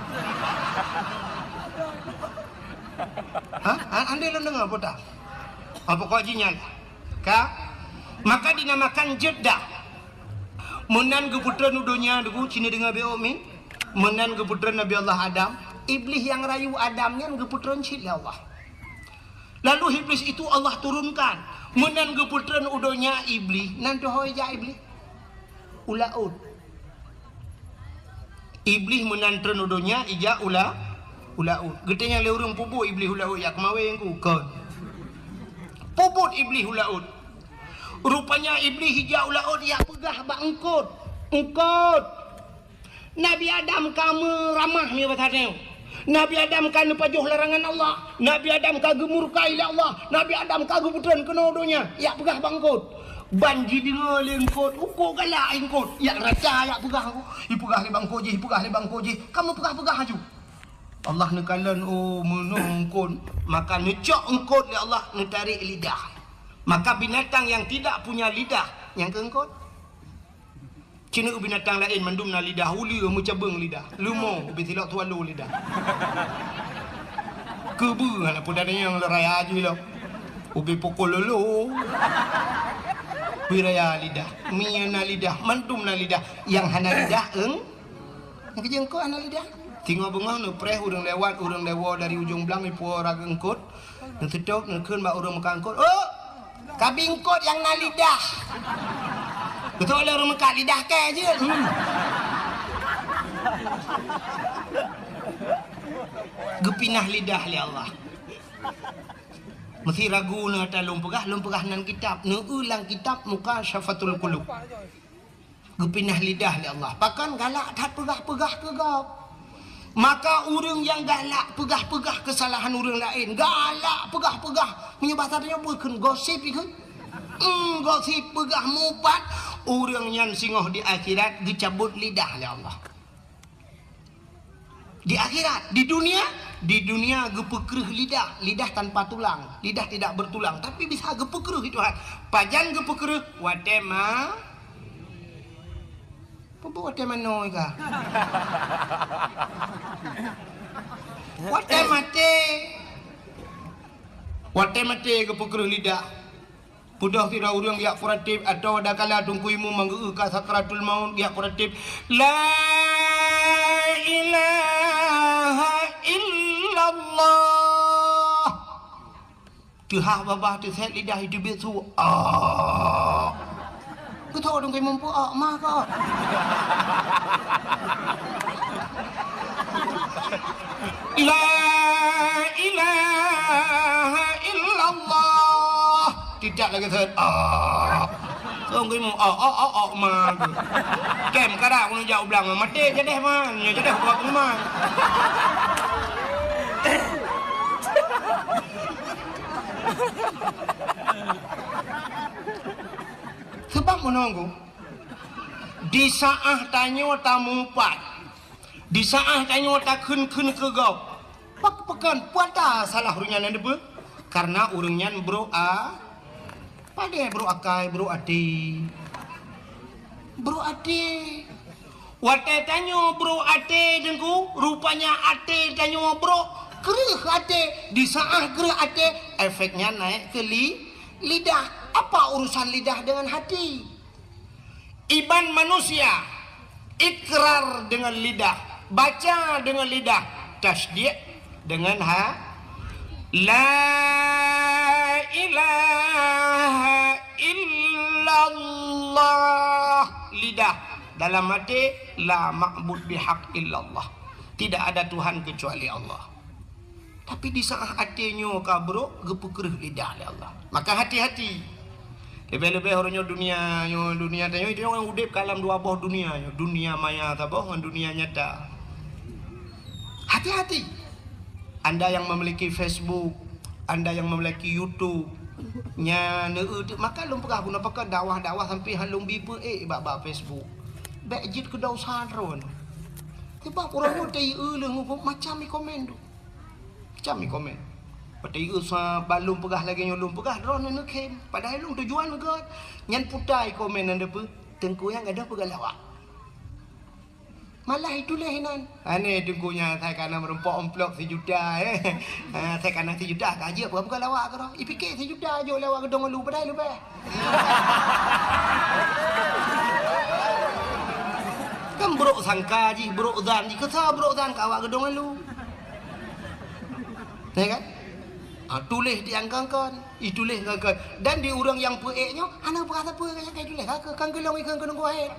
ande lo dengar potar apa kau jinyal ka. Maka dinamakan Jeddah. Menan keputra nudunya dugu cini dengan beomi. Menan keputra Nabi Allah Adam. Iblis yang rayu Adamnya keputra cil Allah. Lalu iblis itu Allah turunkan. Menan keputra nudunya iblis. Nanti hoi ja iblis. Ulaud. Iblis menan nudunya ija ulaud. Getenya leurung pubu iblis ulaud ya kemawe yang ku kon. Puput iblis ulaud. Rupanya iblis hijau laut yang pegah bak engkut. Nabi Adam kamu ramah ni batanya. Nabi Adam kan pajuh larangan Allah. Nabi Adam kagum murkai Allah. Nabi Adam kagum putran kena donya. Ya pegah bangkut. Banji dengar lengkut. Uko galak engkut. Ya raja ya pegah aku. Ipegah le bangkoji. Kamu pegah aju. Allah nekalan menungkun. Maka necok engkut le Allah netarik lidah. Maka binatang yang tidak punya lidah yang keengkot. Cina binatang lain mandumna lidah uli mencabeng lidah. Lumo ubi tilak tualu lidah. Kebu anak pun ada yang raya aja lo. Ubi pukul lulu. Biraya lidah, miana lidah, mandumna lidah yang hana lidah yang kejengkot hana lidah. Tinggal bengah nu preh urang lewat dari ujung belang ipu orang engkot. Nu sedok nu keun ba urang mekangkot. Oh! Kabingkot yang na lidah. Betul lah orang mekat lidah ke je. Gepinah lidah li Allah. Mesti ragu na ta lumpegah nan kitab. Nu ulang kitab muka syafatul qulub. Gepinah lidah li Allah. Pakan galak tak pegah-pegah ke gap. Maka orang yang galak pegah-pegah kesalahan orang lain, galak pegah-pegah menyebab tadinya bukan gosip itu. Gosip pegah mupat orang yang singoh di akhirat dicabut lidah oleh Allah. Di akhirat, di dunia gepekreh lidah tanpa tulang, lidah tidak bertulang tapi bisa gepekreh itu kan. Pajan gepekreh wadema Pupu wate manoy ka. Wate mate ke pukul lidah. Pudah kira urang dia kuratif atau ada kala tungkuimu manggu ka sakratul maut dia kuratif. La ilaha illallah. Tuhan babah tu set lidah hidup itu. Ku tahu dong kayak mampu mah kau. La ilaha illallah. Tidak lagi thưa. Không cái mù mà kèm cả đạo nó dạo bằng mà mắt đê chứ đẹp mà nhờ chứ đẹp cũng mà sebab menunggu di saat tanya tamu pat di saat tanya tak kun ke gau pak pekan puata salah urunyan ada ber karena urunyan bro pada bro akai bro ade wate tanyo bro ade dengku rupanya ade tanyo bro gereh ade di saat gereh ade efeknya naik ke lidah. Apa urusan lidah dengan hati? Iman manusia ikrar dengan lidah, baca dengan lidah, tasdiq dengan la ilaha illallah lidah, dalam hati la ma'bud bihaq illallah, tidak ada Tuhan kecuali Allah. Tapi di saat hatinya kabro gepukereh lidah oleh Allah, maka hati-hati. Lebih-lebih orangnya dunia tanya itu orang udip kalam dua boh dunia maya taboh dengan dunia nyata. Hati-hati. Anda yang memiliki Facebook, Anda yang memiliki YouTube, maka lum pegah guna pakai dakwah sampai halung bipe bab Facebook. Baik jid ke daw sadron. Sebab orang teh macam komen tu. Macam komen. Pati usah balum pegah lagi nyolum pegah drone nak kem. Padahal lu tujuan ke nyan putai komen anda pe tengku yang ada pegah lawak. Malah itulah hinan. Ane tengkunya saya kana merempok amplop 1 juta saya kana 1 juta gaji apa pegah lawak ke dah. Ipikir 1 juta je lawak gedong lu padahal lu pe. Kan bro sangka ji bro zan ji kesah bro zan ka awak gedong lu. Ya kan? Tulis diangkangkan, itulis angkangkan. Dan di orang yang peeknya, anak berkata peek kayak tulis kan gelong ikan kena kuat.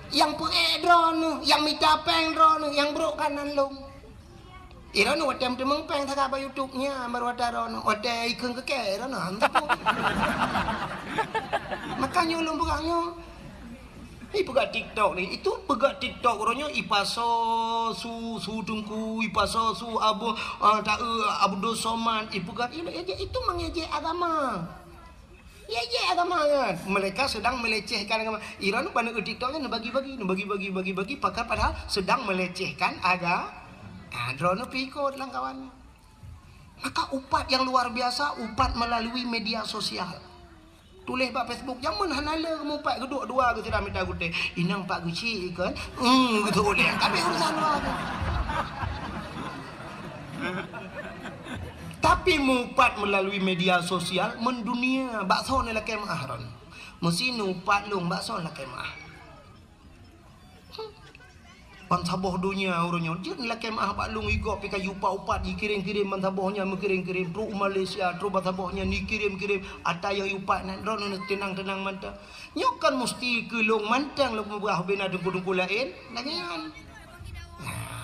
Yang peek drone, yang minta peng drone, yang bro kanan long. Iron watem temeng peng tak apa YouTube-nya baru ada drone, ada ikan keke drone hantar pun. Makanya ulung berangnya. Pegat TikTok ni, itu pegat TikTok orangnya ipaso su dengku, ipaso su abu Abdul Somad, pegat itu mengejek agama. Ejek agama kan. Mereka sedang melecehkan agama. Iran pada TikToknya bagi-bagi pakar padahal sedang melecehkan agama. Drone pikot lang kawan. Maka upat yang luar biasa, upat melalui media sosial. Tulis pak Facebook yang mana hanala kamu pak geduk dua ke tidak minta gute inang pak guci kan gitu boleh tapi urusan luar tapi mupat melalui media sosial mendunia bakso ni lah kemah ron mesti nupat long bakso lah kemah Mansaboh dunia orangnya dia lah kemah pak long igop pika yupa upat dikirim-kirim mansabohnya mengirim-kirim tru Malaysia tru mansabohnya dikirim-kirim ada yang yupat nan ron tenang-tenang mantap nyokan mesti ke long mantang lo mubah bena dengku-dengku lain lagian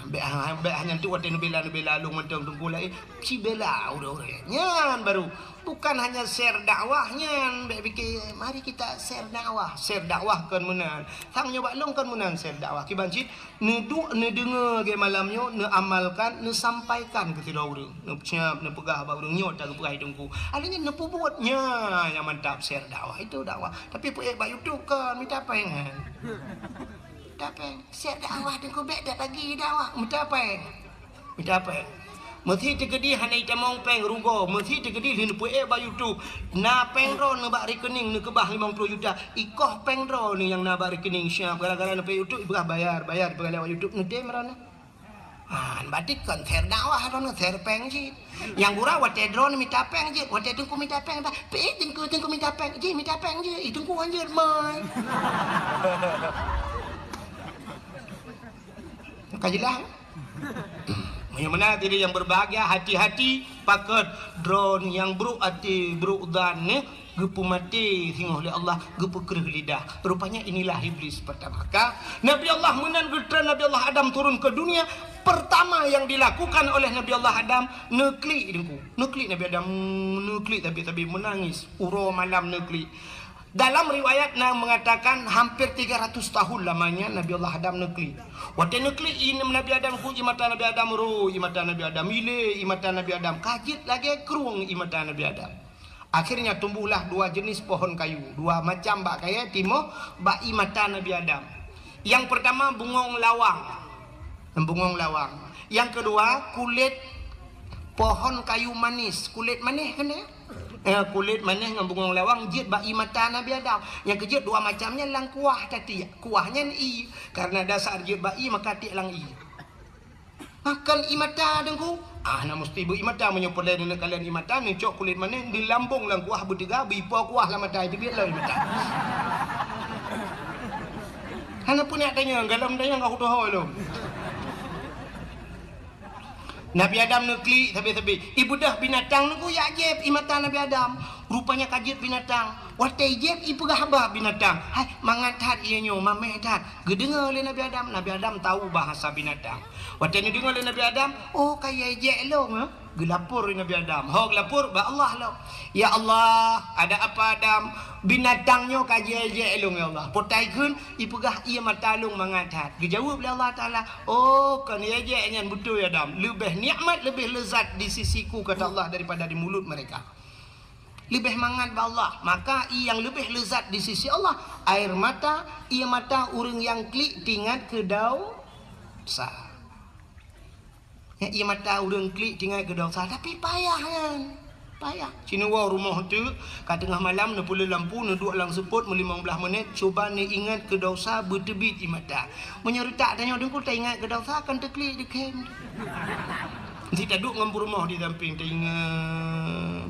be hanya tu waten bela long mantang dengku lain si bela udah nyan baru bukan hanya share dakwahnya be fikir mari kita share dakwah kan menang sang nyoba long kan menang share dakwah kibancit ne dengar ke malamnya ne amalkan ne sampaikan ke tidak urang ne siap ne pegah ba urang nyot tak pegah hidungku adanya ne buatnya yang mantap share dakwah itu dakwah tapi pe ba YouTube kan minta pengen tapi share dakwah dengku be dak lagi dakwah minta pengen mesti tegedi hanai tamong peng rugo mesti tegedi lin pue ba YouTube na pengro ne ba rekening ne kebah 50 juta ikoh pengro ni yang na ba rekening siap gara-gara ne pe YouTube ibah bayar lewat YouTube ne dem rana batik kan share dakwah ron share peng ji yang gura wate drone minta peng ji wate tengku minta peng ba pe tengku minta peng ji tengku anjir mai kajilah Yang mana diri yang berbahagia, hati-hati pakat drone yang buruk hati, buruk dan gepu mati singguh oleh Allah, gepu kerih lidah. Rupanya inilah iblis pertama. Maka Nabi Allah menanggutan Nabi Allah Adam turun ke dunia. Pertama yang dilakukan oleh Nabi Allah Adam, nekli dengku. Nekli Nabi Adam, nekli tapi menangis. Uro malam nekli. Dalam riwayat mengatakan hampir 300 tahun lamanya Nabi Allah Adam nekli. Waktu nekli ini Nabi Adam ku imata Nabi Adam ru, imata Nabi Adam ile, imata Nabi Adam kajit lagi kerung imata Nabi Adam. Akhirnya tumbuhlah dua jenis pohon kayu, dua macam bak kaya timo bak imata Nabi Adam. Yang pertama bungong lawang. Bungong lawang. Yang kedua kulit pohon kayu manis, kulit manis kan ya? Kulit manis dengan bungong lawang jid bak imata Nabi Adam. Yang kejut dua macamnya lang kuah tadi. Kuahnya i karena dasar jid bak i maka ti lang i. Makan imata dengku. Nak mesti bu imata menyopoleh dengan kalian imata ni cok kulit manis di lambung lang kuah bertiga bipo kuah lah mata itu biarlah imata. Hana pun nak tanya galam tanya kau tahu belum? Nabi Adam nekli tapi ibu dah binatang nunggu ya jeb imata Nabi Adam. Rupanya kajit binatang. Watai jeb ibu gahaba binatang. Hai mangatat ianyo mametat. Gedengar oleh Nabi Adam. Nabi Adam tahu bahasa binatang. Watai ni dengar oleh Nabi Adam, oh kaya jeb lo ha. Gelapur Nabi Adam. Ho gelapur ba Allah lo. Ya Allah, ada apa Adam? Binatangnya kaji elong ya Allah. Potai kun ipegah ia matalung mangatat. Dijawab oleh Allah Taala, oh kan ia nyan betul ya Adam. Lebih nikmat, lebih lezat di sisiku kata Allah daripada di mulut mereka. Lebih mangat ba Allah. Maka yang lebih lezat di sisi Allah air mata, ia mata urang yang klik tingat ke dosa. Ya, ia mata urang klik tinggal ke dosa tapi payah kan. Payah. Cina wa rumah tu kat tengah malam nak pula lampu nak duduk lang seput 15 minit cuba ni ingat ke dosa bertebit di mata. Menyerutak tanya dengku tak ingat ke dosa akan terklik di kem. Nanti tak duduk dengan rumah di samping tak ingat.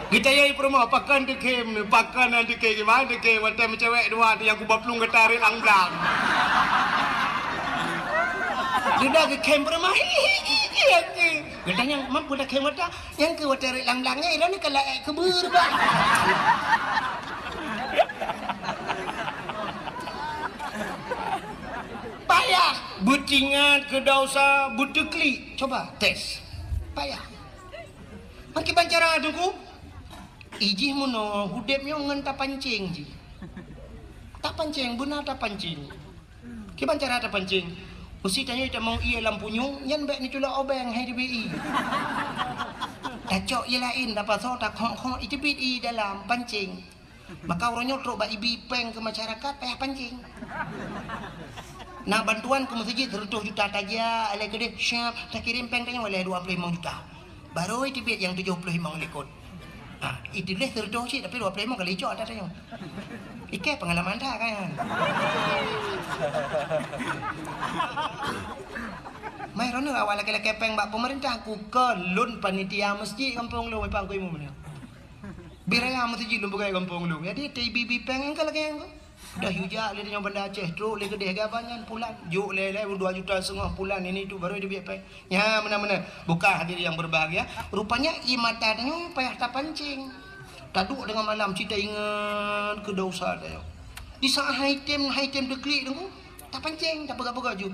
Kita yai rumah pakan di kem ni, pakan di kem gimana di kem macam cewek dua yang kubah pelung getarin lang blang. Dia ke kem rumah. Kita yang mampu dah kem mata yang ke getarin lang blangnya ini kalau kebur bah. Payah butingan ke dosa butekli. Coba tes. Payah. Makin pancara adungku. Iji muno hudepnya ngan tak pancing ji. Tak pancing benar tak pancing. Kiban cara tak pancing. Mesti tanya tak mau ia lampunya nyan baik ni cula obeng hai DBI. Tak cok ia lain dapat so tak khong itu bit i dalam pancing. Maka orangnya teruk bak ibi peng ke masyarakat payah pancing. Nak bantuan ke masjid 100 juta taja alai gede siap tak kirim peng tanya oleh 25 juta. Baru itu bit yang 75 lekot. Itu boleh terdoh sih tapi 25 kali cok ada tanya. Ikai pengalaman dah kan. Mai rono awal laki-laki peng bak pemerintah aku kelun panitia masjid kampung lu mai pangku imu mana. Biraya masjid lu bukan kampung lu. Jadi TBB peng engkau lagi engkau. Dah hujak le dengan benda Aceh teruk le gede gabangan pulan. Juk le 2 juta setengah pulan ini tu baru dia biar peng. Ya mana-mana. Bukan hadir yang berbahagia. Rupanya imata tanya payah tak pancing. Taduk dengan malam cerita ingat ke dosa dia. Di saat item deklik tu tak pancing, tak pegang-pegang ju.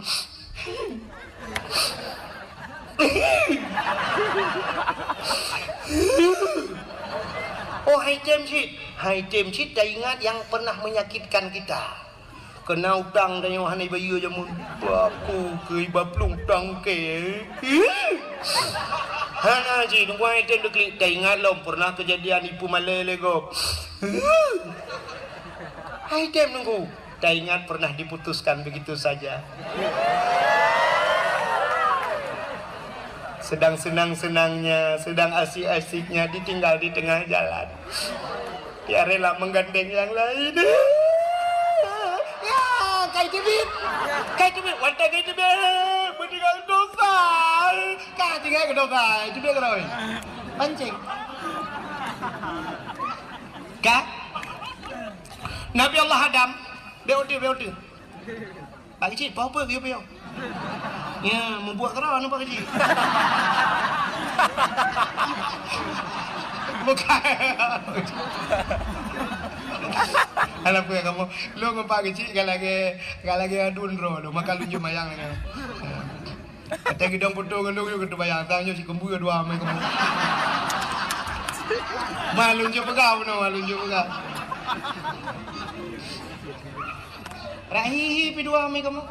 Oh item shit dah ingat yang pernah menyakitkan kita. Kena utang dan yang hanai bayu jamun. Aku ke iba plung utang ke. Hana ji nunggu item deklik dah ingat lo pernah kejadian ipu malai lego. Item nunggu dah ingat pernah diputuskan begitu saja. Sedang senang-senangnya, sedang asik-asiknya ditinggal di tengah jalan. Dia rela menggandeng yang lain. Ya, kai tebit, wanita kai tebit, bertinggal dosa. Kah tinggal ke dosa, itu dia keroi. Pancing. Kah? Nabi Allah Adam, beotu. Pak kecil, apa dia payah? Ya, membuat kerana Pak kecil. Bukan. Alam ko kamu, lu ngumpa kecil galage adun ro, lu makan lu jumayang ni. Kata gidong putu lu gitu bayang tanya si kembu dua mai kamu. Malun jo pegau no, malun jo pegau. Rahi dua mai kamu.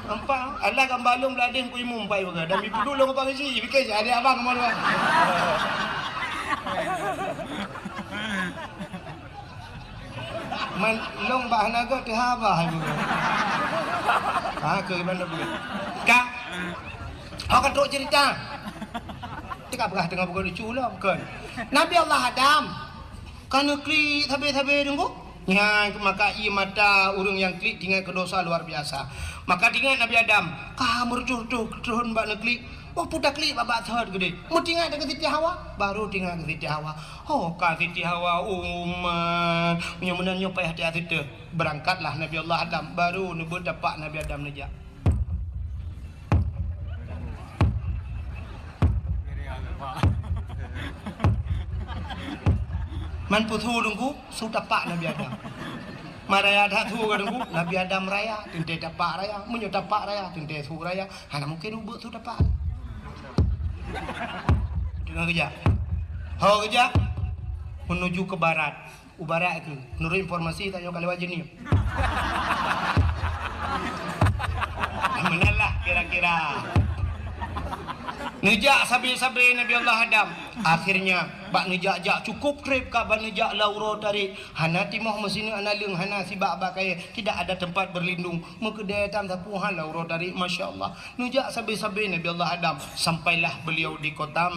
Nampak? Allah kan balung belading ku mumpai juga. Dan ibu dulu ngapa sih? Fikir ada abang kamu dua. Man long bahana go tehaba ibu. Ke mana boleh? Kak. Kau kan cerita. Tikap kah tengah bukan lucu lah bukan. Nabi Allah Adam. Kan kli tabe-tabe dengku. Ya, maka ia mata urang yang klik tinggal ke dosa luar biasa. Maka tinggal Nabi Adam, kah merjuh turun bak neklik. Oh pudak klik babak third gede. Mu tinggal dekat Siti Hawa, baru tinggal ke Siti Hawa. Oh kah Siti Hawa umat. Menyemenannya payah hati-hati tu. Berangkatlah Nabi Allah Adam, baru nebut dapat Nabi Adam nejak. Man putu dengku sudah pak Nabi Adam. Maraya dah tu dengku Nabi Adam raya, tente dapat raya, menyo dapat raya, tente su raya. Hana mungkin ubuk tu dapat. Dengar kerja. Hau kerja menuju ke barat. Barat itu menurut informasi tanya kalau wajib ni. Menalah kira-kira. Nejak sabi-sabi Nabi Allah Adam. Akhirnya bak nejak cukup trip ka bak nejak lauro tarik. Hana timoh mesini analung hana si bak kaya tidak ada tempat berlindung. Mekedai tam tapuhan lauro tarik masya-Allah. Nejak sabi-sabi Nabi Allah Adam sampailah beliau di kota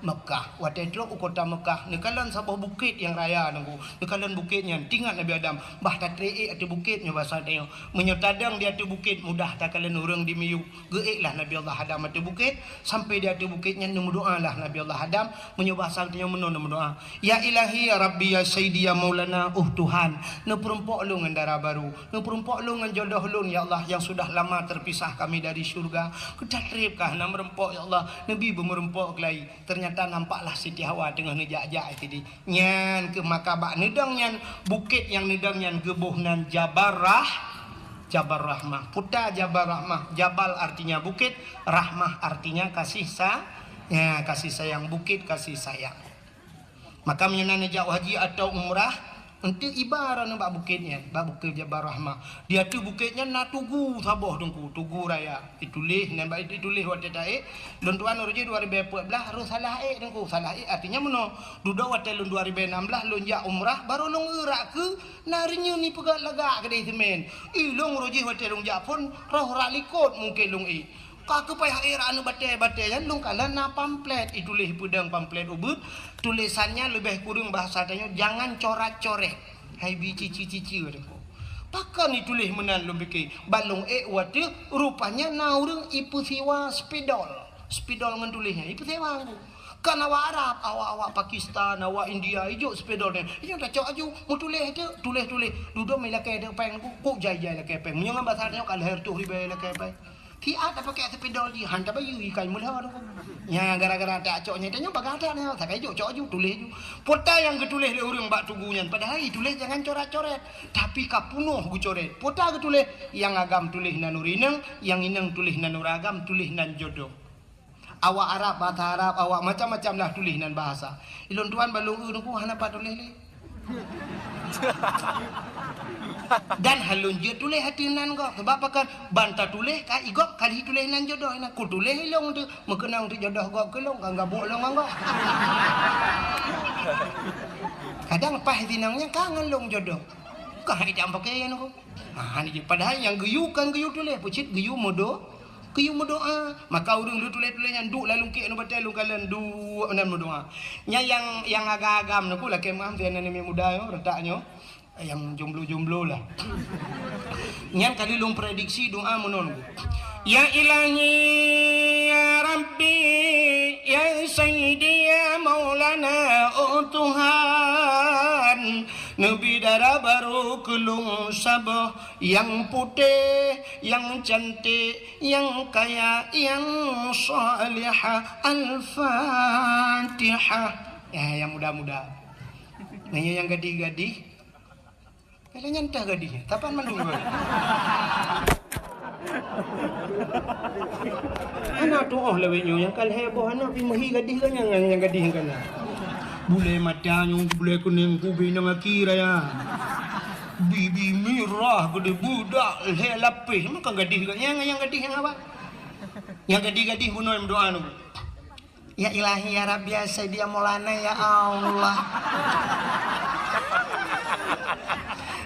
Mekah. Waktu itu kota Mekah. Nekalan sebuah bukit yang raya nunggu. Nekalan bukitnya tinggal Nabi Adam. Bah tak treik ati bukitnya bahasa dia. Menyotadang di ati bukit mudah tak kalian orang di miyu. Geiklah Nabi Allah Adam ati bukit sampai di ati bukitnya nemu doa lah Nabi Allah Adam menyubah sangtinya nemu doa. Ya Ilahi ya Rabbi ya Sayyidi ya Maulana Tuhan. Ne perumpok lu ngan darah baru. Ne perumpok lu ngan jodoh lu ya Allah yang sudah lama terpisah kami dari syurga. Kedatripkah na merempok ya Allah. Nabi bermerempok kelai. Ternyata nampaklah Siti Hawa tengah nejak-jak tadi. Nyan ke makabak nedang nyan bukit yang nedang nyan gebuhnan Jabal Rahmah. Puta Jabal Rahmah. Jabal artinya bukit, Rahmah artinya kasih sayang, bukit kasih sayang. Maka menyenang nejak haji atau umrah nanti ibarat nak bukitnya, bukit Jabal Rahmah. Dia tu bukitnya nak tugu saboh dengku, tugu raya. Ditulis dan baik ditulis waktu taik. Lun tuan orji 2014 harus salah dengku. Salah artinya meno. Duduk waktu lun 2016 lun jak umrah baru lun gerak ke narinya ni pegat lagak kedai semen. Lun orji waktu lun jak pun roh ralikot mungkin lun Kau payah era anu batai-batai lung kalan na pamflet itulis pedang pamflet ubud tulisannya lebih kurang bahasa tanya jangan corak-coret hai cici-cici dengko pakan ditulis menan lu bikin balung waktu rupanya naurung ipu siwa spidol ngan tulisnya ipu siwa kan awak Arab awak Pakistan awak India hijau spidol ni hijau tak cok aju mu tulis duduk melakai ada peng ku jai-jai lakai peng menyangan bahasa tanya kalau her tu ribai lakai peng Tiada pakai sepedol di hantar bayu ikan mula tu. Ya gara-gara tak coknya tanya bagada ni tak kayu cok ju tulis ju. Pota yang ketulis le orang bak tugunya padahal tulis jangan coret-coret. Tapi kapunuh gu coret. Pota ketulis yang agam tulis nan urinang, yang inang tulis nan uragam tulis nan jodoh. Awak Arab bahasa Arab, awak macam-macam lah tulis nan bahasa. Ilon tuan balung urungku hana pa tulis le. Dan halun je tulis hati nan kau sebab pakan bantah tulis ka igok kali tulis nan jodoh nak ku tulis long tu mengenang tu jodoh kau kelong kau gabuk long kau kadang pas dinangnya kangen long jodoh kau tidak pakai yang kau ni padahal yang geyu kan geyu tulis pucit geyu modo maka urang lu tulis-tulisnya duk lalu ke nu batai lu kalian du nan doa nya yang agak-agam nu lah kemam tian ni muda yo retaknya yang jomblo lah. Nyan kali lung prediksi doa menon. Ya Ilahi ya Rabbi ya Sayyidi ya Maulana Tuhan Nabi darah baru ke kelung sabah, yang putih, yang cantik, yang kaya, yang salihah. Al-Fatihah. Yang muda-muda. Nanya yang gadih-gadih. Kalau nyantah gadihnya, tapan menunggu. Anak tu lewetnya yang kal heboh anak pi mahi gadih kan yang gadih kan. Bule matanya bule kuning kubi nang akira ya. Bibi mirah gede budak le lapis maka gadih kan yang gadih yang apa? Yang gadih-gadih bunuh doa nu. Ya ilahi ya Rabbi ya dia Maulana ya Allah.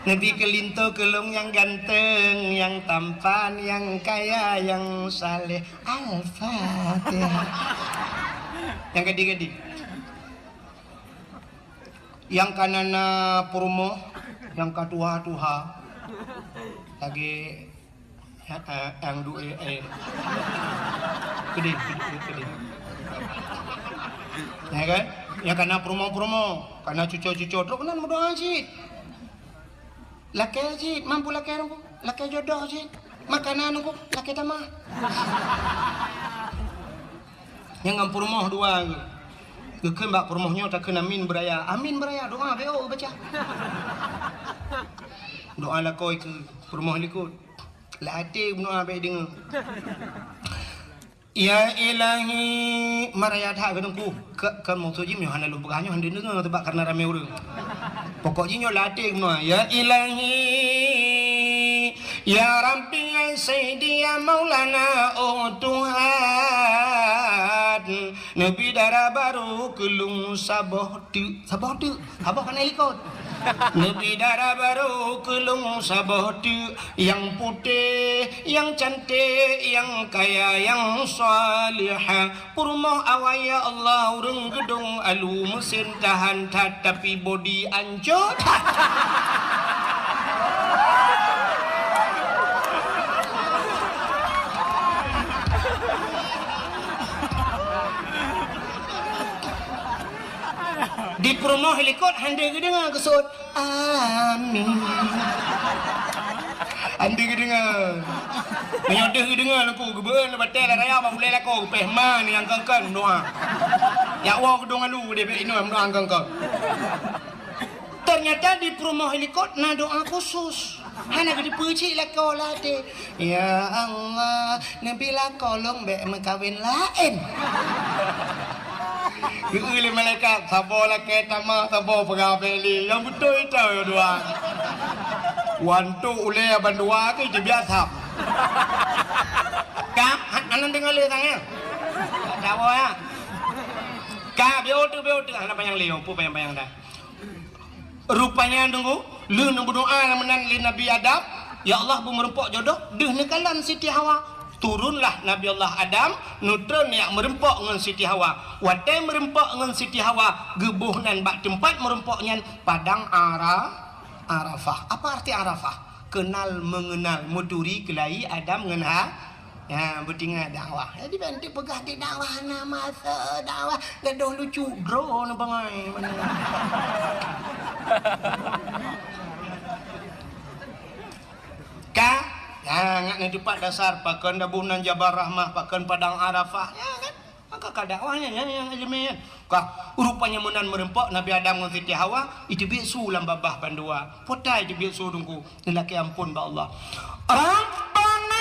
Nabi kelinto kelung yang ganteng, yang tampan, yang kaya, yang saleh. Al-Fatihah. Yang gadih-gadih. Yang kanana purmo, yang katuha-tuha. Lagi yang dua gede. Ya kan? Yang kana purmo-purmo, kana cucu-cucu. Terus kenan berdoa sih. Laki aja, mampu laki aku, laki jodoh aja, makanan aku, laki tamah. Yang ngampur moh dua, kekem bak permohnya tak kena amin beraya doa beo baca. Doa lah kau ke permoh likut, latih doa be dengar. Ya ilahi maraya dah gedengku ke mau tu jim Yohana lu bukannya hande dengar tebak karena rame urang. Pokoknya nyo latih no ya ilahi ya rabbi ya sayyidi ya maulana oh Tuhan nabi dara baru kelung sabah kan ikut nabi dara baru kelung sabah yang putih yang cantik yang kaya yang salihah purmoh awaya Allah urang gedung alu mesin tahan tapi body anjur. Di promo helikot hande gedengar kesut amin hande gedengar menyodeh gedengar aku geben batel raya ba boleh lako pehman yang kangkan doa ya wa gedong alu de be ino doa kangkan. Ternyata di promo helikot na doa khusus. Hana gede puji lako lade. Ya Allah, nabi lako long be mekawin lain. Geuli malaikat sabo laki tamah sabo pegabeli. Yang betul itu ya doa. Wantu ule bandua ke je biasa. Kap anan dengar le tangnya. Dawo ya. Kap beotu ana panjang leo pu panjang dah. Rupanya tunggu lu nang berdoa menan li Nabi Adam ya Allah bu merempok jodoh deuh nekalan Siti Hawa turunlah Nabi Allah Adam nutron yang merempok dengan Siti Hawa watai merempok dengan Siti Hawa gebuh nan bak tempat merempoknya padang Arafah. Apa arti Arafah? Kenal mengenal muduri kelai Adam dengan ya bertinggal dakwah. Jadi bantu pegah di dakwah nama dakwah gaduh lucu drone bangai mana. Ka ya ngak di tempat dasar pakan dabunan Jabar Rahmah pakan padang Arafah ya kan maka kadakwahnya yang ajemi ka rupanya menan merempok Nabi Adam dengan Siti Hawa itu bisu lam babah pandua potai itu bisu dungku lelaki ampun ba Allah Rabbana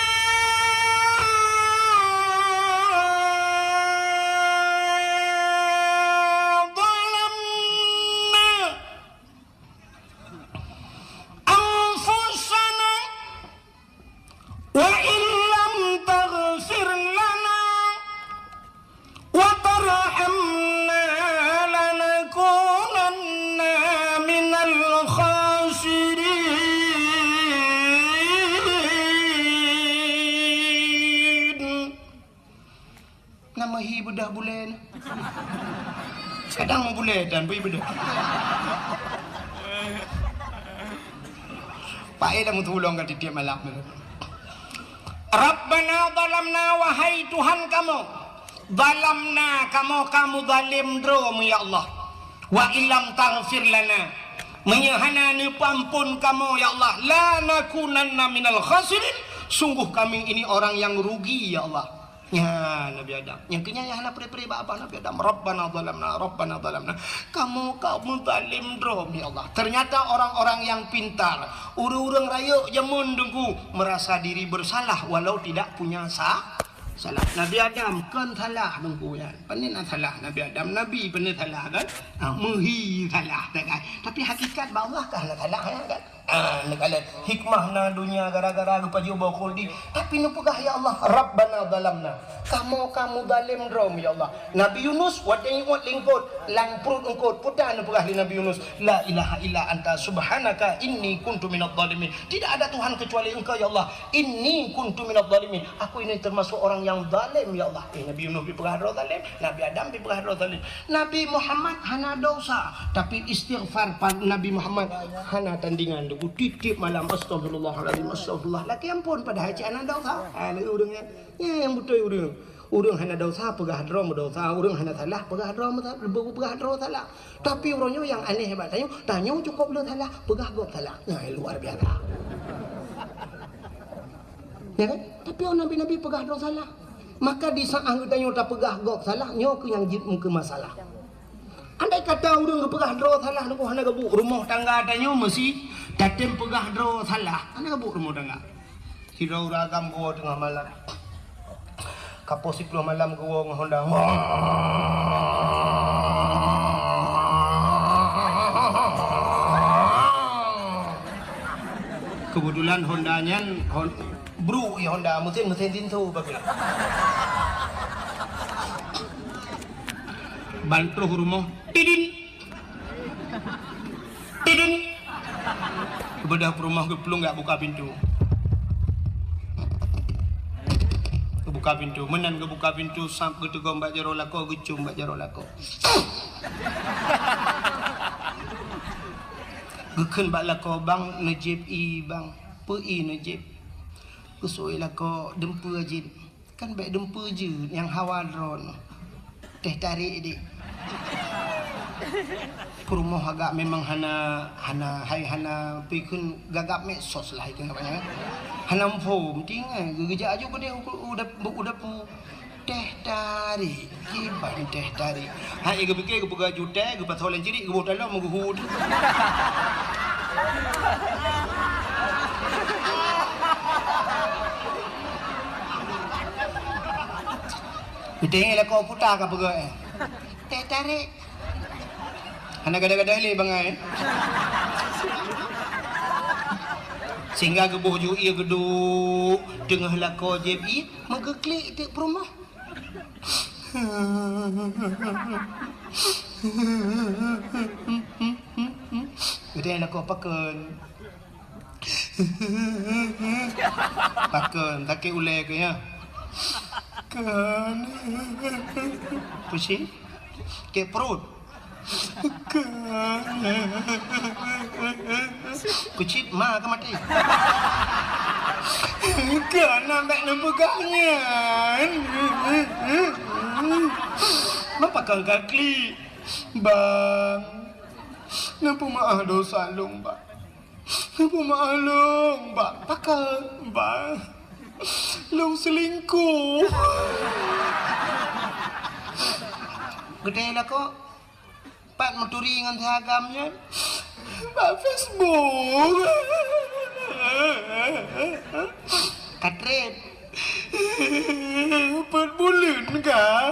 hi bedah bulan sedang mau bulan dan bui bedah Pak Eda mau tolong kat tiap malam Rabbana zalamna wahai Tuhan kamu zalamna kamu zalim drum ya Allah wa illam taghfir lana menyahana ni pampun kamu ya Allah, la nakunanna minal khasirin, sungguh kami ini orang yang rugi ya Allah. Ya Nabi Adam, yang kenyang hana peri-peri apa Nabi Adam, Rabbana zalamna, kamu zalim drom ya Allah. Ternyata orang-orang yang pintar, urang raya jamun dengku merasa diri bersalah walau tidak punya salah. Nabi Adam kan salah dengku ya. Panen salah Nabi Adam, Nabi panen salah kan? Muhi salah kan. Tapi hakikat Allah kah salah kan? Nakalan hikmah na dunia gara-gara lupa jubah khuldi, tapi nu pegah ya Allah, Rabbana zalamna, kamu zalim drom ya Allah. Nabi Yunus wadai wat lingkut lang perut engkut putan nu pegah li Nabi Yunus, la ilaha illa anta subhanaka inni kuntu minadh dhalimin, tidak ada Tuhan kecuali engkau ya Allah, inni kuntu minadh dhalimin, aku ini termasuk orang yang zalim ya Allah. Nabi Yunus pegah zalim, Nabi Adam pegah zalim, Nabi Muhammad hana dosa tapi istighfar Nabi Muhammad hana tandingan. Titip malam astagfirullahaladzim, astagfirullah laki ampun pada haji anak dosa urang yang betul urang hana dosa pegah drom dosa, urang hana salah pegah drom salah, tapi orangnya yang aneh hebat tanya cukup belum salah pegah gop salah, luar biasa ya kan. Tapi orang nabi-nabi pegah drom salah, maka di saat tanya tak pegah gop salah nyo ke yang jid ke masalah. Andai kata urang pegah drom salah nu hana gebuk rumah tangga tanya mesti datem pegah dro salah, ana gebuk rumah tangga. Hirau ragam gua tengah malam. Kapo 10 malam gua ngahonda. Kebetulan Hondanya bro ya Honda mesin tintu bagus. Bantu rumah tidin. Kebedah rumah keplung enggak buka pintu. Kebuka pintu, menan kebuka pintu sampai ke mbak jaro lako, gecum mbak jaro lako. Geken mbak lako bang najib i bang, pi najib. Kusoi lako dempu ajin. Kan baik dempu je yang hawa drone. Teh tarik dik. Kurumah agak memang hana pikun gagap mesos lah itu namanya. Hana form tinggal geja aja pada udah pu teh tarik kiban teh tarik. Hai ke pikir ke pegaju teh ke pasolan cirik ke dalam menguhud. Beteng lah kau putar ke pegai. Teh tarik. Anak gada-gada ni bangai. Sehingga gebuh ju ia geduk tengah lako JB megeklik tek rumah. Gede lako paken. Paken tak ulai ke ya. Kan. Pusing. Ke perut. Kucit ma ke mati. Kan nampak pegangnya. Nampak kaki bang. Nampu maaf dosa long bang. Nampu maaf long bang. Pakai bang. Long selingkuh. Gede lah kok. Pak menturi dengan seragamnya Pak Facebook Katret Pada bulan kah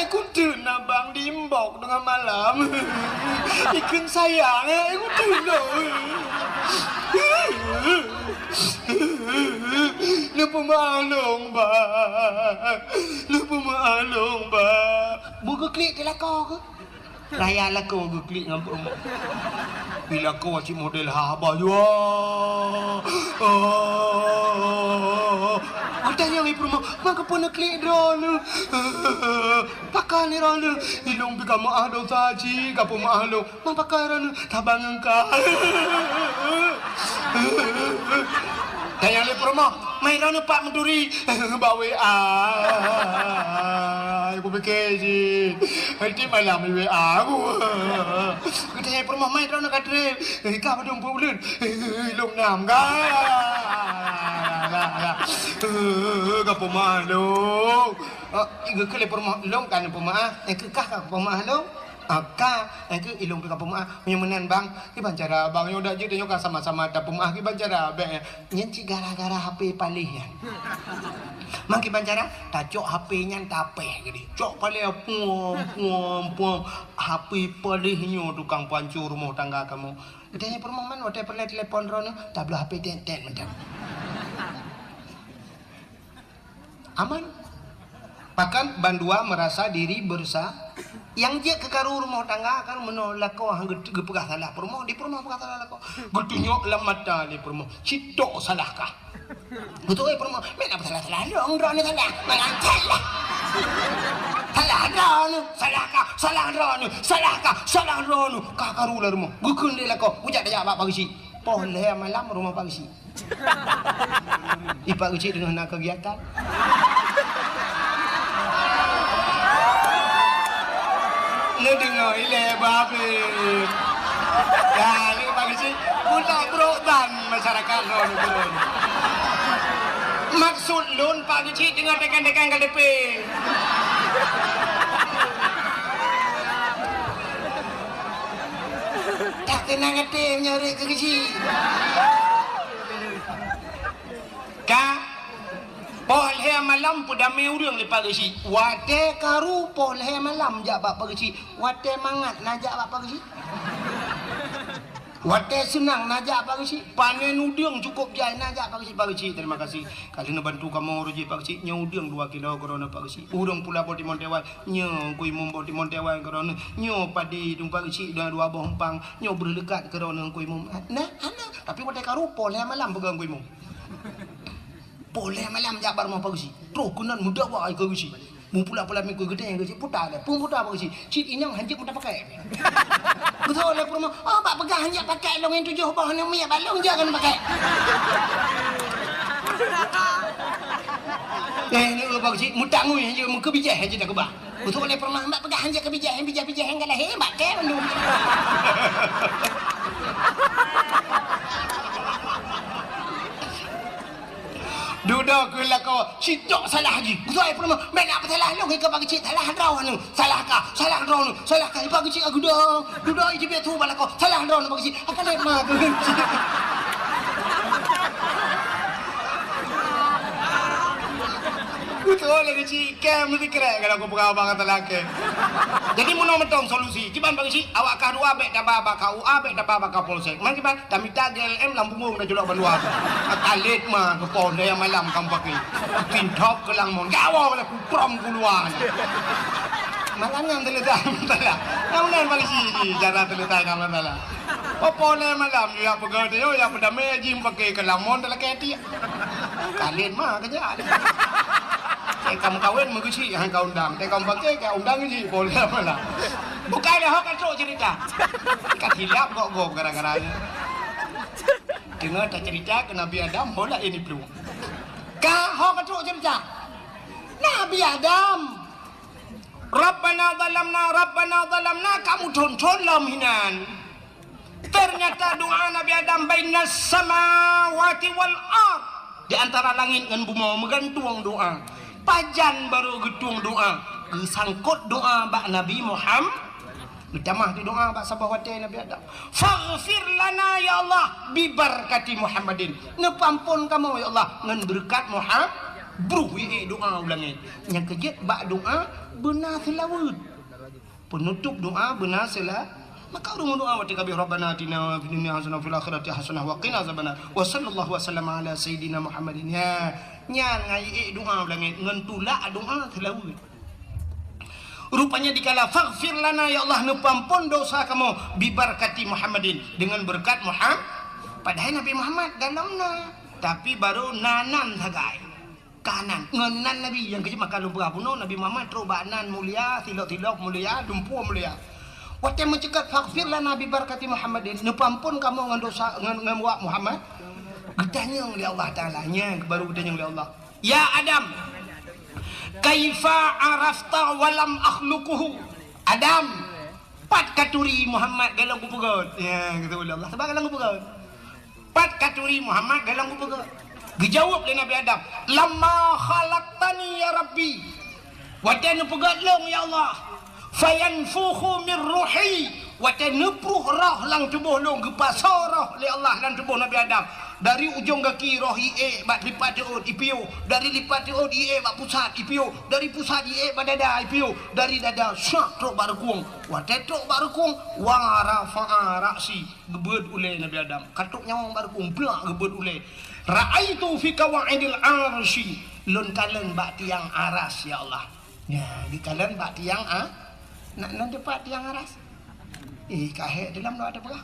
Aku turun abang diimbok dengan malam Ikan sayang Aku turun Lupa maklum bang Lupa maklum bang Buka klik ke lakau ke? Raya lakau ke klik dengan rumah Bila kau cik model habah Adanya ni rumah Maka pun nak klik drone Pakai ni drone Hilung bika maaf dosa cik Kapu maaf lo Mak pakai drone Tabang engkau Tanya ni rumah Main rono Pak Meduri. Bawa aku fikir je. Nanti malam WA aku. Kita yang permah main rono kadre. Kau pedung bulan. Long nam ka. Kau pemah long. Iga kele permah long kan pemah. Kekah pemah long. Ka, aku ilung pika pemah, menyamanan bang, kiban cara bang, yang dah jadi nyoka sama-sama ada pemah, kiban cara bang, nyanci gara-gara HP palihan. Mang kiban cara, tak cok HP nya tape, jadi cok palih puam, HP palihnya tukang pancur rumah tangga kamu. Katanya permohonan, waktu perlu telepon rono, tak belah HP ten macam. Aman. Bahkan Bandua merasa diri bersah. Yang dia kekaru rumah tangga akan menolak kau hangga gepegah salah permoh di permoh pegah salah kau. Getunyok lam mata di permoh. Citok salahkah? Betul permoh. Mana apa salah dong drone salah. Mangan salah. Salah drone, salah drone. Kakaru lah rumah. Gukun dia lah kau. Ujak dah jawab pagi. Boleh malam rumah pagi. Ipak uci dengan nak kegiatan. Lu dengar ile babe. Ya, ni bagi si budak berotan masyarakat lon. Maksud lon pagi si dengan dekan-dekan KDP. Tak kena ngerti nyari ke si. Ka Pohon he malam pada meurang lepas gesi. Wate karu pohon he malam jak bapa gesi. Wate mangat najak bapa gesi. Wate senang najak bapa gesi. Panen udang cukup jai najak bapa gesi. Terima kasih. Kali nak bantu kamu ruji bapa gesi. Nya udang 2 kilo korona bapa gesi. Udang pula boti montewan. Nya kui mum boti montewan korona. Nya padi dumpa gesi dan 2 buah empang. Nya berdekat korona kui mum. Nah, tapi wate karu pohon he malam pegang kui mum. Boleh malam jabar mau pagi. Terus kunan muda wah ikut gisi. Mu pula minggu gede yang gisi putar dah. Pun putar pagi. Cik inyang hanjak muda pakai. Betul lah perma. Oh pak pegang hanjak pakai long yang 7 bawah yang minyak balong jangan pakai. Ni pagi muda ngui hanjak mu kebijak hanjak dah kebah. Betul lah perma. Mbak pegang hanjak kebijak yang bijak yang kalah hebat ke belum. Duduk ke lah kau, citok salah lagi. Betul perma. Main apa salah lu? Kau bagi cik salah draw nu. Salahkah draw nu. Salahkah bagi cik aku dah. Duduk je biar tu bala kau. Salah draw nu bagi cik. Akan lemah tu. Betul lagi cik. Kem mesti keren kalau aku pegang abang kata laki. Jadi mau metong solusi. Kiban bagi cik. Awak kah 2 abek dah baba kau. Abek dah baba kau polsek. Man kiban. Kami tak GLM Lampung dah julak Bandua. Kalit mah ke pon dia malam kamu pakai. Pintop ke Langmon. Gawa lah kuprom keluar. Malangan terletak mentala. Namun bagi cik. Cara terletak kamu mentala. Apa le malam ya pegang dia ya pada mejim pakai ke Langmon dalam keti. Kalit mah kerja. Kamu kawin mengusi yang kau undang. Kamu pakai kau undang ini boleh apa lah. Bukannya hok kacau cerita. Kat hilap kok gara-gara ini. Dengar tak cerita ke Nabi Adam boleh ini perlu. Kah hok kacau cerita. Nabi Adam. Rabbana zalamna kamu tonton lamhinan. Ternyata doa Nabi Adam bainas samawati wal ard. Di antara langit dan bumi menggantung doa. Pajan baru gedung doa. Sangkut doa bak Nabi Muhammad. Ditamah di doa bak sahabat Nabi Adam. Faghfir lana ya Allah bi barakati Muhammadin. Nepampun kamu ya Allah ngan berkat Muhammad. Bruhi doa ulangin. Yang kejut bak doa benar selawat. Penutup doa benar selawat. Maka rumah doa wa tikabi rabbana atina fid dunya hasanah fil akhirati hasanah wa qina azabannar. Wa sallallahu wasallam ala sayidina Muhammadin. Ya, nyan ngai doa langit ngentula doa selawat. Rupanya dikala faghfir lana ya Allah nepampun dosa kamu bi barakati Muhammadin dengan berkat Muhammad. Padahal Nabi Muhammad dalamna tapi baru nanan sagai. Kanan ngenan Nabi yang kecil makan lupa puno Nabi Muhammad terubah nan mulia tilok mulia dumpu mulia. Waktu mencegat faghfir lana bi barakati Muhammadin nepampun kamu ngan dosa ngan Muhammad. Bertanya oleh Allah Ta'ala nya, baru bertanya oleh Allah. Ya Adam, kaifa arafta walam akhluquhu? Adam, pat katuri Muhammad galang kupegot. Ya, kata oleh Allah. Sebab galang kupegot. Pat katuri Muhammad galang kupegot. Dijawab oleh Nabi Adam, lamma khalaqtani ya Rabbi. Watan pegat long ya Allah. Fayanfukhu min ruhi. Watan nepruh roh lang tubuh long gepasar roh oleh Allah lang tubuh Nabi Adam. Dari ujung kaki roh ie bak lipat diut ipiu, dari lipat diut ie bak pusat ipiu, dari pusat ie bak dada ipiu, dari dada syak truk barekung, wa tetruk barekung wa rafa'a ra'si gebet ule Nabi Adam. Katuk nyawang barekung belak gebet ule. Ra'aitu fi qawaidil arsy lun kalen bak tiang aras ya Allah. Ya, di kalen bak tiang nak depat tiang aras. Kahe dalam doa ada apa?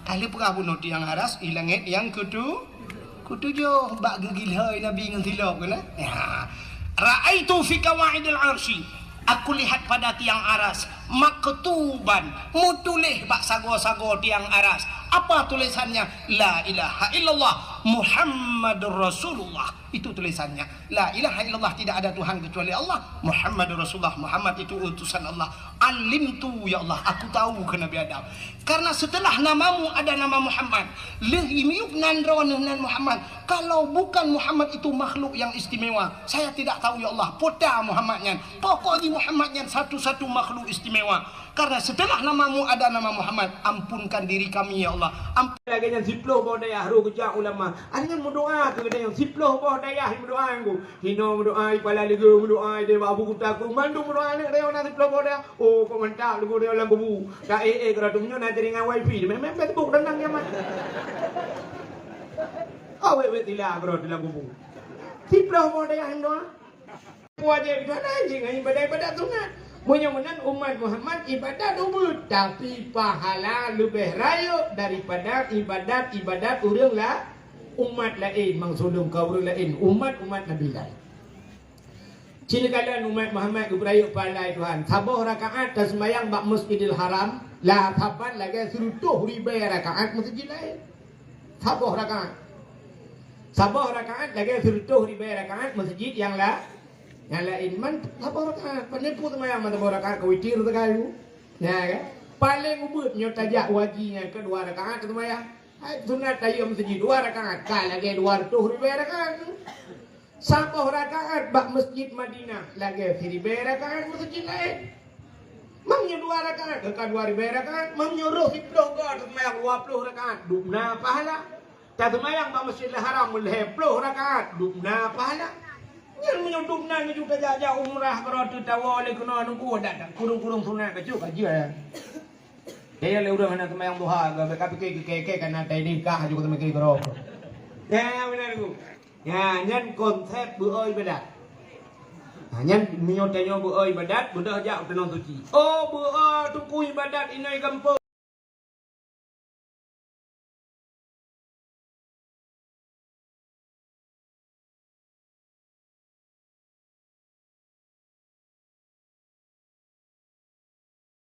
Kali perah bunuh tiang aras ilangit yang ketujuh bak gegilhai Nabi dengan silap kena. Ya. Ra'aitu fi qawaidil arsy. Aku lihat pada tiang aras maktuban mutulih bak sago-sago tiang aras. Apa tulisannya? La ilaha illallah Muhammadur Rasulullah. Itu tulisannya. La ilaha illallah, tidak ada Tuhan kecuali Allah. Muhammadur Rasulullah. Muhammad itu utusan Allah. Alimtu ya Allah, aku tahu ke Nabi Adam. Karena setelah namamu ada nama Muhammad. Lihimiuk nan Muhammad. Kalau bukan Muhammad itu makhluk yang istimewa, saya tidak tahu ya Allah. Pota Muhammadnya. Pokoknya Muhammadnya satu-satu makhluk istimewa. Karena setelah namamu ada nama Muhammad, ampunkan diri kami ya Allah. Lagi yang 10 bawah daya haru kejak ulama. Ada yang berdoa ke yang 10 bawah daya yang berdoa aku. Hino berdoa pala lagi berdoa dia abu kuta aku mandu berdoa ni dia nak 10 bawah daya. Oh kau mantap lu dia dalam bubu. Ka keratumnya nak jaringan wifi. Memang Facebook rendang dia mah. Oh wait tila bro dalam bubu. 10 bawah daya yang doa. Wajib kan anjing ibadah sunat. Mudah-mudahan umat Muhammad ibadat umur, tapi pahala lebih raya daripada ibadat orang lah umat lain, maksudum kau orang lain, umat Nabi lain. Cilakalan umat Muhammad beraya pahala Tuhan. Sabah rakaat dan sembahyang bak Masjidil Haram, lah taban lagi 100,000 rakaat masjid lain. Sabah rakaat lagi 100,000 rakaat masjid yang lain man sabah rakaat penipu sembahyang man sabah rakaat kewitir sekali. Ya kan? Paling ubut nyota jak wajinya ke 2 rakaat sembahyang. Sunat tayyum masjid 2 rakaat, kal lagi 200,000 rakaat. Sabah rakaat bak Masjid Madinah lagi 1,000 rakaat masjid lain. Mamnya 2 rakaat, ke 2,000 rakaat, mamnya roh 10 god sembahyang 20 rakaat, dubna pahala. Tak sembahyang bak Masjidil Haram 10 rakaat, dubna pahala. Yang menyudup nang juga jajah umrah kalau tu tahu oleh kena nunggu dah kurung sunat kecil aja. Dia le udah mana sembahyang duha, gak ke karena tadi nikah juga temui kerok. Ya benar ku. Ya nyan konsep beoi bedat. Nyan minyotanyo beoi bedat, budak jak tenang suci. Oh beoi tuku ibadat inai kampung.